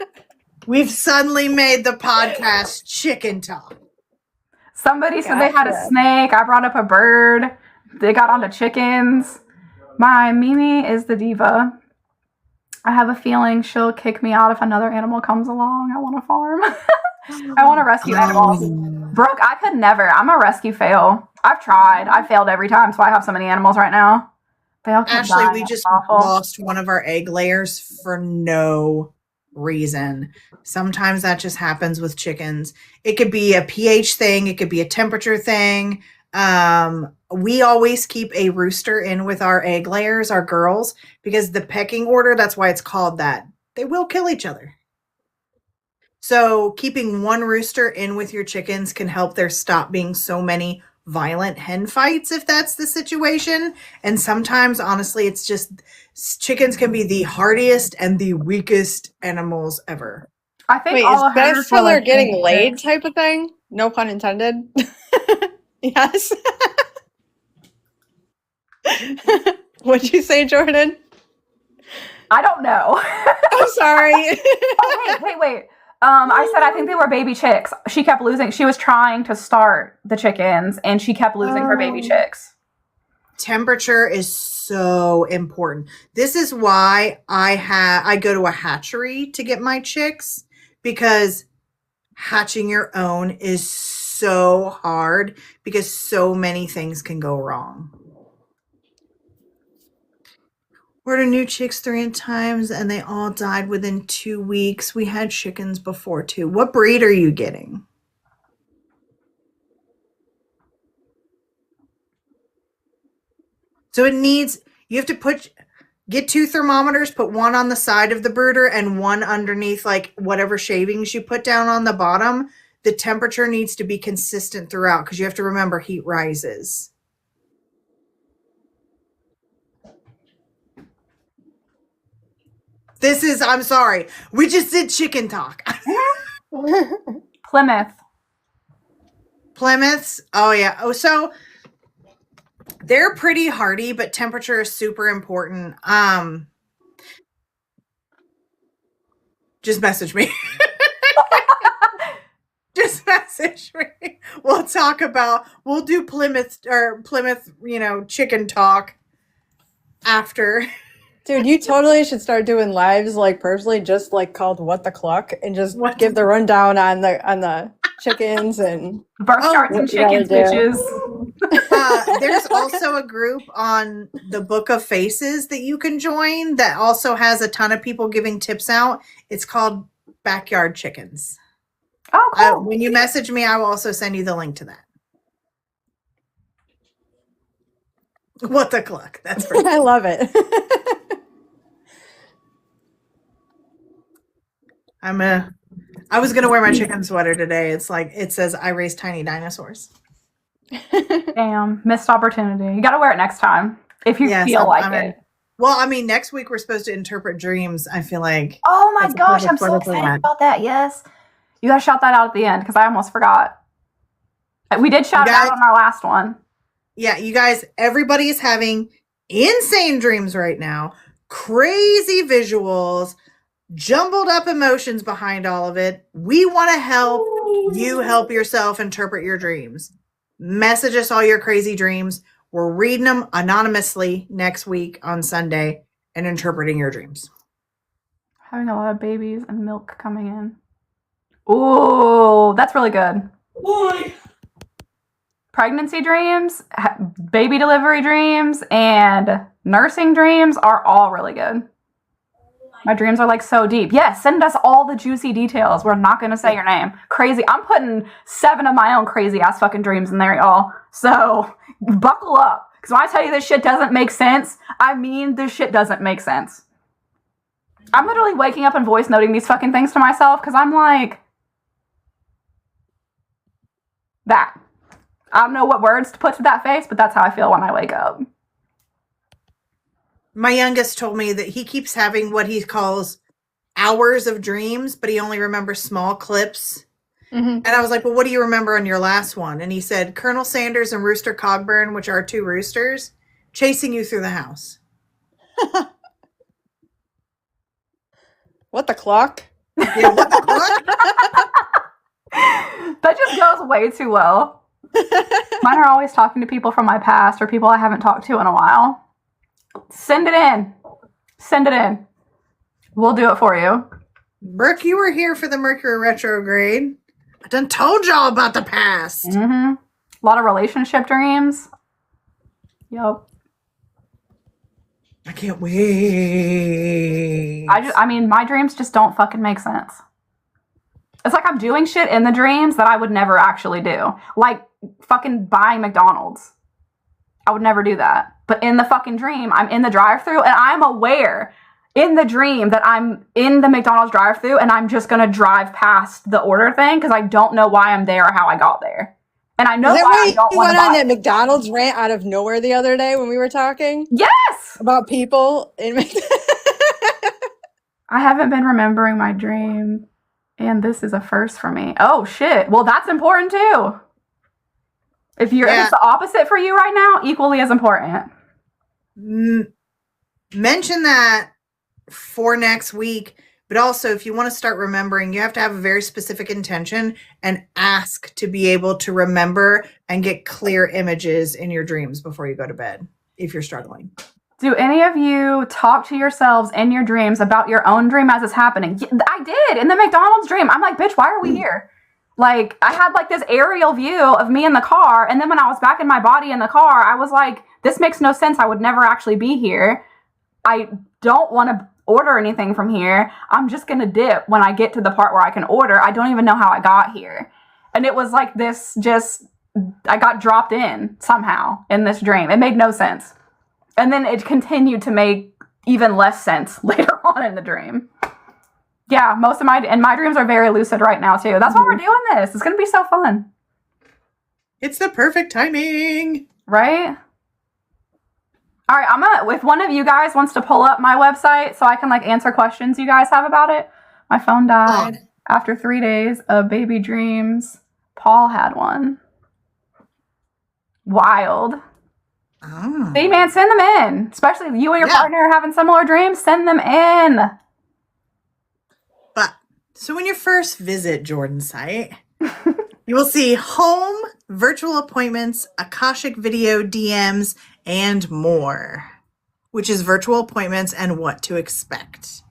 We've suddenly made the podcast chicken talk. Somebody said they had a Gotcha. snake. I brought up a bird. They got onto chickens. My Mimi is the diva. I have a feeling she'll kick me out if another animal comes along. I want a farm. I want to rescue animals. Brooke, I could never. I'm a rescue fail. I've tried. I failed every time, so I have so many animals right now. They all keep Ashley, dying. we That's just awful. lost one of our egg layers for no reason. Sometimes that just happens with chickens. It could be a pH thing. It could be a temperature thing. We always keep a rooster in with our egg layers, our girls, because the pecking order, that's why it's called that. They will kill each other. So keeping one rooster in with your chickens can help there stop being so many violent hen fights if that's the situation. And sometimes, honestly, it's just chickens can be the hardiest and the weakest animals ever. I think Wait, all is that hers for were, they're like, getting 86. laid type of thing? No pun intended. Yes. What'd you say, Jordan? I don't know. I'm sorry. Oh, wait. I said I think they were baby chicks. She kept losing. She was trying to start the chickens, and she kept losing her baby Oh. chicks. Temperature is so important. This is why I go to a hatchery to get my chicks, because hatching your own is so hard because so many things can go wrong. Ordered new chicks 3 times and they all died within 2 weeks. We had chickens before too. What breed are you getting? So you have to get 2 thermometers, put one on the side of the brooder and one underneath like whatever shavings you put down on the bottom. The temperature needs to be consistent throughout because you have to remember heat rises. I'm sorry. We just did chicken talk. Plymouths. Oh, yeah. Oh, so they're pretty hardy, but temperature is super important. Just message me. Just message me. We'll do Plymouth, chicken talk after. Dude, you totally should start doing lives like personally, just like called What the Cluck, and just give the rundown on the chickens and birth charts and chickens, bitches. There's also a group on the Book of Faces that you can join that also has a ton of people giving tips out. It's called Backyard Chickens. Oh, cool. When you message me, I will also send you the link to that. What the Cluck. That's pretty I love it. I was gonna wear my chicken sweater today. It's like it says I raise tiny dinosaurs. Damn, missed opportunity. You gotta wear it next time if you feel like it. Well, I mean, next week we're supposed to interpret dreams. I feel like. Oh my gosh, I'm so excited about that. Yes, you gotta shout that out at the end because I almost forgot. We did shout it out on our last one. Yeah, you guys, everybody is having insane dreams right now. Crazy visuals. Jumbled up emotions behind all of it. We want to help you help yourself interpret your dreams. Message us all your crazy dreams. We're reading them anonymously next week on Sunday and interpreting your dreams. Having a lot of babies and milk coming in. Ooh, that's really good. Boy. Pregnancy dreams, baby delivery dreams, and nursing dreams are all really good. My dreams are like so deep. Yes, send us all the juicy details. We're not going to say your name. Crazy. I'm putting 7 of my own crazy ass fucking dreams in there, y'all. So buckle up. Because when I tell you this shit doesn't make sense, I mean this shit doesn't make sense. I'm literally waking up and voice noting these fucking things to myself because I'm like, that. I don't know what words to put to that face, but that's how I feel when I wake up. My youngest told me that he keeps having what he calls hours of dreams, but he only remembers small clips. Mm-hmm. And I was like, well, what do you remember on your last one? And he said, Colonel Sanders and Rooster Cogburn, which are 2 roosters, chasing you through the house. What the clock? Yeah, what the clock? That just goes way too well. Mine are always talking to people from my past or people I haven't talked to in a while. Send it in. Send it in. We'll do it for you. Brooke, you were here for the Mercury retrograde. I done told y'all about the past. Mm-hmm. A lot of relationship dreams. Yep. I can't wait. I mean, my dreams just don't fucking make sense. It's like I'm doing shit in the dreams that I would never actually do. Like fucking buying McDonald's. I would never do that. But in the fucking dream, I'm in the drive-thru and I'm aware in the dream that I'm in the McDonald's drive-thru and I'm just going to drive past the order thing because I don't know why I'm there or how I got there. And I know why I don't want to buy. You went on that McDonald's rant out of nowhere the other day when we were talking? Yes! About people in I haven't been remembering my dream. And this is a first for me. Oh, shit. Well, that's important, too. If it's the opposite for you right now, equally as important. Mention that for next week. But also, if you want to start remembering, you have to have a very specific intention and ask to be able to remember and get clear images in your dreams before you go to bed, if you're struggling. Do any of you talk to yourselves in your dreams about your own dream as it's happening? I did in the McDonald's dream. I'm like, bitch, why are we here? Like, I had like this aerial view of me in the car. And then when I was back in my body in the car, I was like, this makes no sense. I would never actually be here. I don't want to order anything from here. I'm just going to dip when I get to the part where I can order. I don't even know how I got here. And it was like this I got dropped in somehow in this dream. It made no sense. And then it continued to make even less sense later on in the dream. Yeah, most of my dreams are very lucid right now too. That's why we're doing this. It's going to be so fun. It's the perfect timing. Right? All right, if one of you guys wants to pull up my website so I can like answer questions you guys have about it. My phone died after 3 days of baby dreams. Paul had one. Wild. Oh. See, man, send them in. Especially you and your partner are having similar dreams. Send them in. But, so when you first visit Jordan's site, you will see home, virtual appointments, Akashic video DMs, and more, which is virtual appointments and what to expect.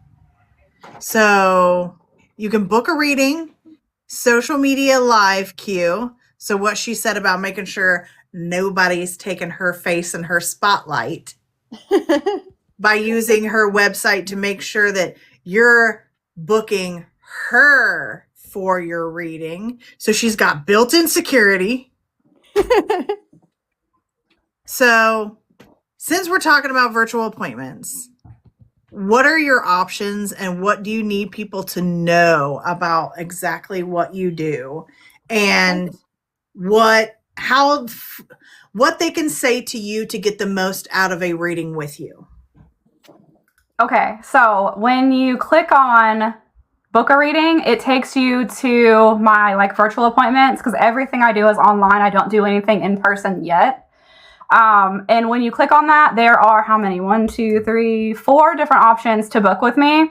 So you can book a reading, social media live queue. So what she said about making sure nobody's taking her face in her spotlight by using her website to make sure that you're booking her for your reading. So she's got built-in security. So since we're talking about virtual appointments, what are your options and what do you need people to know about exactly what you do and what they can say to you to get the most out of a reading with you? Okay, so when you click on book a reading, it takes you to my like virtual appointments because everything I do is online. I don't do anything in person yet. And when you click on that, there are how many? 1, 2, 3, 4 different options to book with me.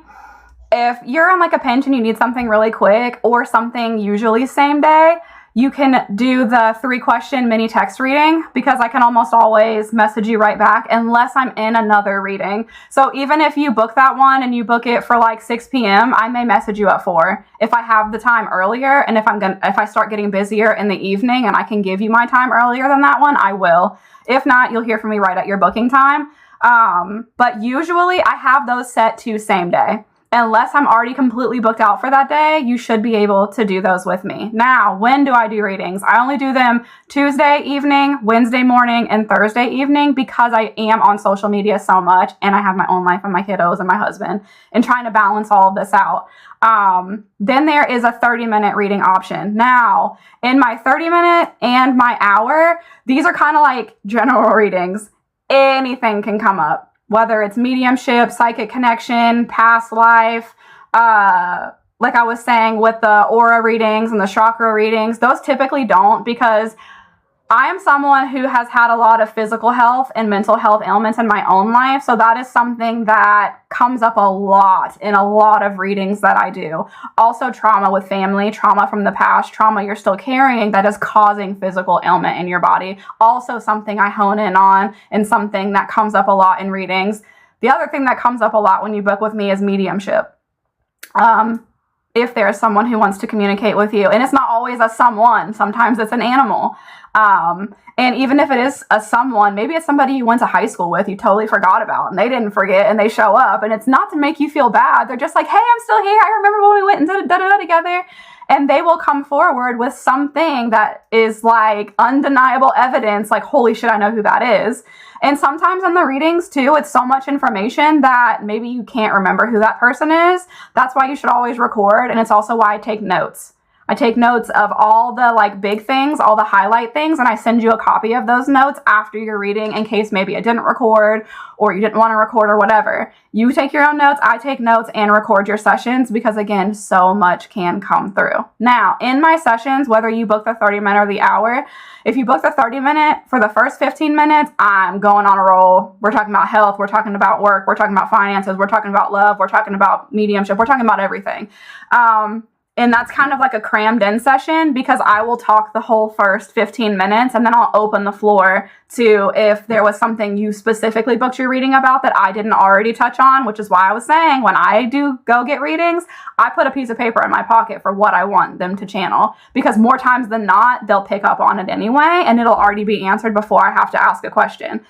If you're in like a pinch and you need something really quick or something usually same day, you can do the 3-question mini text reading because I can almost always message you right back unless I'm in another reading. So even if you book that one and you book it for like 6 p.m., I may message you at 4 if I have the time earlier. And if I start getting busier in the evening and I can give you my time earlier than that one, I will. If not, you'll hear from me right at your booking time. But usually I have those set to same day. Unless I'm already completely booked out for that day, you should be able to do those with me. Now, when do I do readings? I only do them Tuesday evening, Wednesday morning, and Thursday evening because I am on social media so much and I have my own life and my kiddos and my husband and trying to balance all of this out. Then there is a 30-minute reading option. Now, in my 30-minute and my hour, these are kind of like general readings. Anything can come up. Whether it's mediumship, psychic connection, past life, like I was saying with the aura readings and the chakra readings, those typically don't because I am someone who has had a lot of physical health and mental health ailments in my own life. So that is something that comes up a lot in a lot of readings that I do. Also trauma with family, trauma from the past, trauma you're still carrying that is causing physical ailment in your body. Also something I hone in on and something that comes up a lot in readings. The other thing that comes up a lot when you book with me is mediumship. If there's someone who wants to communicate with you, and it's not always a someone, sometimes it's an animal. And even if it is a someone, maybe it's somebody you went to high school with, you totally forgot about, and they didn't forget, and they show up, and it's not to make you feel bad. They're just like, hey, I'm still here. I remember when we went and da-da-da together. And they will come forward with something that is like undeniable evidence, like, holy shit, I know who that is. And sometimes in the readings too, it's so much information that maybe you can't remember who that person is. That's why you should always record. And it's also why I take notes. I take notes of all the like big things, all the highlight things, and I send you a copy of those notes after your reading in case maybe I didn't record or you didn't want to record or whatever. You take your own notes, I take notes and record your sessions because again, so much can come through. Now, in my sessions, whether you book the 30-minute or the hour, if you book the 30-minute for the first 15 minutes, I'm going on a roll. We're talking about health, we're talking about work, we're talking about finances, we're talking about love, we're talking about mediumship, we're talking about everything. And that's kind of like a crammed in session because I will talk the whole first 15 minutes and then I'll open the floor to if there was something you specifically booked your reading about that I didn't already touch on, which is why I was saying when I do go get readings, I put a piece of paper in my pocket for what I want them to channel because more times than not, they'll pick up on it anyway and it'll already be answered before I have to ask a question.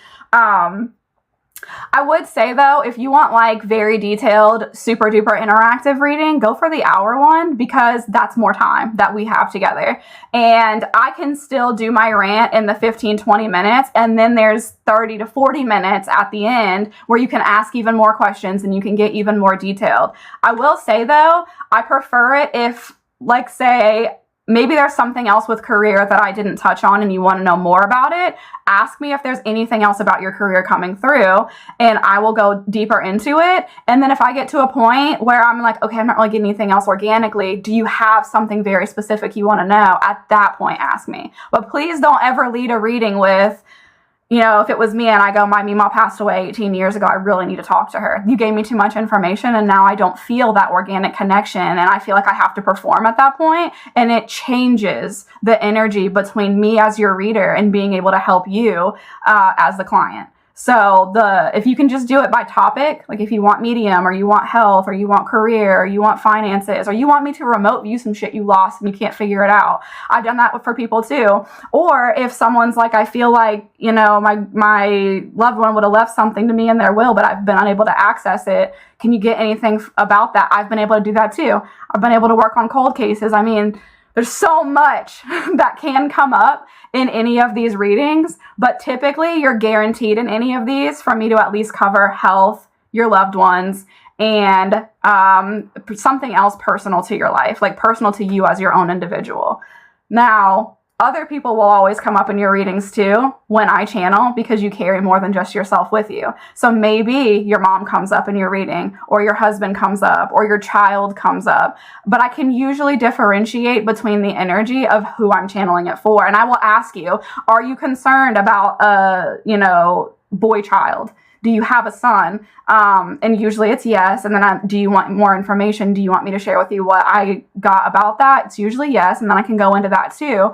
I would say though, if you want like very detailed, super duper interactive reading, go for the hour one because that's more time that we have together. And I can still do my rant in the 15-20 minutes. And then there's 30 to 40 minutes at the end where you can ask even more questions and you can get even more detailed. I will say though, I prefer it if, like, say, maybe there's something else with career that I didn't touch on and you want to know more about it. Ask me if there's anything else about your career coming through and I will go deeper into it. And then if I get to a point where I'm like, okay, I'm not really getting anything else organically, do you have something very specific you want to know? At that point, ask me. But please don't ever lead a reading with, you know, if it was me and I go, my Meemaw passed away 18 years ago, I really need to talk to her. You gave me too much information and now I don't feel that organic connection and I feel like I have to perform at that point. And it changes the energy between me as your reader and being able to help you as the client. So if you can just do it by topic, like if you want medium or you want health or you want career or you want finances or you want me to remote view some shit you lost and you can't figure it out. I've done that for people too. Or if someone's like, I feel like, you know, my loved one would have left something to me in their will, but I've been unable to access it. Can you get anything about that? I've been able to do that too. I've been able to work on cold cases. I mean, there's so much that can come up in any of these readings, but typically you're guaranteed in any of these for me to at least cover health, your loved ones, and something else personal to your life, like personal to you as your own individual. Now, other people will always come up in your readings too when I channel because you carry more than just yourself with you. So maybe your mom comes up in your reading or your husband comes up or your child comes up. But I can usually differentiate between the energy of who I'm channeling it for. And I will ask you, are you concerned about boy child? Do you have a son? And usually it's yes. And then do you want more information? Do you want me to share with you what I got about that? It's usually yes. And then I can go into that too.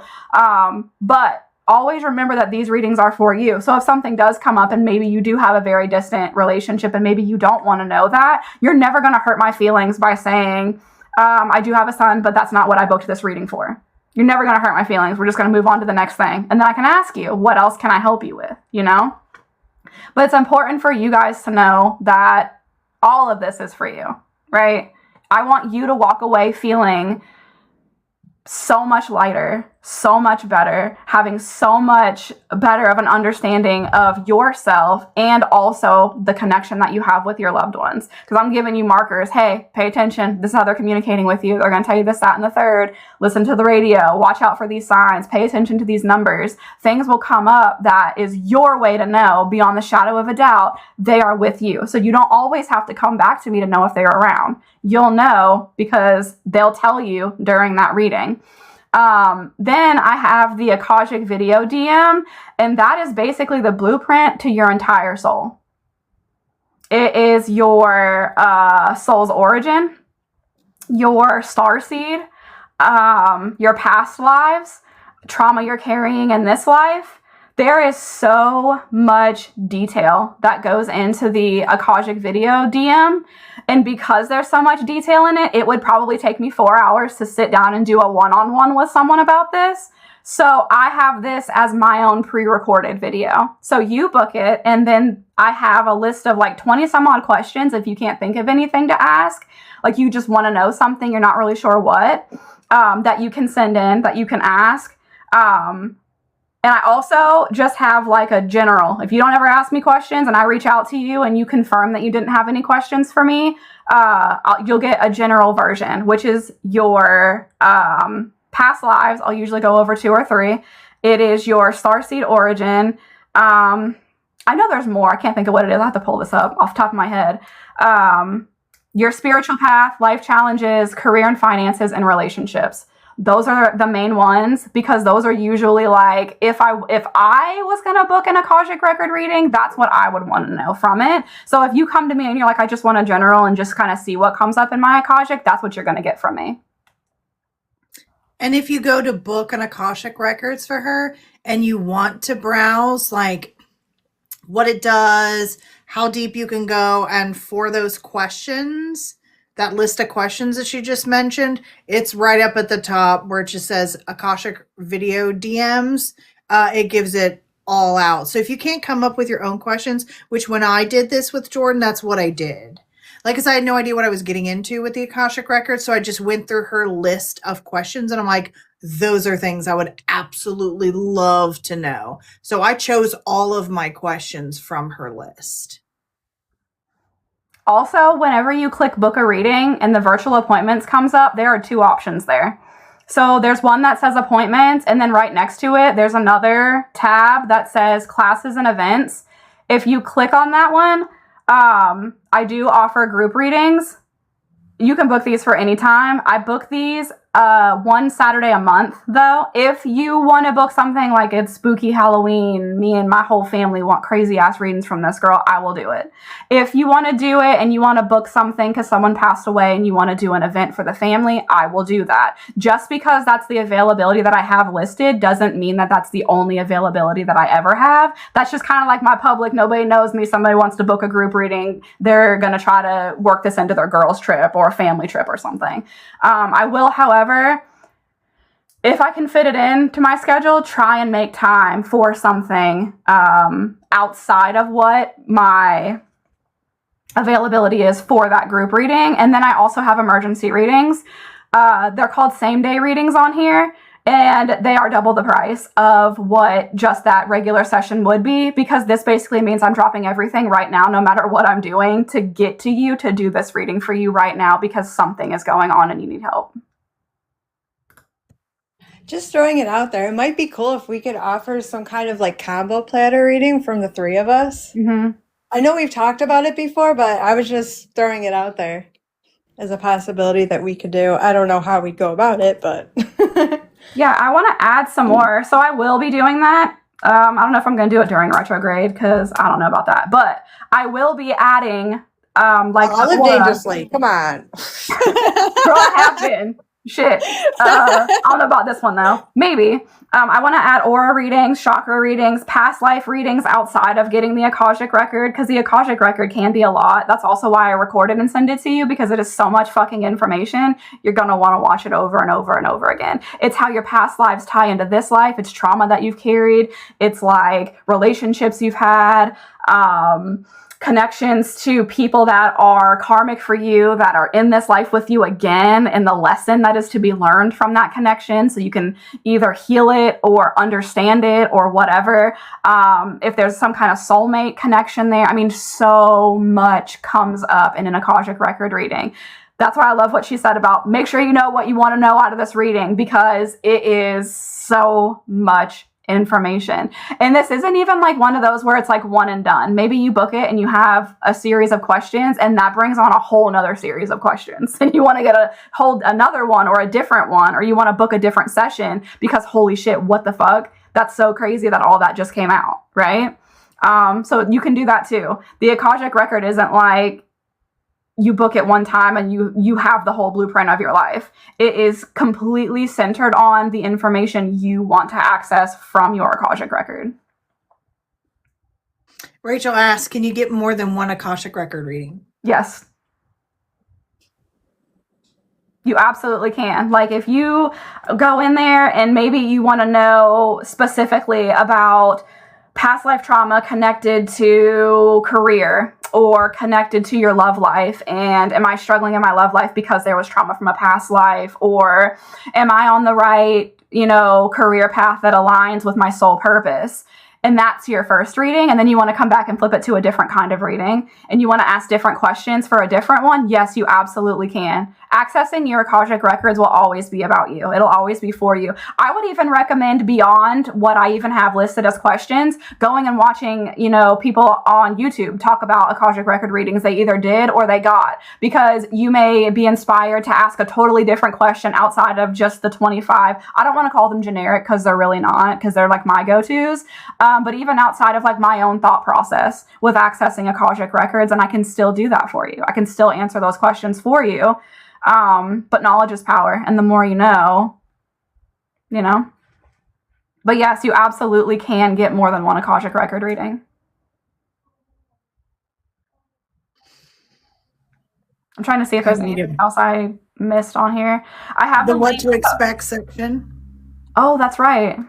But always remember that these readings are for you. So if something does come up and maybe you do have a very distant relationship and maybe you don't want to know that, you're never going to hurt my feelings by saying, I do have a son, but that's not what I booked this reading for. You're never going to hurt my feelings. We're just going to move on to the next thing. And then I can ask you, what else can I help you with? You know? But it's important for you guys to know that all of this is for you, right? I want you to walk away feeling so much lighter, so much better, having so much better of an understanding of yourself and also the connection that you have with your loved ones. Because I'm giving you markers. Hey, pay attention. This is how they're communicating with you. They're going to tell you this, that, and the third. Listen to the radio. Watch out for these signs. Pay attention to these numbers. Things will come up that is your way to know beyond the shadow of a doubt they are with you. So you don't always have to come back to me to know if they're around. You'll know because they'll tell you during that reading. Then I have the Akashic Video DM, and that is basically the blueprint to your entire soul. It is your soul's origin, your starseed, your past lives, trauma you're carrying in this life. There is so much detail that goes into the Akashic Video DM. And because there's so much detail in it, it would probably take me 4 hours to sit down and do a one-on-one with someone about this. So I have this as my own pre-recorded video. So you book it, and then I have a list of like 20 some odd questions if you can't think of anything to ask. Like you just want to know something, you're not really sure what, that you can send in, that you can ask. And I also just have like a general, if you don't ever ask me questions and I reach out to you and you confirm that you didn't have any questions for me, you'll get a general version, which is your past lives. I'll usually go over 2 or 3. It is your starseed origin. I know there's more. I can't think of what it is. I have to pull this up off the top of my head. Your spiritual path, life challenges, career and finances, and relationships. Those are the main ones because those are usually like, if I was going to book an Akashic record reading, that's what I would want to know from it. So if you come to me and you're like, I just want a general and just kind of see what comes up in my Akashic, that's what you're going to get from me. And if you go to book an Akashic Records for her and you want to browse like what it does, how deep you can go, and for those questions, that list of questions that she just mentioned, it's right up at the top where it just says Akashic Video DMs. It gives it all out. So if you can't come up with your own questions, which when I did this with Jordan, that's what I did. Like, because I had no idea what I was getting into with the Akashic Record. So I just went through her list of questions and I'm like, those are things I would absolutely love to know. So I chose all of my questions from her list. Also, whenever you click book a reading and the virtual appointments comes up, there are two options there. So there's one that says appointments, and then right next to it, there's another tab that says classes and events. If you click on that one, I do offer group readings. You can book these for any time. I book these one Saturday a month, though. If you want to book something like it's spooky Halloween, me and my whole family want crazy ass readings from this girl, I will do it. If you want to do it and you want to book something because someone passed away and you want to do an event for the family, I will do that. Just because that's the availability that I have listed doesn't mean that that's the only availability that I ever have. That's just kind of like my public. Nobody knows me. Somebody wants to book a group reading. They're going to try to work this into their girls' trip or a family trip or something. I will, however, if I can fit it into my schedule, try and make time for something outside of what my availability is for that group reading. And then I also have emergency readings. They're called same-day readings on here, and they are double the price of what just that regular session would be, because this basically means I'm dropping everything right now, no matter what I'm doing, to get to you to do this reading for you right now because something is going on and you need help. Just throwing it out there. It might be cool if we could offer some kind of like combo platter reading from the three of us. Mm-hmm. I know we've talked about it before, but I was just throwing it out there as a possibility that we could do. I don't know how we'd go about it, but yeah, I want to add some more. So I will be doing that. I don't know if I'm going to do it during retrograde because I don't know about that, but I will be adding like I live dangerously. Come on. Girl, I have been. Shit. I don't know about this one though. Maybe. I want to add aura readings, chakra readings, past life readings outside of getting the Akashic Record, because the Akashic Record can be a lot. That's also why I record it and send it to you, because it is so much fucking information. You're going to want to watch it over and over and over again. It's how your past lives tie into this life. It's trauma that you've carried. It's like relationships you've had, connections to people that are karmic for you, that are in this life with you again, and the lesson that is to be learned from that connection, so you can either heal it or understand it or whatever. If there's some kind of soulmate connection there, I mean, so much comes up in an Akashic Record reading. That's why I love what she said about make sure you know what you want to know out of this reading, because it is so much information. And this isn't even like one of those where it's like one and done. Maybe you book it and you have a series of questions, and that brings on a whole nother series of questions, and you want to get another one or a different one, or you want to book a different session because holy shit, what the fuck? That's so crazy that all that just came out, right? So you can do that too. The Akashic Record isn't like you book it one time and you have the whole blueprint of your life. It is completely centered on the information you want to access from your Akashic Record. Rachel asks, can you get more than one Akashic Record reading? Yes. You absolutely can. Like if you go in there and maybe you want to know specifically about past life trauma connected to career or connected to your love life, and am I struggling in my love life because there was trauma from a past life, or am I on the right, career path that aligns with my soul purpose? And that's your first reading, and then you want to come back and flip it to a different kind of reading, and you want to ask different questions for a different one, yes, you absolutely can. Accessing your Akashic Records will always be about you. It'll always be for you. I would even recommend, beyond what I even have listed as questions, going and watching, people on YouTube talk about Akashic Record readings they either did or they got, because you may be inspired to ask a totally different question outside of just the 25. I don't want to call them generic because they're really not, because they're like my go-tos. But even outside of like my own thought process with accessing Akashic Records, and I can still do that for you. I can still answer those questions for you. But knowledge is power, and the more you know. But yes, you absolutely can get more than one Akashic Record reading. I'm trying to see if there's anything else I missed on here. I have the what to expect section. Oh, that's right.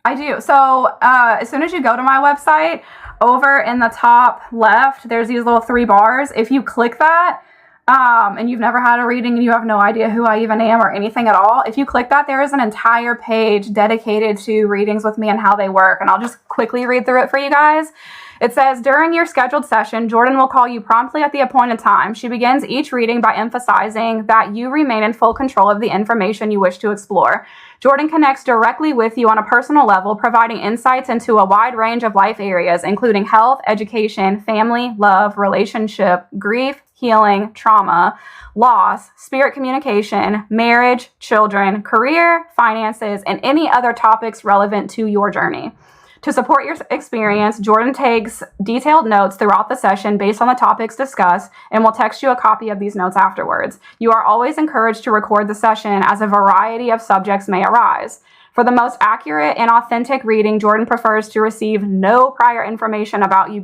I do. So as soon as you go to my website, over in the top left, there's these little 3 bars. If you click that, and you've never had a reading and you have no idea who I even am or anything at all, if you click that, there is an entire page dedicated to readings with me and how they work. And I'll just quickly read through it for you guys. It says, during your scheduled session, Jordan will call you promptly at the appointed time. She begins each reading by emphasizing that you remain in full control of the information you wish to explore. Jordan connects directly with you on a personal level, providing insights into a wide range of life areas, including health, education, family, love, relationship, grief, healing, trauma, loss, spirit communication, marriage, children, career, finances, and any other topics relevant to your journey. To support your experience, Jordan takes detailed notes throughout the session based on the topics discussed and will text you a copy of these notes afterwards. You are always encouraged to record the session as a variety of subjects may arise. For the most accurate and authentic reading, Jordan prefers to receive no prior information about you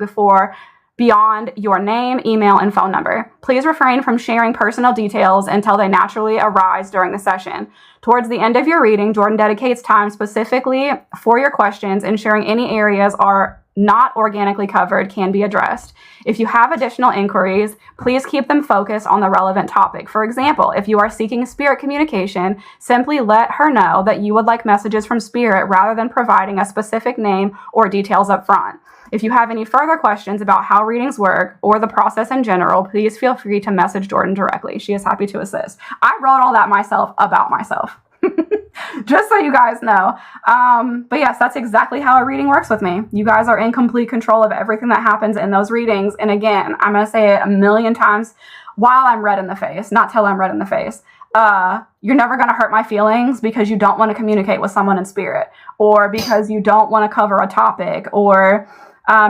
beyond your name, email, and phone number. Please refrain from sharing personal details until they naturally arise during the session. Towards the end of your reading, Jordan dedicates time specifically for your questions, ensuring any areas are not organically covered can be addressed. If you have additional inquiries, please keep them focused on the relevant topic. For example, if you are seeking spirit communication, simply let her know that you would like messages from spirit rather than providing a specific name or details up front. If you have any further questions about how readings work or the process in general, please feel free to message Jordan directly. She is happy to assist. I wrote all that myself about myself, just so you guys know. But yes, that's exactly how a reading works with me. You guys are in complete control of everything that happens in those readings. And again, I'm going to say it a million times while I'm red in the face, not till I'm red in the face. You're never going to hurt my feelings because you don't want to communicate with someone in spirit, or because you don't want to cover a topic, or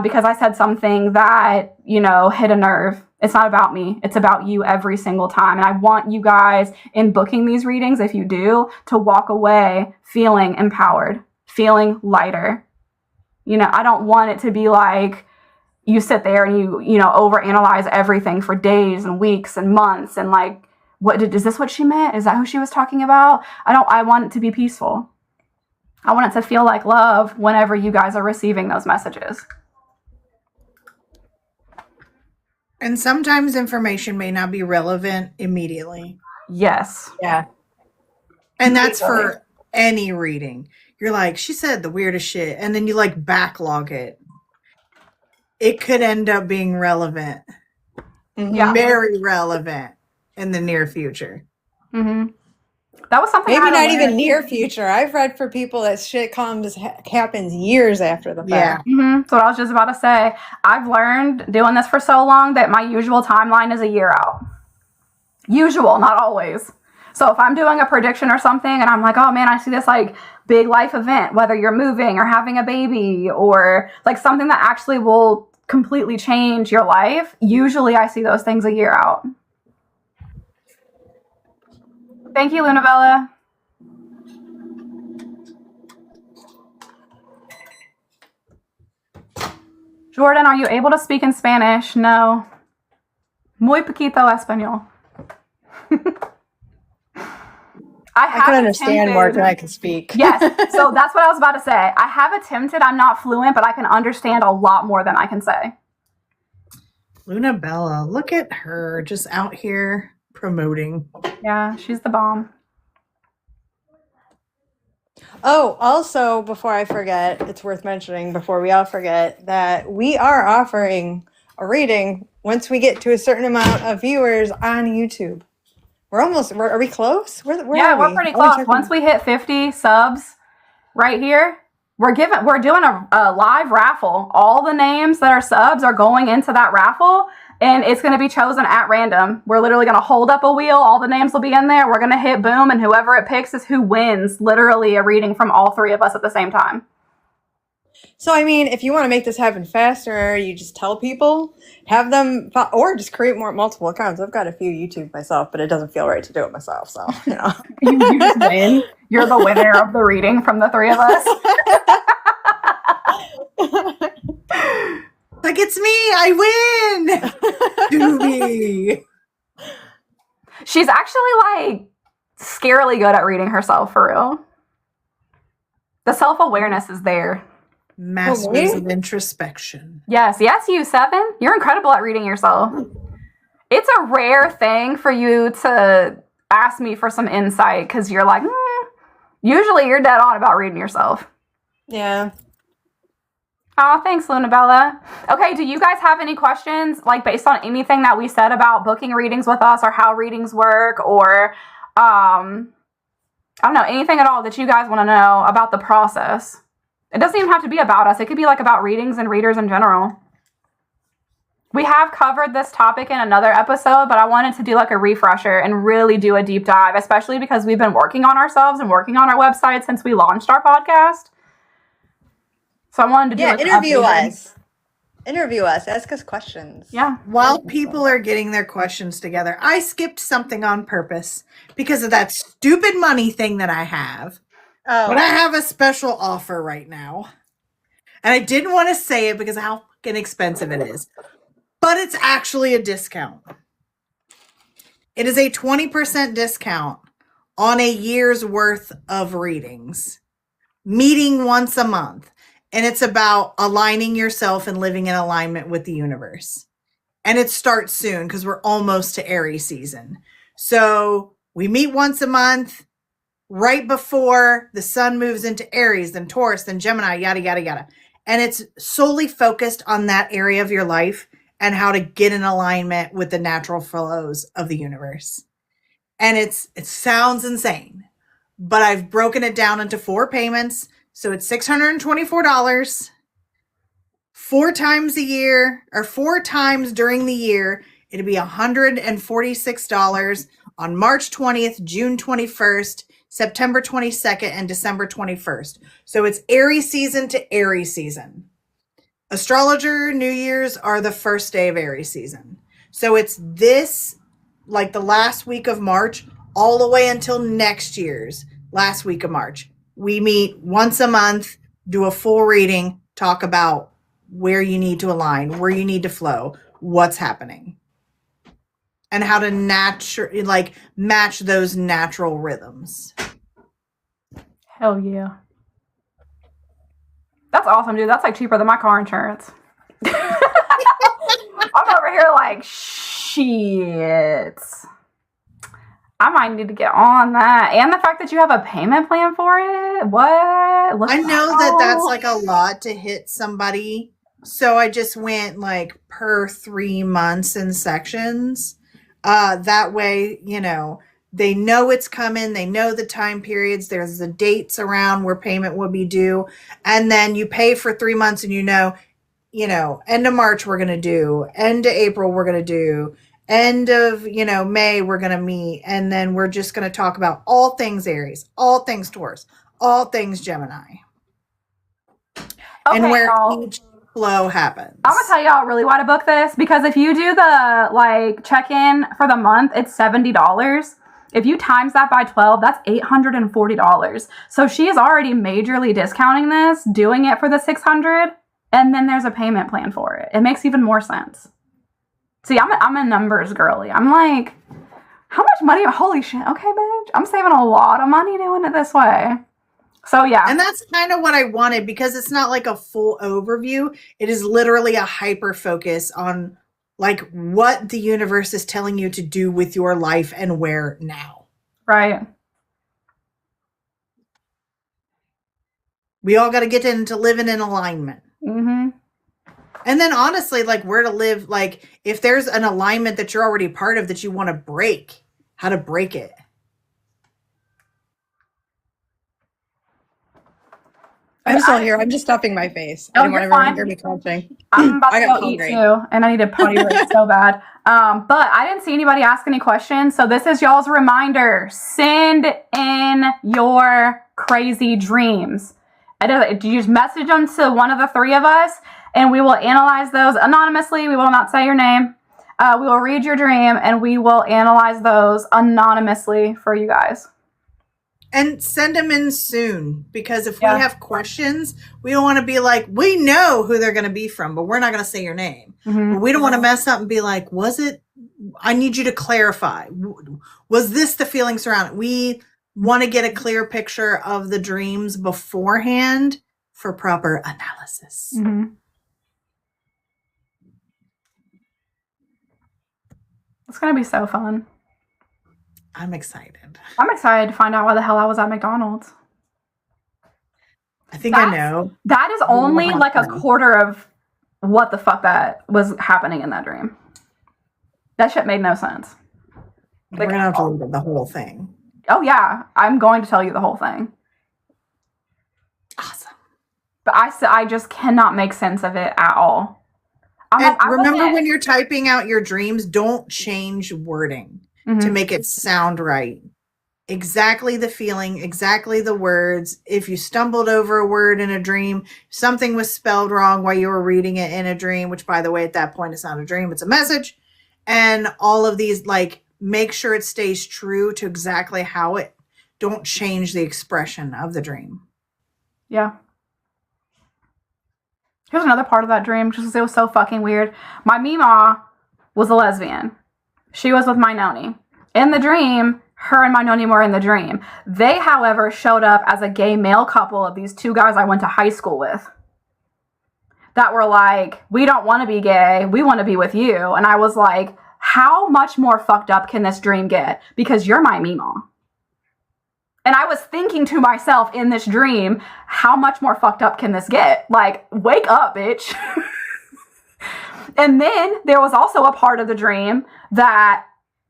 because I said something that, hit a nerve. It's not about me. It's about you every single time. And I want you guys in booking these readings, if you do, to walk away feeling empowered, feeling lighter. I don't want it to be like you sit there and you overanalyze everything for days and weeks and months. And like, is this what she meant? Is that who she was talking about? I want it to be peaceful. I want it to feel like love whenever you guys are receiving those messages. And sometimes information may not be relevant immediately. Yes. Yeah. And that's for any reading. You're like, she said the weirdest shit. And then you like backlog it. It could end up being relevant. Yeah. Very relevant in the near future. Mm-hmm. That was something Maybe not even near future. I've read for people that shit happens years after the fact. Yeah. Mm-hmm. That's what I was just about to say. I've learned doing this for so long that my usual timeline is a year out. Usual, not always. So if I'm doing a prediction or something and I'm like, oh man, I see this like big life event, whether you're moving or having a baby or like something that actually will completely change your life, usually I see those things a year out. Thank you, Lunabella. Jordan, are you able to speak in Spanish? No. Muy poquito español. I can understand more than I can speak. Yes, so that's what I was about to say. I have attempted. I'm not fluent, but I can understand a lot more than I can say. Lunabella, look at her just out here promoting. Yeah, she's the bomb. Oh, also, before I forget, it's worth mentioning before we all forget that we are offering a reading once we get to a certain amount of viewers on YouTube. Are we close? Where we're pretty close. Once we hit 50 subs right here, we're doing a live raffle. All the names that are subs are going into that raffle. And it's going to be chosen at random. We're literally going to hold up a wheel. All the names will be in there. We're going to hit boom. And whoever it picks is who wins. Literally a reading from all three of us at the same time. So, I mean, if you want to make this happen faster, you just tell people, have them, or just create multiple accounts. I've got a few YouTube myself, but it doesn't feel right to do it myself. So, you just win. You're the winner of the reading from the three of us. Like, it's me, I win. Do me. She's actually like scarily good at reading herself, for real. The self-awareness is there. Masters of introspection. Yes, you, Seven. You're incredible at reading yourself. It's a rare thing for you to ask me for some insight because you're like, usually you're dead on about reading yourself. Yeah. Oh, thanks, Lunabella. Okay, do you guys have any questions, like based on anything that we said about booking readings with us or how readings work or, I don't know, anything at all that you guys want to know about the process? It doesn't even have to be about us. It could be like about readings and readers in general. We have covered this topic in another episode, but I wanted to do like a refresher and really do a deep dive, especially because we've been working on ourselves and working on our website since we launched our podcast. So I wanted to do interview us, ask us questions. Yeah. While people are getting their questions together, I skipped something on purpose because of that stupid money thing that I have. Oh. But I have a special offer right now. And I didn't want to say it because of how fucking expensive it is. But it's actually a discount. It is a 20% discount on a year's worth of readings. Meeting once a month. And it's about aligning yourself and living in alignment with the universe. And it starts soon because we're almost to Aries season. So we meet once a month right before the sun moves into Aries, then Taurus, then Gemini, yada, yada, yada. And it's solely focused on that area of your life and how to get in alignment with the natural flows of the universe. And it sounds insane, but I've broken it down into 4 payments. So it's $624, 4 times a year, or 4 times during the year. It'll be $146 on March 20th, June 21st, September 22nd, and December 21st. So it's Aries season to Aries season. Astrologer New Year's are the first day of Aries season. So it's this, like the last week of March, all the way until next year's last week of March. We meet once a month, do a full reading, talk about where you need to align, where you need to flow, what's happening, and how to match those natural rhythms. Hell yeah. That's awesome, dude. That's like cheaper than my car insurance. I'm over here like, shit. I might need to get on that. And the fact that you have a payment plan for it. What? I know that that's like a lot to hit somebody. So I just went like per 3 months in sections. That way, they know it's coming. They know the time periods. There's the dates around where payment will be due. And then you pay for 3 months and end of March, we're going to do, end of April, we're going to do, end of, May, we're going to meet. And then we're just going to talk about all things Aries, all things Taurus, all things Gemini. Okay, and where each flow happens. I'm going to tell y'all really why to book this. Because if you do the check-in for the month, it's $70. If you times that by 12, that's $840. So she is already majorly discounting this, doing it for the $600. And then there's a payment plan for it. It makes even more sense. See, I'm a numbers girly. I'm like, how much money? Holy shit. Okay, bitch. I'm saving a lot of money doing it this way. So, yeah. And that's kind of what I wanted because it's not like a full overview. It is literally a hyper focus on like what the universe is telling you to do with your life and where now. Right. We all got to get into living in alignment. Mm-hmm. And then honestly, like where to live, like if there's an alignment that you're already part of that you want to break, how to break it. I'm still here. I'm just stuffing my face. I didn't want everyone to hear me crunching. I'm about I to got go eat hungry. too, and I need to potty break so bad. But I didn't see anybody ask any questions, so this is y'all's reminder. Send in your crazy dreams. You just message them to one of the 3 of us, and we will analyze those anonymously. We will not say your name. We will read your dream, and we will analyze those anonymously for you guys. And send them in soon because if we have questions, we don't want to be like, we know who they're going to be from, but we're not going to say your name. Mm-hmm. We don't want to mess up and be like, I need you to clarify. Was this the feeling surrounding? We want to get a clear picture of the dreams beforehand for proper analysis. Mm-hmm. It's going to be so fun. I'm excited. I'm excited to find out why the hell I was at McDonald's. I think I know. That is only like a quarter of what the fuck that was happening in that dream. That shit made no sense. We're going to have to look at the whole thing. Oh, yeah. I'm going to tell you the whole thing. Awesome. But I just cannot make sense of it at all. And remember when you're typing out your dreams, don't change wording to make it sound right. Exactly the feeling, exactly the words. If you stumbled over a word in a dream, something was spelled wrong while you were reading it in a dream, which, by the way, at that point, it's not a dream, it's a message. And all of these, like, make sure it stays true to exactly how it, don't change the expression of the dream. Yeah. Here's another part of that dream, just because it was so fucking weird. My Meemaw was a lesbian. She was with my Noni. In the dream, her and my Noni were in the dream. They, however, showed up as a gay male couple of these two guys I went to high school with that were like, we don't want to be gay. We want to be with you. And I was like, how much more fucked up can this dream get? Because you're my Meemaw. And I was thinking to myself in this dream, how much more fucked up can this get? Like, wake up, bitch. And then there was also a part of the dream that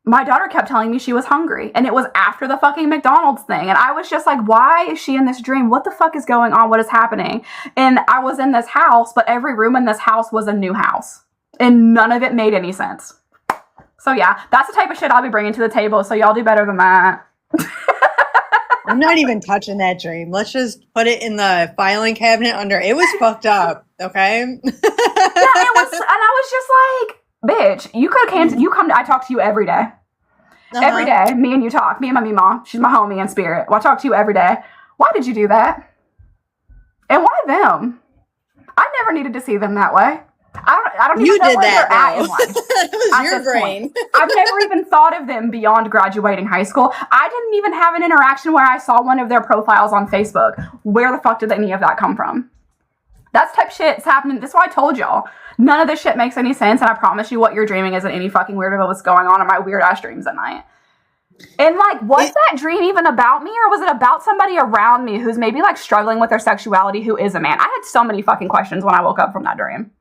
my daughter kept telling me she was hungry. And it was after the fucking McDonald's thing. And I was just like, why is she in this dream? What the fuck is going on? What is happening? And I was in this house, but every room in this house was a new house. And none of it made any sense. So yeah, that's the type of shit I'll be bringing to the table. So y'all do better than that. I'm not even touching that dream. Let's just put it in the filing cabinet under. It was fucked up. Okay. Yeah, it was, and I was just like, bitch, you could have came. I talk to you every day. Every day, me and you talk. Me and my Meemaw. She's my homie in spirit. Well, I talk to you every day. Why did you do that? And why them? I never needed to see them that way. I don't even know where they're at in life. It was your brain. I've never even thought of them beyond graduating high school. I didn't even have an interaction where I saw one of their profiles on Facebook. Where the fuck did any of that come from? That's type shit's happening. That's why I told y'all. None of this shit makes any sense, and I promise you what you're dreaming isn't any fucking weird of what's going on in my weird ass dreams at night. And like, was that dream even about me, or was it about somebody around me who's maybe like struggling with their sexuality who is a man? I had so many fucking questions when I woke up from that dream.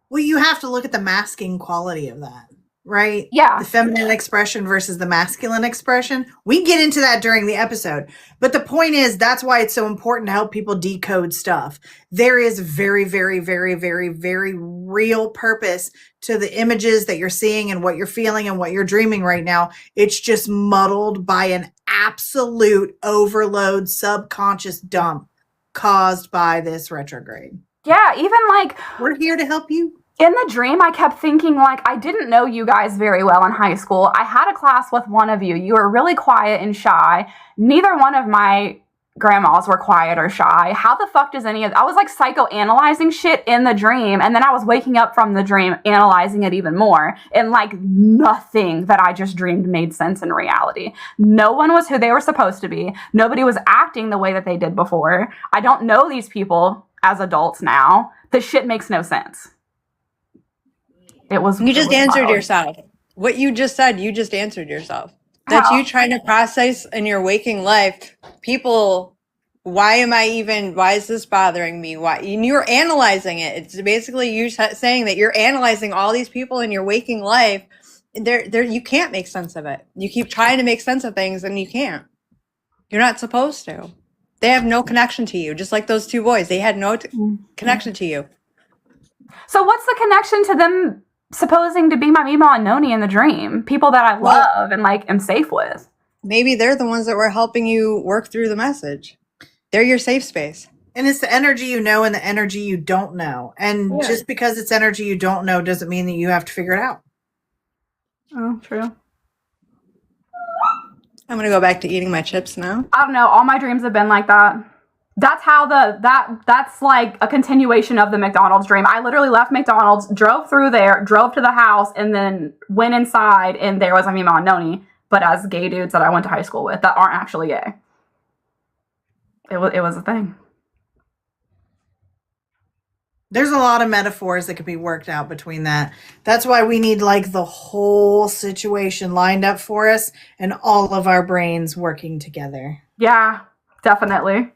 Well, you have to look at the masking quality of that, right? Yeah. The feminine expression versus the masculine expression. We get into that during the episode. But the point is, that's why it's so important to help people decode stuff. There is very, very, very, very, very real purpose to the images that you're seeing and what you're feeling and what you're dreaming right now. It's just muddled by an absolute overload subconscious dump caused by this retrograde. Yeah, even like, we're here to help you. In the dream, I kept thinking, like, I didn't know you guys very well in high school. I had a class with one of you. You were really quiet and shy. Neither one of my grandmas were quiet or shy. How the fuck does any of... I was, like, psychoanalyzing shit in the dream, and then I was waking up from the dream, analyzing it even more, and, like, nothing that I just dreamed made sense in reality. No one was who they were supposed to be. Nobody was acting the way that they did before. I don't know these people as adults now. This shit makes no sense. It was. You just answered yourself. What you just said, you just answered yourself. That's you trying to process in your waking life. People, why is this bothering me? Why? And you're analyzing it. It's basically you saying that you're analyzing all these people in your waking life. You can't make sense of it. You keep trying to make sense of things and you can't. You're not supposed to. They have no connection to you. Just like those two boys. They had no connection to you. So what's the connection to them supposing to be my Meemaw and Noni in the dream? People that I love and like am safe with. Maybe they're the ones that were helping you work through the message. They're your safe space. And it's the energy you know and the energy you don't know. And just because it's energy you don't know doesn't mean that you have to figure it out. Oh, true. I'm going to go back to eating my chips now. I don't know. All my dreams have been like that. That's how that's like a continuation of the McDonald's dream. I literally left McDonald's, drove through there, drove to the house, and then went inside, and there was my Meemaw and Noni but as gay dudes that I went to high school with that aren't actually gay. It was a thing. There's a lot of metaphors that could be worked out between that. That's why we need like the whole situation lined up for us and all of our brains working together. Yeah, definitely.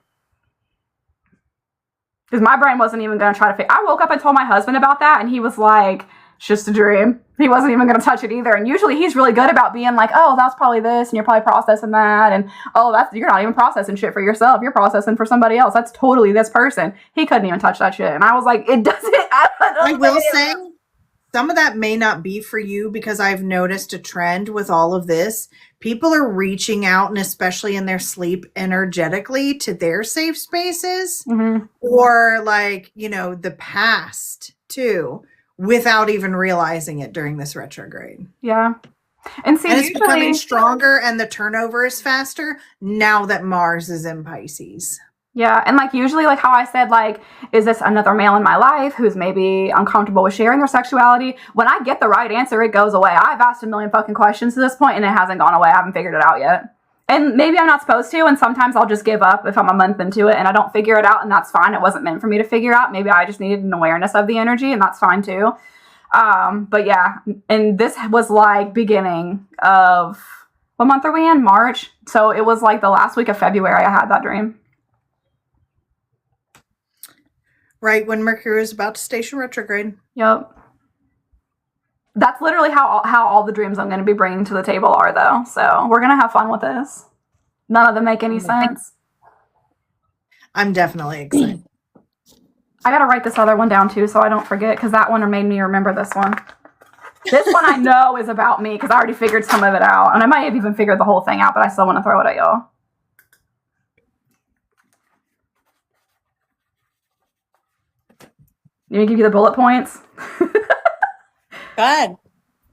Because my brain wasn't even going to try to I woke up and told my husband about that, and he was like, it's just a dream. He wasn't even going to touch it either. And usually he's really good about being like, oh, that's probably this, and you're probably processing that, and oh, you're not even processing shit for yourself. You're processing for somebody else. That's totally this person. He couldn't even touch that shit. And I was like, it doesn't. I will say, some of that may not be for you, because I've noticed a trend with all of this. People are reaching out, and especially in their sleep, energetically to their safe spaces, or like, the past too, without even realizing it during this retrograde. Yeah. And see, it's becoming stronger, and the turnover is faster now that Mars is in Pisces. Yeah, and like usually, like how I said, like, is this another male in my life who's maybe uncomfortable with sharing their sexuality? When I get the right answer, it goes away. I've asked a million fucking questions to this point, and it hasn't gone away. I haven't figured it out yet. And maybe I'm not supposed to, and sometimes I'll just give up if I'm a month into it and I don't figure it out, and that's fine. It wasn't meant for me to figure out. Maybe I just needed an awareness of the energy, and that's fine too. But yeah, and this was like beginning of, what month are we in? March. So it was like the last week of February I had that dream. Right when Mercury is about to station retrograde. Yep. That's literally how all the dreams I'm going to be bringing to the table are, though. So we're going to have fun with this. None of them make any sense. I'm definitely excited. I got to write this other one down, too, so I don't forget, because that one made me remember this one. This one I know is about me, because I already figured some of it out. And I might have even figured the whole thing out, but I still want to throw it at y'all. Let me give you the bullet points. God.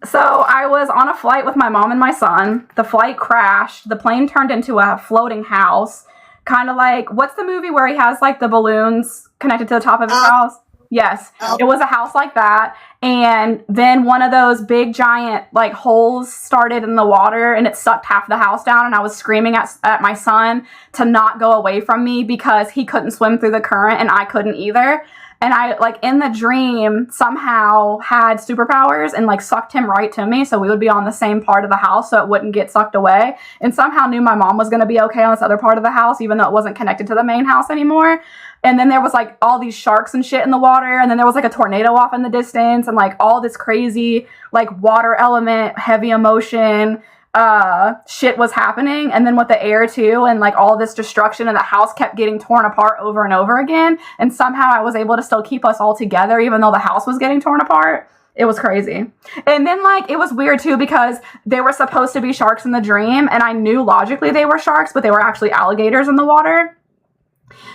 So I was on a flight with my mom and my son. The flight crashed. The plane turned into a floating house. Kind of like, what's the movie where he has like the balloons connected to the top of his house? Yes. It was a house like that. And then one of those big giant like holes started in the water, and it sucked half the house down. And I was screaming at my son to not go away from me because he couldn't swim through the current and I couldn't either. And I, like, in the dream, somehow had superpowers and, like, sucked him right to me. So we would be on the same part of the house so it wouldn't get sucked away. And somehow knew my mom was going to be okay on this other part of the house, even though it wasn't connected to the main house anymore. And then there was, like, all these sharks and shit in the water. And then there was, like, a tornado off in the distance. And, like, all this crazy, like, water element, heavy emotion shit was happening. And then with the air too, and like all this destruction, and the house kept getting torn apart over and over again, and somehow I was able to still keep us all together even though the house was getting torn apart. It was crazy. And then like it was weird too, because they were supposed to be sharks in the dream, and I knew logically they were sharks, but they were actually alligators in the water.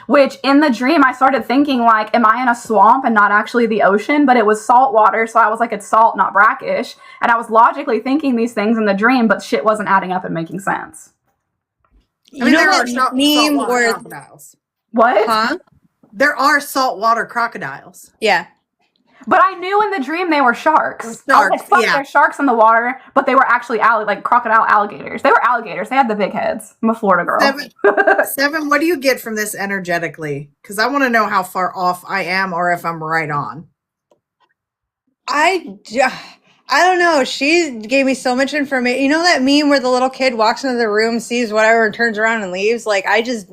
Which in the dream I started thinking like, am I in a swamp and not actually the ocean? But it was salt water, so I was like, it's salt, not brackish. And I was logically thinking these things in the dream, but shit wasn't adding up and making sense. I mean, there are saltwater crocodiles. What? Huh? There are saltwater crocodiles. Yeah. But I knew in the dream they were sharks. Sharks, I was like, fuck, yeah. there's sharks in the water, but they were actually like crocodile alligators. They were alligators. They had the big heads. I'm a Florida girl. Seven, what do you get from this energetically? Because I want to know how far off I am or if I'm right on. I don't know. She gave me so much information. You know that meme where the little kid walks into the room, sees whatever, and turns around and leaves? Like, I just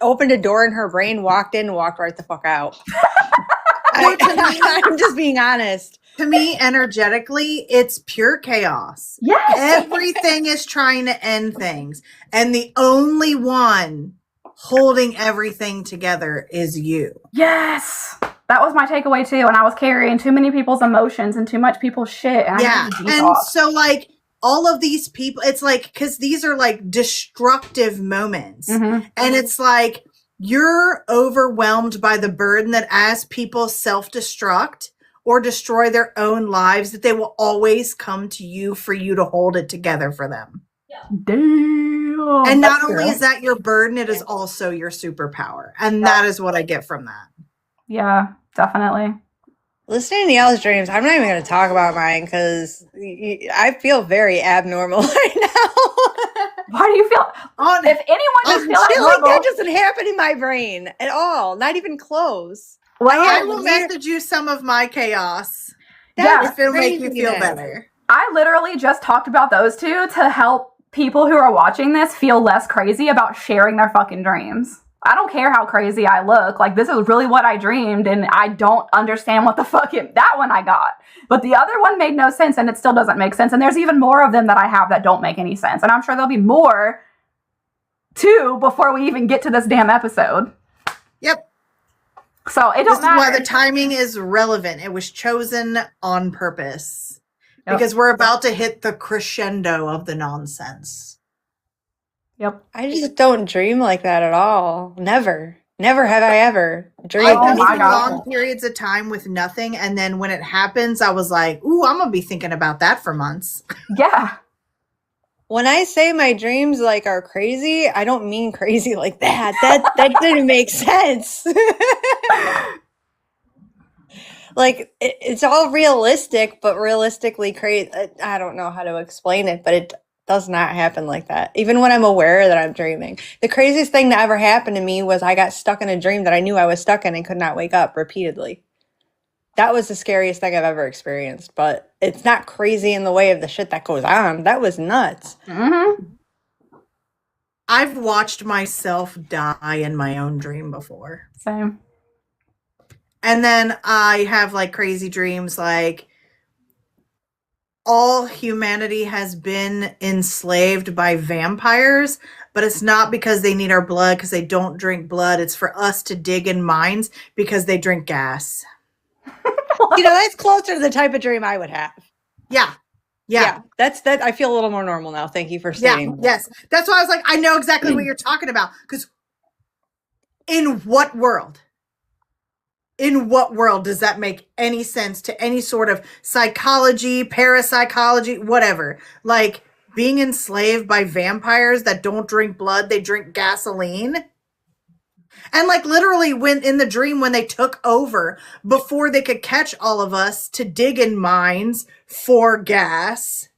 opened a door in her brain, walked in, and walked right the fuck out. I'm just being honest. To me, energetically, it's pure chaos. Yes. Everything is trying to end things. And the only one holding everything together is you. Yes. That was my takeaway too. And I was carrying too many people's emotions and too much people's shit. And And so like all of these people, it's like, because these are like destructive moments. Mm-hmm. And it's like, you're overwhelmed by the burden that as people self-destruct or destroy their own lives, that they will always come to you for you to hold it together for them. Damn. And not only is that your burden, it is also your superpower. And that is what I get from that. Yeah, definitely. Listening to y'all's dreams, I'm not even going to talk about mine because I feel very abnormal right now. Why do you feel? On If anyone just feels Shit like abnormal, that doesn't happen in my brain at all. Not even close. well, I will message you some of my chaos yeah, if it'll make you feel craziness. better. I literally just talked about those two to help people who are watching this feel less crazy about sharing their fucking dreams. I don't care how crazy I look. Like, this is really what I dreamed, and I don't understand what the fuck that one I got. But the other one made no sense, and it still doesn't make sense. And there's even more of them that I have that don't make any sense. And I'm sure there'll be more, too, before we even get to this damn episode. Yep. So it This don't is why matter. the timing is relevant. It was chosen on purpose. Yep. Because we're about to hit the crescendo of the nonsense. Yep. I just don't dream like that at all. Never. Never have I ever dreamed. I Oh go my through God. long periods of time with nothing, and then when it happens, I was like, ooh, I'm gonna be thinking about that for months. Yeah. When I say my dreams like are crazy, I don't mean crazy like that. That didn't make sense. Like it's all realistic, but realistically crazy. I don't know how to explain it, but it does not happen like that. Even when I'm aware that I'm dreaming. The craziest thing that ever happened to me was I got stuck in a dream that I knew I was stuck in and could not wake up repeatedly. That was the scariest thing I've ever experienced, but it's not crazy in the way of the shit that goes on. That was nuts. Mm-hmm. I've watched myself die in my own dream before. Same. And then I have like crazy dreams like all humanity has been enslaved by vampires, but it's not because they need our blood because they don't drink blood. It's for us to dig in mines because they drink gas. You know, that's closer to the type of dream I would have. Yeah. Yeah. That's that. I feel a little more normal now. Thank you for Yeah. saying that. Yes. That's why I was like, I know exactly what you're talking about. Because in what world? In what world does that make any sense to any sort of psychology, parapsychology, whatever? Like being enslaved by vampires that don't drink blood, they drink gasoline. And like literally when in the dream when they took over before they could catch all of us to dig in mines for gas,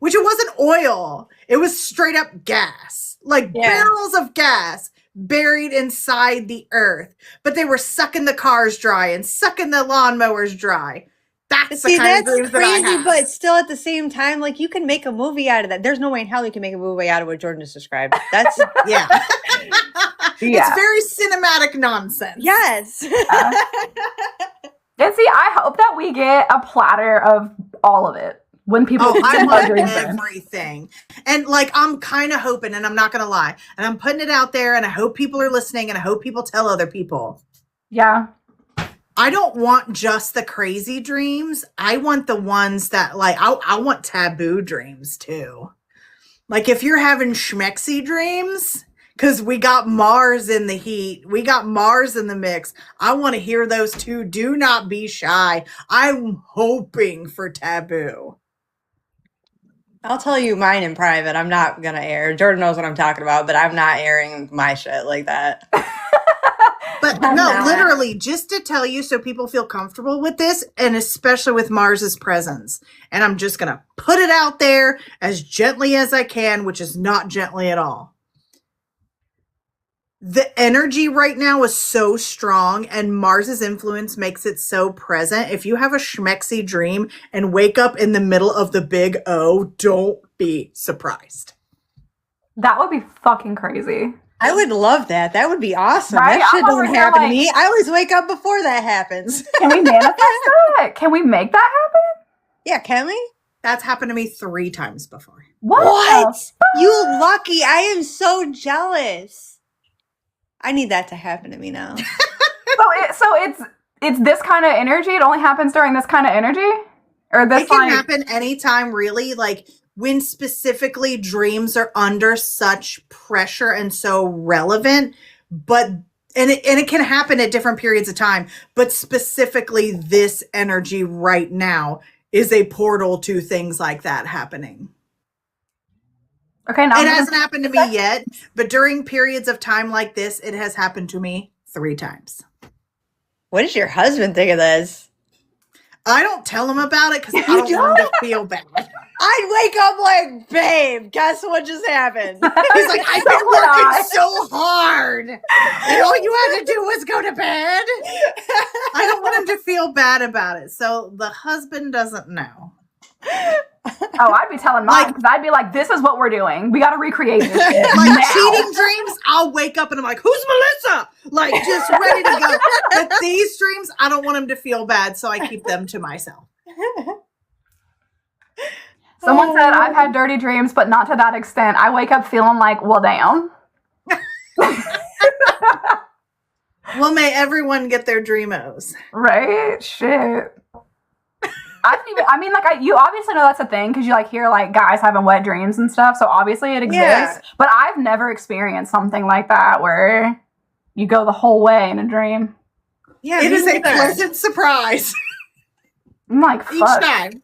which it wasn't oil. It was straight up gas. Like barrels of gas buried inside the earth, but they were sucking the cars dry and sucking the lawnmowers dry. That's the kind of dreams that I have. But still at the same time, like you can make a movie out of that. There's no way in hell you can make a movie out of what Jordan just described. That's yeah. It's very cinematic nonsense. Yes. And see, I hope that we get a platter of all of it when people I do want dreams in. everything. And like I'm kind of hoping, and I'm not gonna lie, and I'm putting it out there, and I hope people are listening, and I hope people tell other people. Yeah. I don't want just the crazy dreams. I want the ones that like I want taboo dreams too. Like if you're having schmexy dreams, because we got Mars in the heat, we got Mars in the mix. I want to hear those too. Do not be shy. I'm hoping for taboo. I'll tell you mine in private. I'm not gonna air. Jordan knows what I'm talking about, but I'm not airing my shit like that. But no, literally, just to tell you so people feel comfortable with this, and especially with Mars's presence. And I'm just going to put it out there as gently as I can, which is not gently at all. The energy right now is so strong, and Mars's influence makes it so present. If you have a schmexy dream and wake up in the middle of the big O, don't be surprised. That would be fucking crazy. I would love that. That would be awesome. Right? That shit I'm over doesn't here happen like- to me. I always wake up before that happens. Can we manifest that? Can we make that happen? Yeah, can we? That's happened to me 3 times before. What? You lucky. I am so jealous. I need that to happen to me now. So it's this kind of energy? It only happens during this kind of energy? Or this It can like happen anytime, really. Like when specifically dreams are under such pressure and so relevant, but and it can happen at different periods of time, but specifically this energy right now is a portal to things like that happening. Okay, now It hasn't happened to me yet, but during periods of time like this, it has happened to me 3 times. What does your husband think of this? I don't tell him about it because I don't want him to feel bad. I'd wake up like, babe, guess what just happened? He's like, I've been working so hard. And all you had to do was go to bed. I don't want him to feel bad about it. So the husband doesn't know. Oh, I'd be telling mine because I'd be like, this is what we're doing. We got to recreate this shit Like now. cheating dreams, I'll wake up and I'm like, who's Melissa? Like just ready to go. But these dreams, I don't want him to feel bad, so I keep them to myself. Someone said, I've had dirty dreams, but not to that extent. I wake up feeling like, well, damn. Well, may everyone get their dreamos. Right? Shit. You obviously know that's a thing because you like hear like guys having wet dreams and stuff. So obviously it exists. Yeah. But I've never experienced something like that where you go the whole way in a dream. Yeah, It is a pleasant surprise. I'm like, Each fuck. time.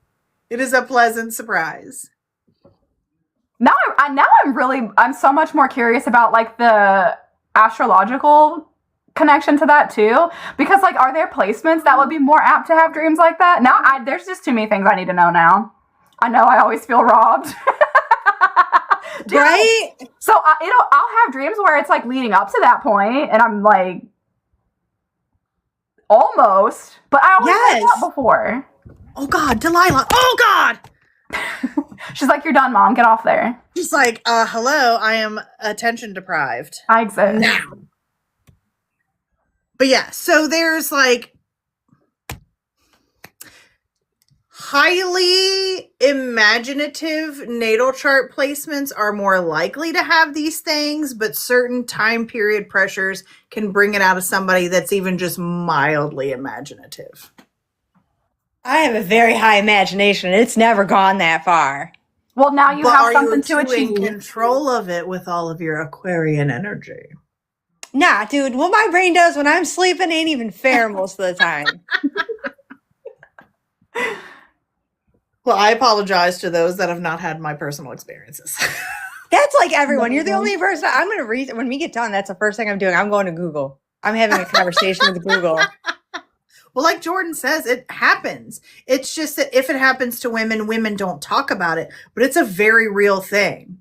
It is a pleasant surprise. Now I'm so much more curious about like the astrological connection to that too, because like are there placements that would be more apt to have dreams like that? Now there's just too many things I need to know now. I know I always feel robbed. Dude, right? so I'll have dreams where it's like leading up to that point and I'm like almost, but I always had that before. Oh God, Delilah. Oh God. She's like, you're done, Mom. Get off there. She's like, hello, I am attention deprived. I exist. Now. But yeah, so there's like highly imaginative natal chart placements are more likely to have these things, but certain time period pressures can bring it out of somebody that's even just mildly imaginative. I have a very high imagination. It's never gone that far. Well, now you But have are something you to achieve. in control of it with all of your Aquarian energy? Nah, dude, what my brain does when I'm sleeping ain't even fair most of the time. Well, I apologize to those that have not had my personal experiences. That's like everyone. You're the only person. I'm going to read. When we get done, that's the first thing I'm doing. I'm going to Google. I'm having a conversation with Google. Well, like Jordan says, it happens. It's just that if it happens to women, women don't talk about it, but it's a very real thing.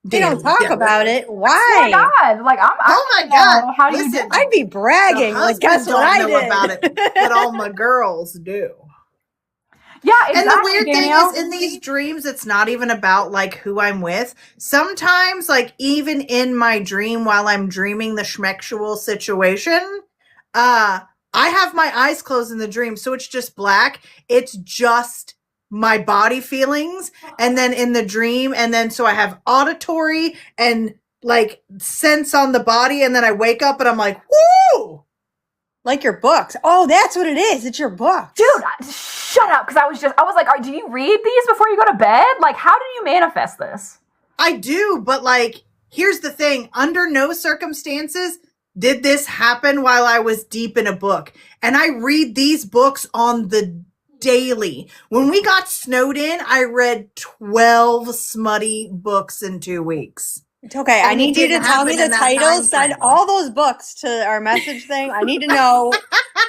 They don't talk about it. Oh Why? my God. Like, Oh my God. How do you Listen, do I'd be bragging. the Like, guess husband what I don't know did? about it, but all my girls do. Yeah, exactly, And the weird Danielle. thing is, in these dreams, it's not even about like who I'm with. Sometimes, like even in my dream, while I'm dreaming the schmexual situation, I have my eyes closed in the dream, so it's just black. It's just my body feelings, and then in the dream, and then so I have auditory and like sense on the body, and then I wake up and I'm like, woo! Like your books. Oh, that's what it is. It's your books. Dude, shut up. Because I was like, do you read these before you go to bed? Like, how do you manifest this? I do, but like, here's the thing. Under no circumstances did this happen while I was deep in a book. And I read these books on the daily. When we got snowed in, I read 12 smutty books in 2 weeks. It's okay. And I it need you to didn't tell me happen the in that time titles. Send frame. all those books to our message thing. I need to know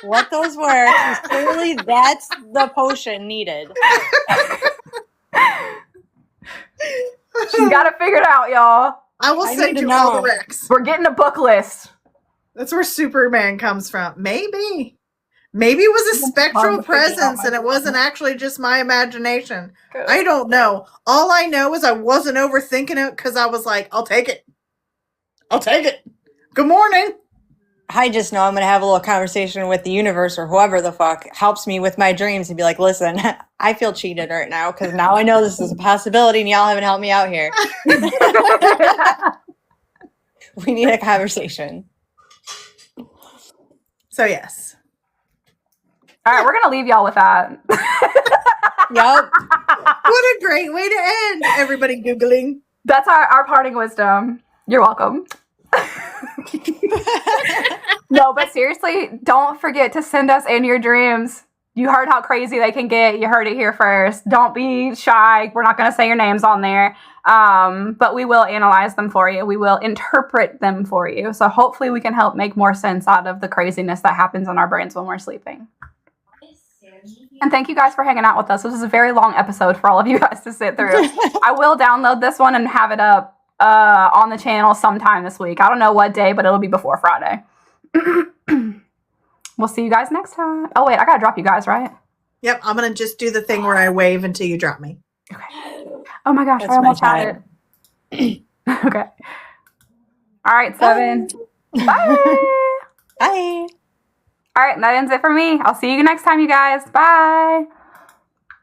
what those were. 'Cause clearly, that's the potion needed. She's got to figure it out, y'all. I will I send need to you all the know. Rics. We're getting a book list. That's where Superman comes from. Maybe. Maybe it was a spectral presence and it wasn't actually just my imagination. I don't know. All I know is I wasn't overthinking it because I was like, I'll take it. I'll take it. Good morning. I just know I'm going to have a little conversation with the universe or whoever the fuck helps me with my dreams and be like, listen, I feel cheated right now because now I know this is a possibility and y'all haven't helped me out here. We need a conversation. So, yes. All right, we're going to leave y'all with that. Yup. What a great way to end. Everybody Googling. That's our parting wisdom. You're welcome. No, but seriously, don't forget to send us in your dreams. You heard how crazy they can get. You heard it here first. Don't be shy. We're not going to say your names on there. But we will analyze them for you. We will interpret them for you. So hopefully we can help make more sense out of the craziness that happens in our brains when we're sleeping. And thank you guys for hanging out with us. This was a very long episode for all of you guys to sit through. I will download this one and have it up on the channel sometime this week. I don't know what day, but it'll be before Friday. We'll see you guys next time. Oh, wait, I gotta drop you guys, right? Yep, I'm going to just do the thing where I wave until you drop me. Okay. Oh my gosh, That's I almost my had it. Okay. All right, 7. Bye. Bye. All right, that ends it for me. I'll see you next time, you guys. Bye.